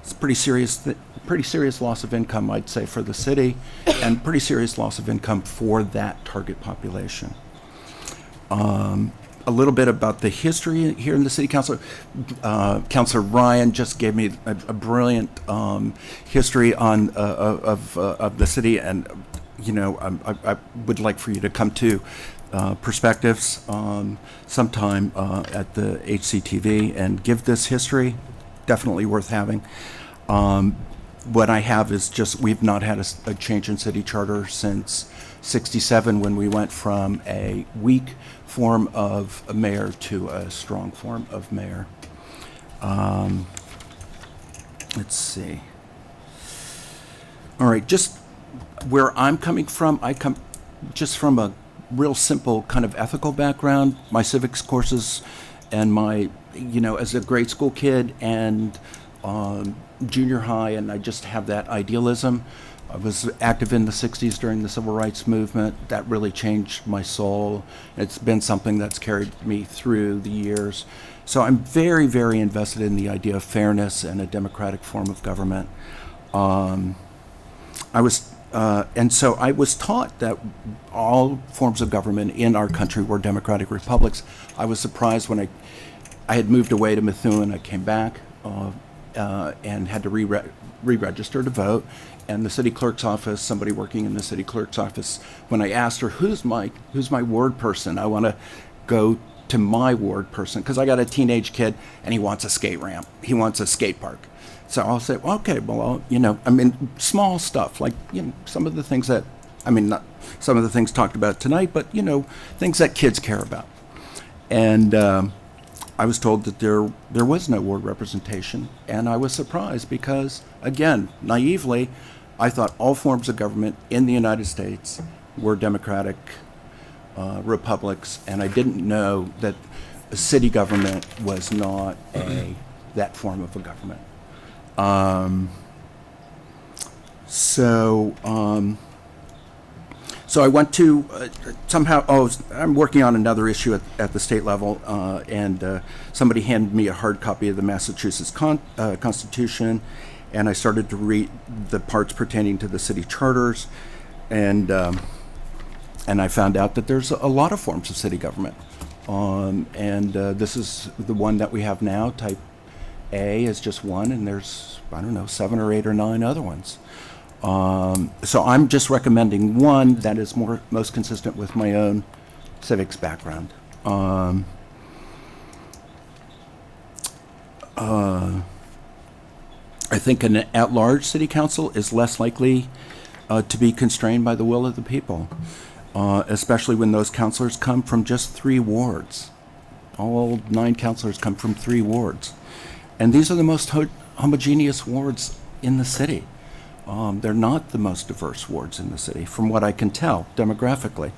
It's a pretty serious loss of income, I'd say, for the city, and pretty serious loss of income for that target population. A little bit about the history here in the city council. Councilor Ryan just gave me a brilliant history on of the city, and you know, I would like for you to come to Perspectives sometime at the HCTV and give this history. Definitely worth having. What I have is just, we've not had a change in city charter since '67, when we went from a weak form of a mayor to a strong form of mayor. Let's see. All right, just where I'm coming from, I come just from a real simple kind of ethical background. My civics courses and my, you know, as a grade school kid and junior high, and I just have that idealism. I was active in the 60s during the civil rights movement. That really changed my soul. It's been something that's carried me through the years. So I'm very, very invested in the idea of fairness and a democratic form of government. And so I was taught that all forms of government in our country were democratic republics. I was surprised when I had moved away to Methuen. I came back and had to re-register to vote. And the city clerk's office, somebody working in the city clerk's office, when I asked her, who's my ward person? I want to go to my ward person, because I got a teenage kid and he wants a skate ramp. He wants a skate park. So I'll say, well, okay, well, you know, I mean, small stuff, like, you know, some of the things that, I mean, not some of the things talked about tonight, but, you know, things that kids care about. And I was told that there was no ward representation, and I was surprised because, again, naively, I thought all forms of government in the United States were democratic republics, and I didn't know that city government was not that form of a government. So I went to I'm working on another issue at the state level, and somebody handed me a hard copy of the Massachusetts Constitution, and I started to read the parts pertaining to the city charters, and I found out that there's a lot of forms of city government, and this is the one that we have now, type A is just one, and there's, I don't know, 7 or 8 or 9 other ones. So I'm just recommending one that is most consistent with my own civics background. I think an at-large city council is less likely to be constrained by the will of the people, especially when those councilors come from just 3 wards. All 9 councilors come from 3 wards. And these are the most homogeneous wards in the city. They're not the most diverse wards in the city, from what I can tell demographically.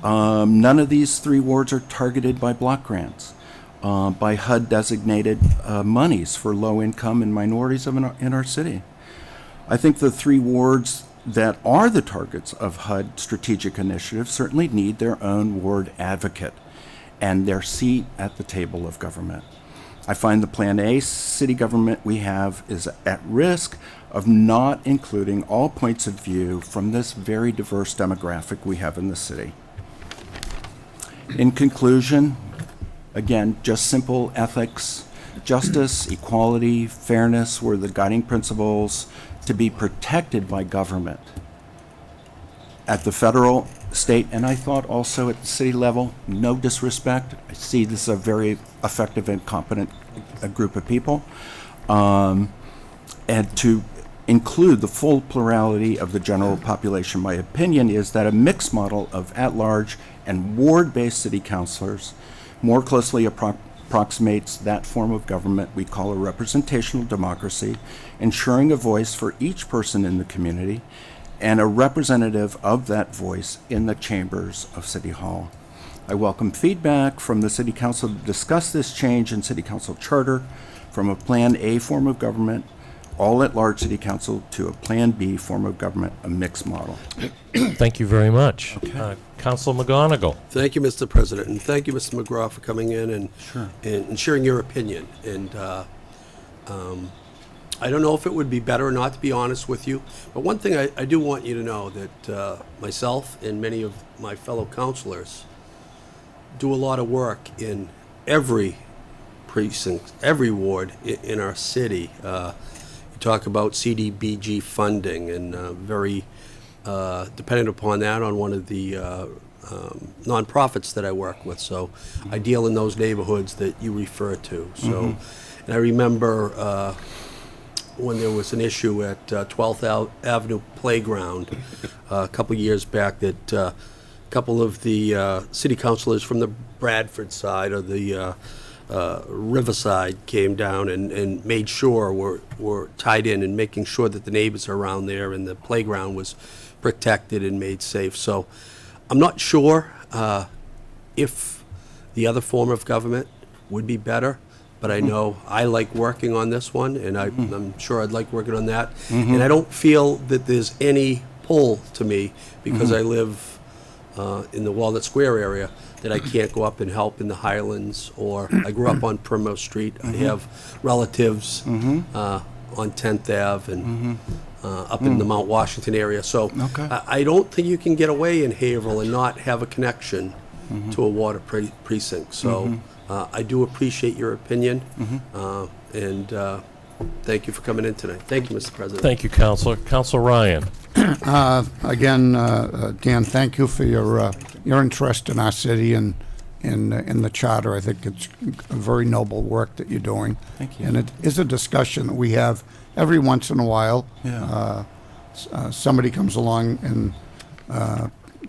None of these 3 wards are targeted by block grants, by HUD-designated monies for low-income and minorities in our city. I think the 3 wards that are the targets of HUD strategic initiatives certainly need their own ward advocate and their seat at the table of government. I find the Plan A city government we have is at risk of not including all points of view from this very diverse demographic we have in the city. In conclusion, again, just simple ethics, justice, equality, fairness were the guiding principles to be protected by government. At the federal, state, and I thought also at the city level, no disrespect. I see this as a very effective and competent group of people. And to include the full plurality of the general population, my opinion is that a mixed model of at-large and ward-based city councilors more closely approximates that form of government we call a representational democracy, ensuring a voice for each person in the community and a representative of that voice in the chambers of City Hall. I welcome feedback from the City Council to discuss this change in City Council charter from a Plan A form of government, all at large City Council, to a Plan B form of government, a mixed model. Thank you very much. Okay. Council McGonigal. Thank you, Mr. President, and thank you, Mr. McGraw, for coming in and sharing your opinion. And I don't know if it would be better or not, to be honest with you, but one thing I do want you to know that myself and many of my fellow councilors do a lot of work in every precinct, every ward in our city. You talk about CDBG funding, and very dependent upon that on one of the nonprofits that I work with. So I deal in those neighborhoods that you refer to. So, and I remember when there was an issue at 12th Avenue Playground a couple years back that a couple of the city councilors from the Bradford side or the Riverside came down and made sure were tied in and making sure that the neighbors around there and the playground was protected and made safe. So I'm not sure if the other form of government would be better, but I know I like working on this one, and I'm sure I'd like working on that. And I don't feel that there's any pull to me because I live in the Walnut Square area that I can't go up and help in the Highlands, or I grew up on Primrose Street. I have relatives on 10th Ave and up in the Mount Washington area. So I don't think you can get away in Haverhill and not have a connection to a water precinct. So I do appreciate your opinion, and thank you for coming in tonight. Thank you, Mr. President. Thank you, Councilor. Councilor Ryan. Again, Dan, thank you for your interest in our city and in the charter. I think it's a very noble work that you're doing. Thank you. And it is a discussion that we have every once in a while. Yeah. Somebody comes along and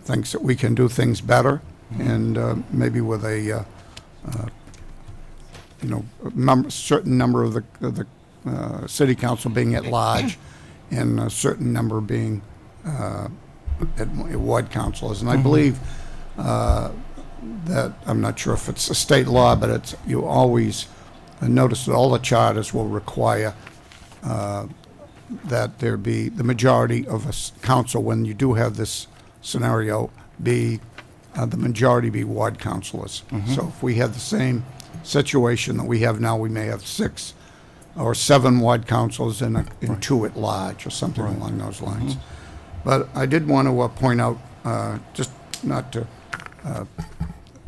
thinks that we can do things better, and maybe with a certain number of the city council being at large, and a certain number being at ward councilors. And I believe that, I'm not sure if it's a state law, but it's, you always notice that all the charters will require that there be the majority of a council, when you do have this scenario, be the majority be ward councilors. So if we have the same situation that we have now, we may have 6 or 7 ward councils and 2 at large, or something along those lines. But I did want to point out, just not to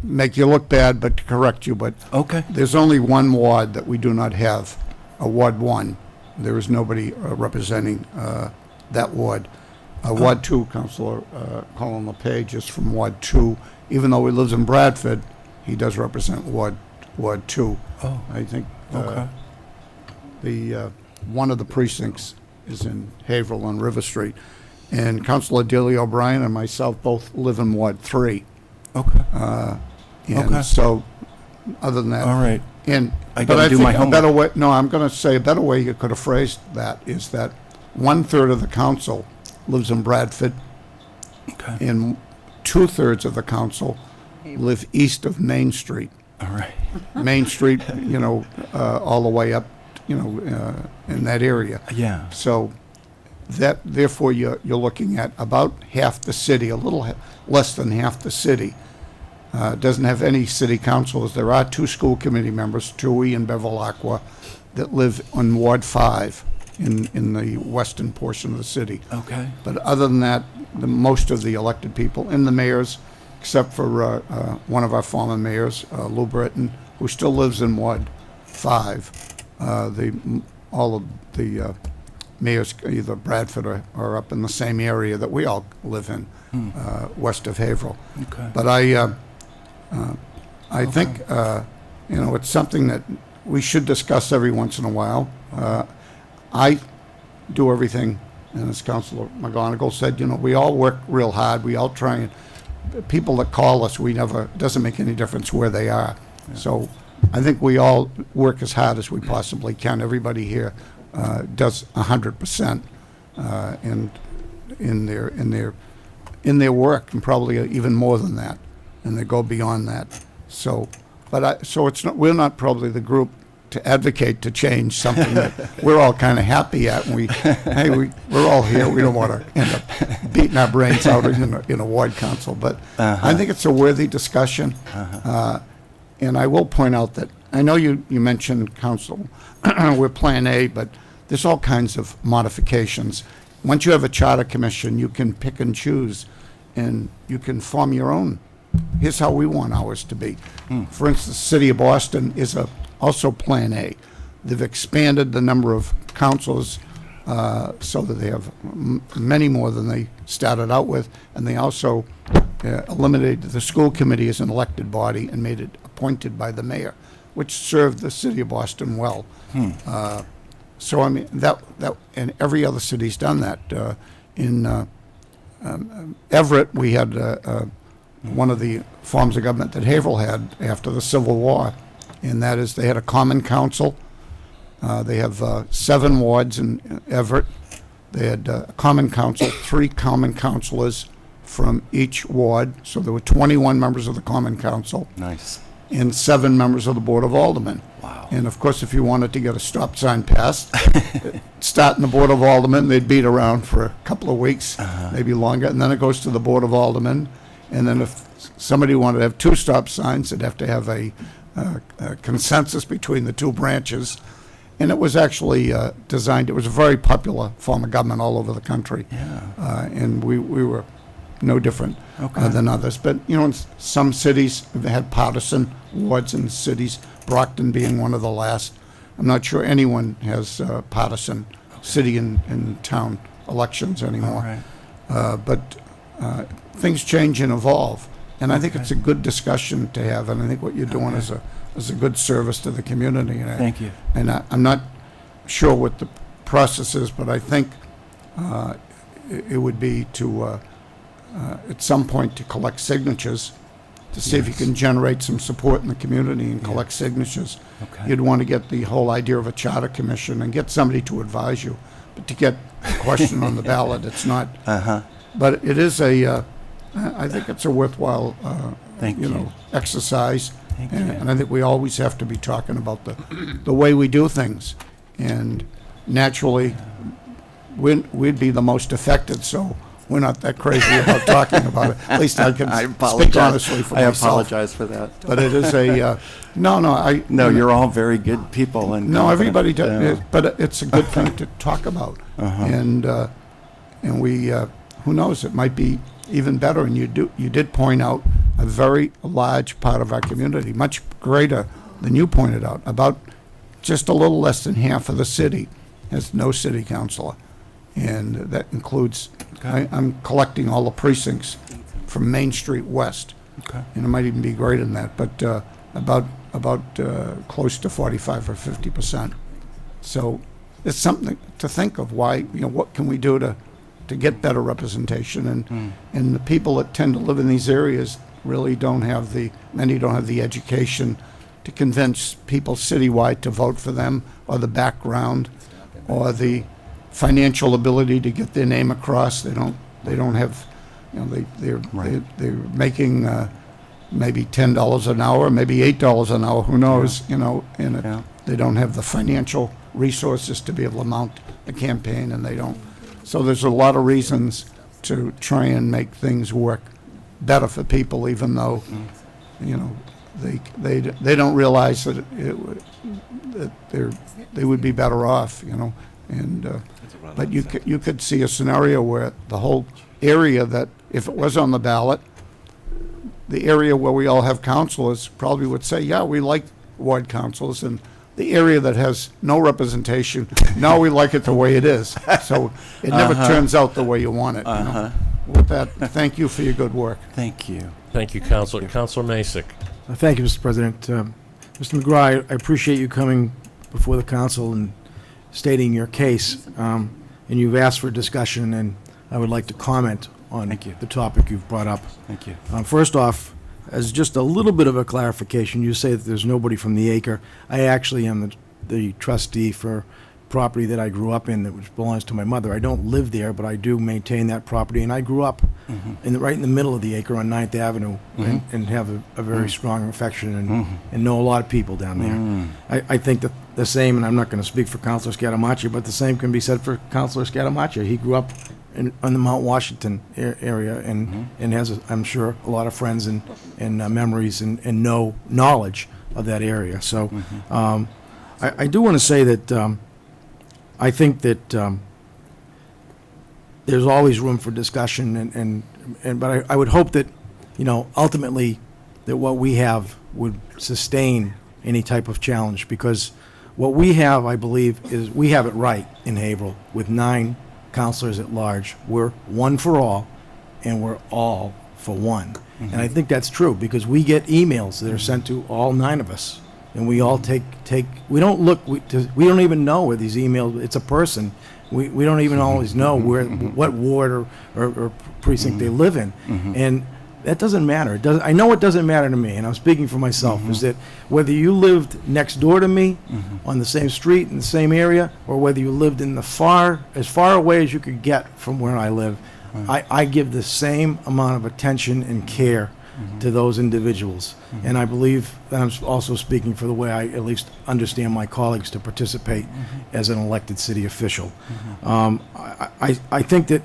make you look bad, but to correct you, but Okay. there's only one ward that we do not have, a Ward 1. There is nobody representing that ward. Ward 2, Councillor Colin LePage is from Ward 2. Even though he lives in Bradford, he does represent Ward 2. Oh. I think Okay. one of the precincts is in Haverhill on River Street. And Councillor Delia O'Brien and myself both live in Ward 3. Okay. And Okay. so, other than that. All right. And, I but gotta I do think my a homework. better way, no, I'm going to say a better way you could have phrased that is that 1/3 of the council lives in Bradford. Okay. And 2/3 of the council live east of Main Street. All right. Main Street, all the way up, in that area. Yeah. So that, therefore, you're looking at about half the city, a little less than half the city. Doesn't have any city councilors. There are 2 school committee members, Tui and Bevilacqua, that live on Ward 5 in the western portion of the city. Okay. But other than that, most of the elected people and the mayors, except for one of our former mayors, Lou Britton, who still lives in Ward 5. All of the mayors, either Bradford or up in the same area that we all live in, west of Haverhill. Okay. But I think, it's something that we should discuss every once in a while. I do everything, and as Councilor McGonigal said, we all work real hard. We all try and, people that call us, it doesn't make any difference where they are. Yeah. So I think we all work as hard as we possibly can. Everybody here does 100% in their work, and probably even more than that, and they go beyond that. So, we're not probably the group to advocate to change something that we're all kind of happy at. And we're all here. We don't want to end up beating our brains out in a ward council. But I think it's a worthy discussion. And I will point out that I know you mentioned council, we're Plan A, but there's all kinds of modifications. Once you have a charter commission, you can pick and choose, and you can form your own. Here's how we want ours to be. For instance, the City of Boston is also Plan A. They've expanded the number of councils so that they have many more than they started out with, and they also eliminated the school committee as an elected body and made it appointed by the mayor, which served the City of Boston well. So I mean that and every other city's done that. In Everett, we had one of the forms of government that Haverhill had after the Civil War, and that is they had a common council. They have 7 wards in Everett. They had a common council, 3 common councilors from each ward, so there were 21 members of the common council. Nice. And 7 members of the Board of Aldermen. Wow. And of course, if you wanted to get a stop sign passed, start in the Board of Aldermen, they'd beat around for a couple of weeks, maybe longer, and then it goes to the Board of Aldermen. And then if somebody wanted to have 2 stop signs, they'd have to have a consensus between the 2 branches. And it was actually designed, it was a very popular form of government all over the country. Yeah. And we were no different than others. But, in some cities have had partisan wards in cities, Brockton being one of the last. I'm not sure anyone has partisan city and town elections anymore. But things change and evolve. And I think it's a good discussion to have, and I think what you're doing is a good service to the community. And Thank you. And I'm not sure what the process is, but I think it would be to, at some point, to collect signatures to see if you can generate some support in the community and collect signatures. Okay. You'd want to get the whole idea of a charter commission and get somebody to advise you. But to get a question on the ballot, it's not. But it is I think it's a worthwhile, Thank you. exercise. Thank you. And I think we always have to be talking about the way we do things. And naturally, we'd be the most affected, so we're not that crazy about talking about it. At least I can speak honestly for myself. I apologize for that. But it is a, No, you're all very good people. And no, everybody confident, does, but it's a good thing to talk about. And we, who knows, it might be even better. And you did point out a very large part of our community, much greater than you pointed out. About just a little less than half of the city has no city councilor. And that includes, I'm collecting all the precincts from Main Street west. Okay. And it might even be greater than that, but about close to 45 or 50%. So it's something to think of. Why, what can we do to get better representation? And the people that tend to live in these areas really many don't have the education to convince people citywide to vote for them, or the background, or the financial ability to get their name across. They don't have, they're making maybe $10 an hour, maybe $8 an hour, who knows, they don't have the financial resources to be able to mount a campaign, and they don't. So there's a lot of reasons to try and make things work better for people, even though, they don't realize that they would be better off, and but you could see a scenario where the whole area, that if it was on the ballot, the area where we all have councilors probably would say, yeah, we like ward councils, and the area that has no representation, now we like it the way it is. So it never turns out the way you want it. With that, thank you for your good work. Thank you. Thank you, Councilor. Councilor Masek. Thank you, Mr. President. Mr. McGraw, I appreciate you coming before the council and stating your case. And you've asked for discussion, and I would like to comment on the topic you've brought up. Thank you. First off, as just a little bit of a clarification, you say that there's nobody from the acre. I actually am the trustee for property that I grew up in, which belongs to my mother. I don't live there, but I do maintain that property, and I grew up right in the middle of the acre on 9th Avenue, and have a very strong affection and know a lot of people down there. I think that the same, and I'm not going to speak for Councilor Scatamacha, but the same can be said for Councilor Scatamacha. He grew up on the Mount Washington area, and has, I'm sure, a lot of friends and memories and knowledge of that area. So I do want to say that I think that there's always room for discussion, but I would hope that, ultimately, that what we have would sustain any type of challenge, because what we have, I believe, is we have it right in Haverhill with 9 councilors at large. We're one for all, and we're all for one. And I think that's true, because we get emails that are sent to all 9 of us, and we all take we don't look, we don't even know where these emails, it's a person. We don't even always know what ward or precinct they live in. And that doesn't matter. I know it doesn't matter to me, and I'm speaking for myself, is that whether you lived next door to me, on the same street, in the same area, or whether you lived in as far away as you could get from where I live, I give the same amount of attention and care to those individuals. And I believe that I'm also speaking for the way I at least understand my colleagues to participate as an elected city official. I think that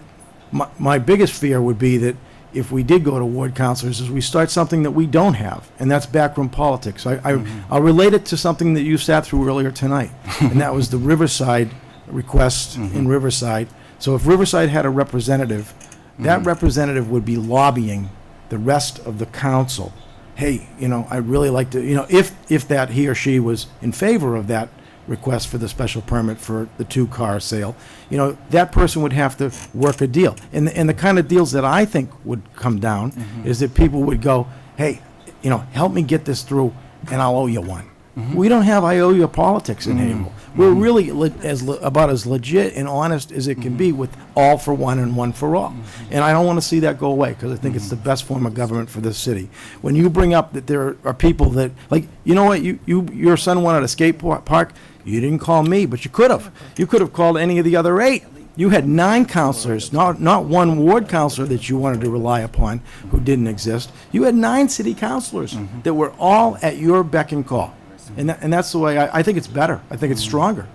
my biggest fear would be that if we did go to ward councilors, is we start something that we don't have, and that's backroom politics. I'll relate it to something that you sat through earlier tonight, and that was the Riverside request in Riverside. So if Riverside had a representative, that representative would be lobbying the rest of the council. Hey, I'd really like to, if that he or she was in favor of that request for the special permit for the 2-car sale, that person would have to work a deal. And the kind of deals that I think would come down is that people would go, hey, help me get this through, and I'll owe you one. We don't have I owe you politics in Haverhill. We're really about as legit and honest as it can be, with all for one and one for all. And I don't want to see that go away, because I think it's the best form of government for this city. When you bring up that there are people that, like, what, your son wanted a skate park, you didn't call me, but you could have. You could have called any of the other 8. You had 9 councilors, not one ward councilor that you wanted to rely upon who didn't exist. You had 9 city councilors that were all at your beck and call. And that's the way I think it's better. I think it's stronger.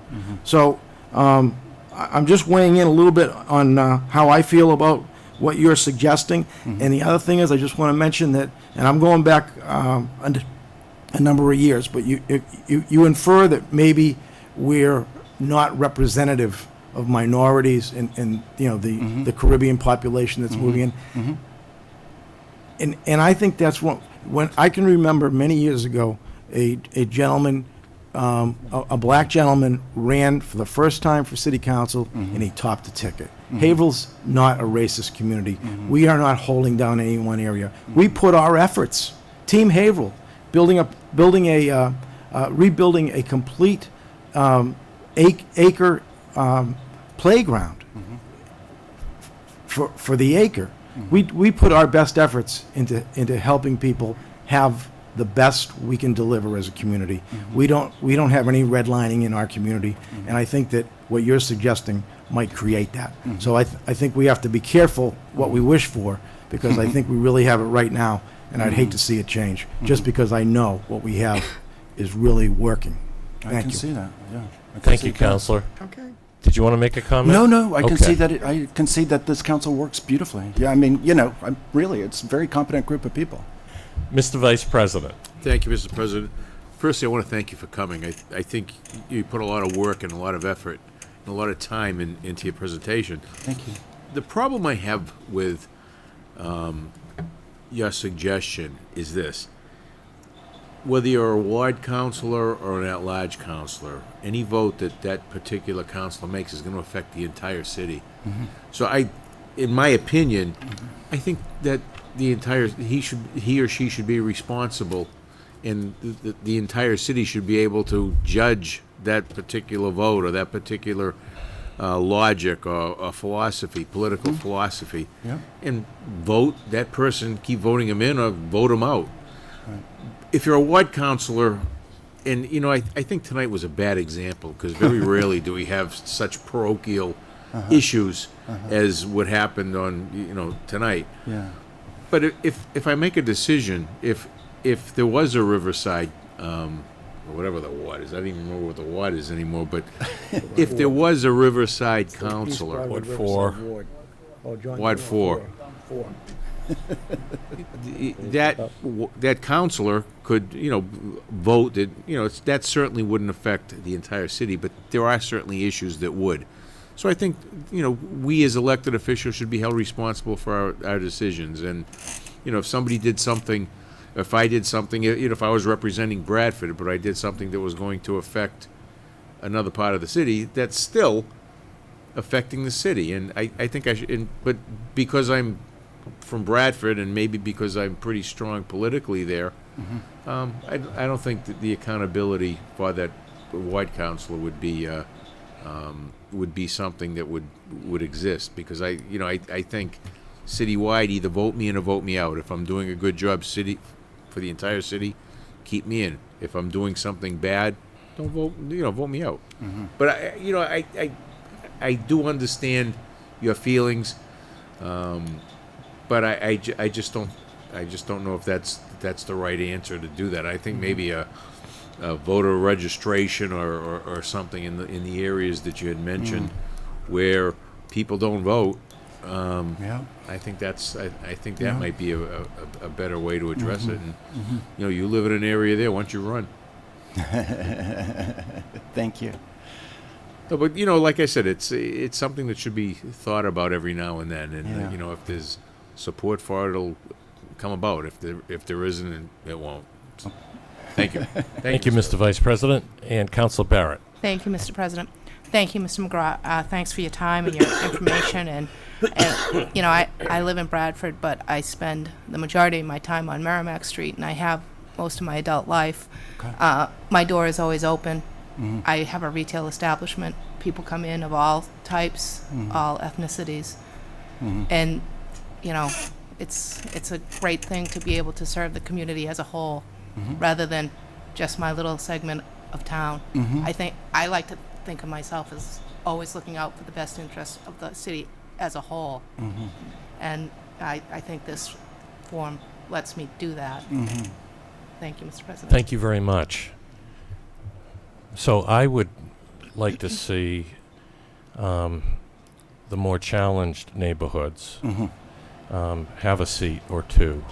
So I'm just weighing in a little bit on how I feel about what you're suggesting. And the other thing is, I just want to mention that, and I'm going back a number of years, but you infer that maybe we're not representative of minorities and the Caribbean population that's moving in. And I think that's when I can remember many years ago, a gentleman, a black gentleman ran for the first time for city council, and he topped the ticket. Haverhill's not a racist community. We are not holding down any one area. We put our efforts, Team Haverhill, rebuilding a complete acre playground for the acre. We put our best efforts into helping people have the best we can deliver as a community. We don't have any redlining in our community, and I think that what you're suggesting might create that. So I think we have to be careful what we wish for, because I think we really have it right now, and I'd hate to see it change, just because I know what we have is really working. I Thank can you. see that, yeah. I can Thank see you, that. Counselor. Okay. Did you want to make a comment? No, I can Okay. see that. I can see that this council works beautifully. Yeah, I mean, really, it's a very competent group of people. Mr. Vice President. Thank you, Mr. President. Firstly, I want to thank you for coming. I think you put a lot of work and a lot of effort and a lot of time into your presentation. Thank you. The problem I have with your suggestion is this. Whether you're a ward councilor or an at-large councilor, any vote that particular councilor makes is going to affect the entire city. So in my opinion, I think that he or she should be responsible, and the entire city should be able to judge that particular vote or that particular logic or philosophy, political philosophy, Yeah. and vote that person, keep voting him in or vote him out. If you're a ward councilor, and I think tonight was a bad example, because very rarely do we have such parochial issues as what happened on tonight. Yeah. But if I make a decision, if there was a Riverside, or whatever the ward is, I don't even know what the ward is anymore, but if there was a Riverside councilor, Ward 4. Ward 4. that counselor could, vote that, that certainly wouldn't affect the entire city, but there are certainly issues that would. So I think, we as elected officials should be held responsible for our decisions. And, if somebody did something, if I did something, if I was representing Bradford, but I did something that was going to affect another part of the city, that's still affecting the city. And I think I should, but because I'm from Bradford, and maybe because I'm pretty strong politically there, I don't think that the accountability for that ward councilor would be something that would exist, because I think citywide, either vote me in or vote me out. If I'm doing a good job for the entire city, keep me in. If I'm doing something bad, don't vote me out. But I do understand your feelings, but I just don't know if that's the right answer to do that. I think maybe a voter registration or something in the areas that you had mentioned where people don't vote. I think that might be a better way to address it. And you live in an area there. Why don't you run? Thank you. No, but like I said, it's something that should be thought about every now and then. And Yeah. if there's support for it, it'll come about. If there isn't, it won't. Thank you. Thank you, Mr. Vice President. And Council Barrett. Thank you, Mr. President. Thank you, Mr. McGraw. Thanks for your time and your information. And I live in Bradford, but I spend the majority of my time on Merrimack Street, and I have most of my adult life. Okay. My door is always open. I have a retail establishment. People come in of all types, all ethnicities. And, it's a great thing to be able to serve the community as a whole, rather than just my little segment of town. I like to think of myself as always looking out for the best interests of the city as a whole. And I think this form lets me do that. Thank you, Mr. President. Thank you very much. So I would like to see the more challenged neighborhoods have a seat or two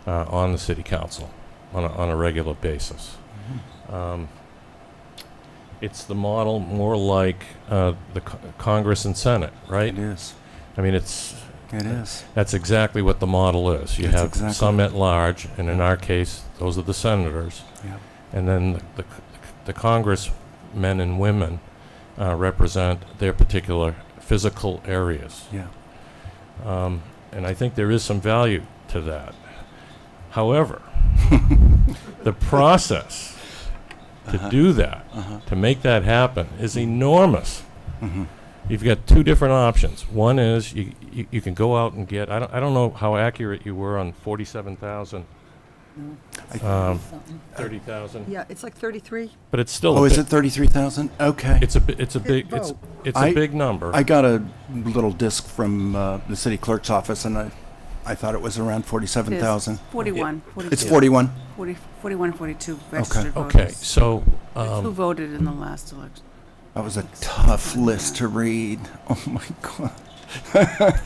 on the city council on a regular basis. It's the model more like the Congress and Senate, right? It is. I mean, it's It is. That's exactly what the model is. You That's have exactly some at large, and in our case, those are the senators. Yeah. And then the congressmen and women represent their particular physical areas. Yeah. And I think there is some value to that. However, the process to do that, to make that happen, is enormous. You've got two different options. One is you can go out and get, I don't know how accurate you were on 47,000, 30,000. Yeah, it's like 33. But it's still. Oh, is it 33,000? Okay. It's a big a big number. I got a little disc from the city clerk's office, and I thought it was around 47,000. 41. It's 41. 41, 42 registered voters. Okay, so Who voted in the last election? That was a tough list to read. Oh my God. You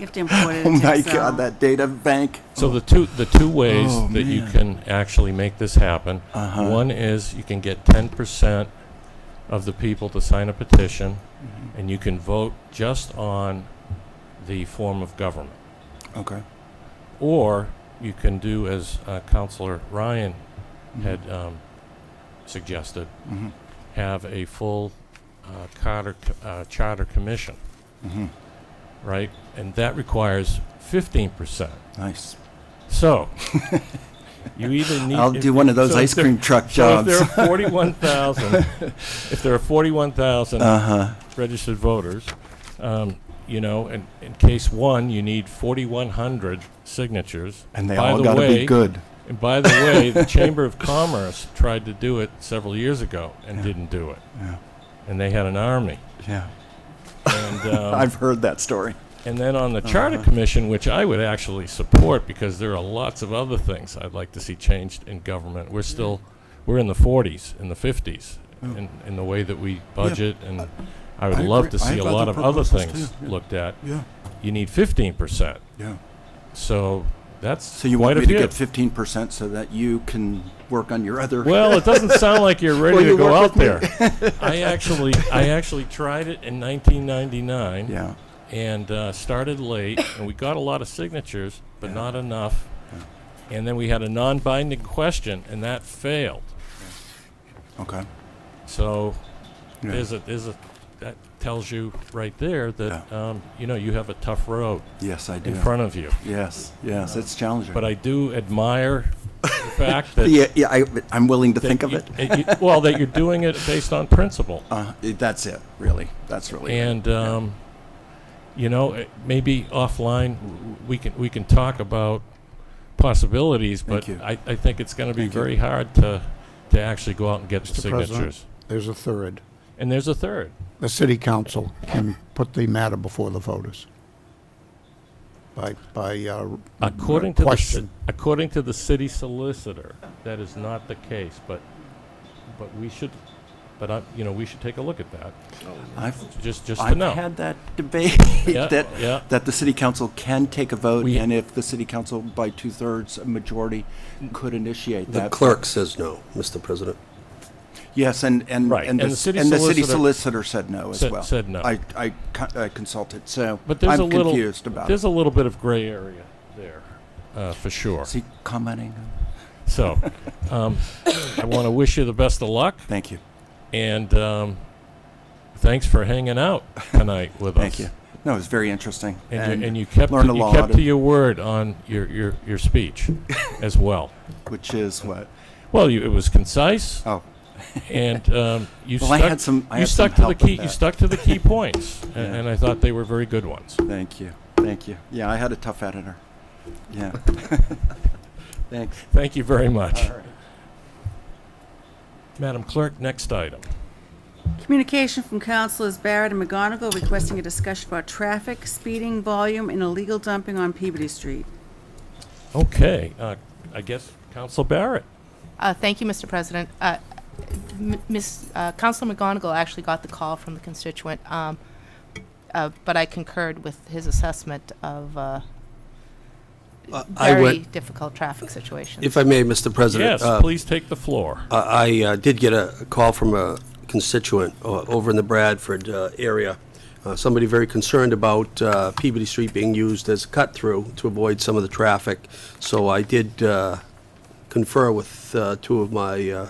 have to import it Oh into my Excel. God, that data bank. So the two ways Oh, that you man. can actually make this happen. One is you can get 10% of the people to sign a petition, and you can vote just on the form of government. Okay. Or you can do as Councilor Ryan had suggested, have a full charter commission, right? And that requires 15%. Nice. So you either need. I'll do one of those ice cream truck jobs. So if there are 41,000, registered voters, you know, and in case one, you need 4,100 signatures. And they all gotta be good. And by the way, the Chamber of Commerce tried to do it several years ago and didn't do it. Yeah. And they had an army. Yeah. And I've heard that story. And then on the Charter Commission, which I would actually support because there are lots of other things I'd like to see changed in government. We're in the 40s, in the 50s, in the way that we budget, and I would love to see a lot of other things looked at. Yeah. You need 15%. Yeah. So that's So you quite want a me to few. get 15% so that you can work on your other... Well, it doesn't sound like you're ready Will to you go work out with there. me? I actually tried it in 1999. Yeah. And started late, and we got a lot of signatures, but not enough. And then we had a non-binding question, and that failed. Okay. So Yeah. there's a that tells you right there that you know, you have a tough road. Yes, I do. In front of you. Yes, it's challenging. But I do admire the fact that I'm willing to that think of you- it. Well, that you're doing it based on principle. That's it, really. That's really it. And you know, maybe offline we can talk about possibilities, but I think it's going to be very hard to actually go out and get the Mr. President, signatures. there's a third. And there's a third. The city council can put the matter before the voters by According to question. according to the city solicitor, that is not the case. But we should. But you know, we should take a look at that. Just to I've know. had that debate Yeah, that yeah. that the city council can take a vote, and if the city council by 2/3 a majority could initiate The that. clerk says no, Mr. President. Yes, and Right, and, and the, the city and the city solicitor solicitor said no as said- well. said no. I consulted, so But there's I'm a little confused about there's it. a little bit of gray area there, for sure. Is he commenting? So, I want to wish you the best of luck. Thank you. And thanks for hanging out tonight with us. Thank you. No, it was very interesting. And you kept learned to, a you lot. kept to your word on your speech as well. Which is what? Well, it was concise. Oh. And you Well, I stuck, had some- I you had stuck some to the help with key. You that. stuck to the key points, Yeah. and I thought they were very good ones. Thank you. Thank you. Yeah, I had a tough editor. Yeah. Thanks. Thank you very much. All right. Madam Clerk, next item. Communication from Councilors Barrett and McGonigal requesting a discussion about traffic, speeding, volume, and illegal dumping on Peabody Street. Okay, I guess Council Barrett. Thank you, Mr. President. Councilor McGonigal actually got the call from the constituent, but I concurred with his assessment of very difficult traffic situations. If I may, Mr. President. Yes, please take the floor. I did get a call from a constituent over in the Bradford area somebody very concerned about Peabody Street being used as a cut-through to avoid some of the traffic. So I did confer with two of my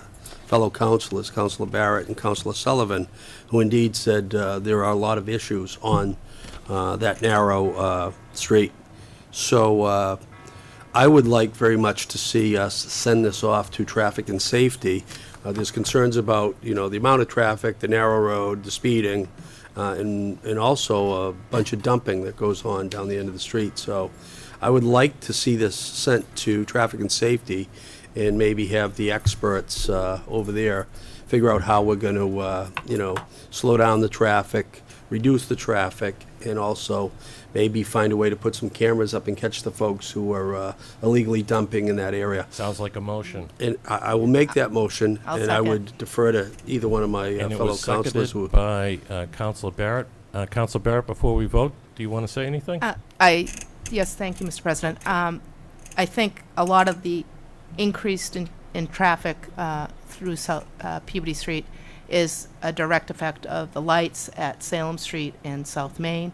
fellow councilors, Councilor Barrett and Councilor Sullivan, who indeed said there are a lot of issues on that narrow street. So I would like very much to see us send this off to traffic and safety. There's concerns about, you know, the amount of traffic, the narrow road, the speeding, and also a bunch of dumping that goes on down the end of the street. So I would like to see this sent to traffic and safety and maybe have the experts over there figure out how we're going to, you know, slow down the traffic, reduce the traffic, and also maybe find a way to put some cameras up and catch the folks who are illegally dumping in that area. Sounds like a motion. And I will make that motion, I'll and I second. would defer to either one of my And it fellow was councilors who... seconded by Councilor Barrett. Councilor Barrett, before we vote, do you want to say anything? Yes, thank you, Mr. President. I think a lot of the increase in traffic through Peabody Street is a direct effect of the lights at Salem Street and South Main.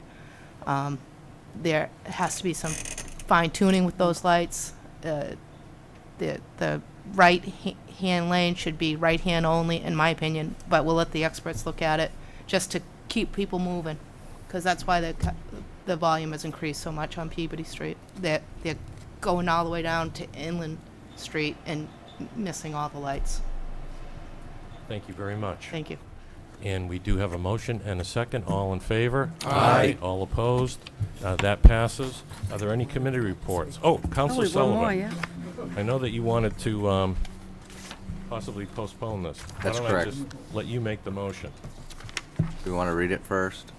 There has to be some fine tuning with those lights. The right hand lane should be right hand only, in my opinion, but we'll let the experts look at it just to keep people moving, because that's why the volume has increased so much on Peabody Street. They're going all the way down to Inland Street and missing all the lights. Thank you very much. Thank you. And we do have a motion and a second. All in favor? Aye. All opposed? That passes. Are there any committee reports? Oh, Councilor Only one Sullivan. more, yeah. I know that you wanted to possibly postpone this. That's Why don't correct. I just let you make the motion? Do we want to read it first?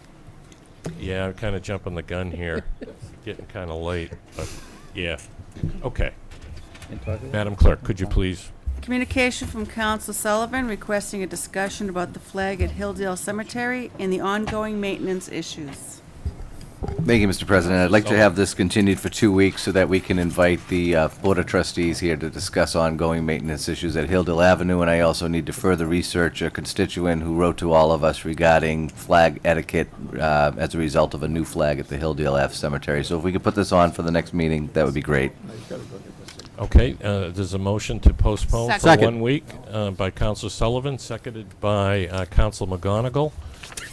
Yeah, I'm kind of jumping the gun here. Getting kind of late, but yeah. Okay. Madam Clerk, could you please? Communication from Council Sullivan requesting a discussion about the flag at Hilldale Cemetery and the ongoing maintenance issues. Thank you, Mr. President. I'd like to have this continued for 2 weeks so that we can invite the Board of Trustees here to discuss ongoing maintenance issues at Hilldale Avenue, and I also need to further research a constituent who wrote to all of us regarding flag etiquette as a result of a new flag at the Hilldale Ave Cemetery. So if we could put this on for the next meeting, that would be great. Okay, there's a motion to postpone for Second. 1 week by Councilor Sullivan, seconded by Councilor McGonigal.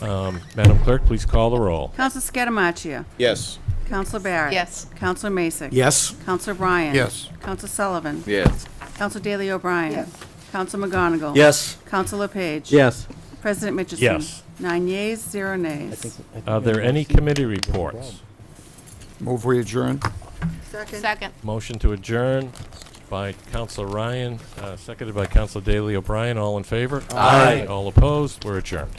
Madam Clerk, please call the roll. Council Scatamacchia. Yes. Council Barrett. Yes. Councilor Masick. Yes. Councilor Bryan. Yes. Council Sullivan. Yes. Council Daley O'Brien. Yes. Council McGonigal. Yes. Councilor Page. Yes. President Mitchell. Yes. 9 yeas, 0 nays. Are there any committee reports? Move we adjourn. Second. Motion to adjourn by Councilor Ryan, seconded by Councilor Daley O'Brien. All in favor? Aye. All opposed? We're adjourned.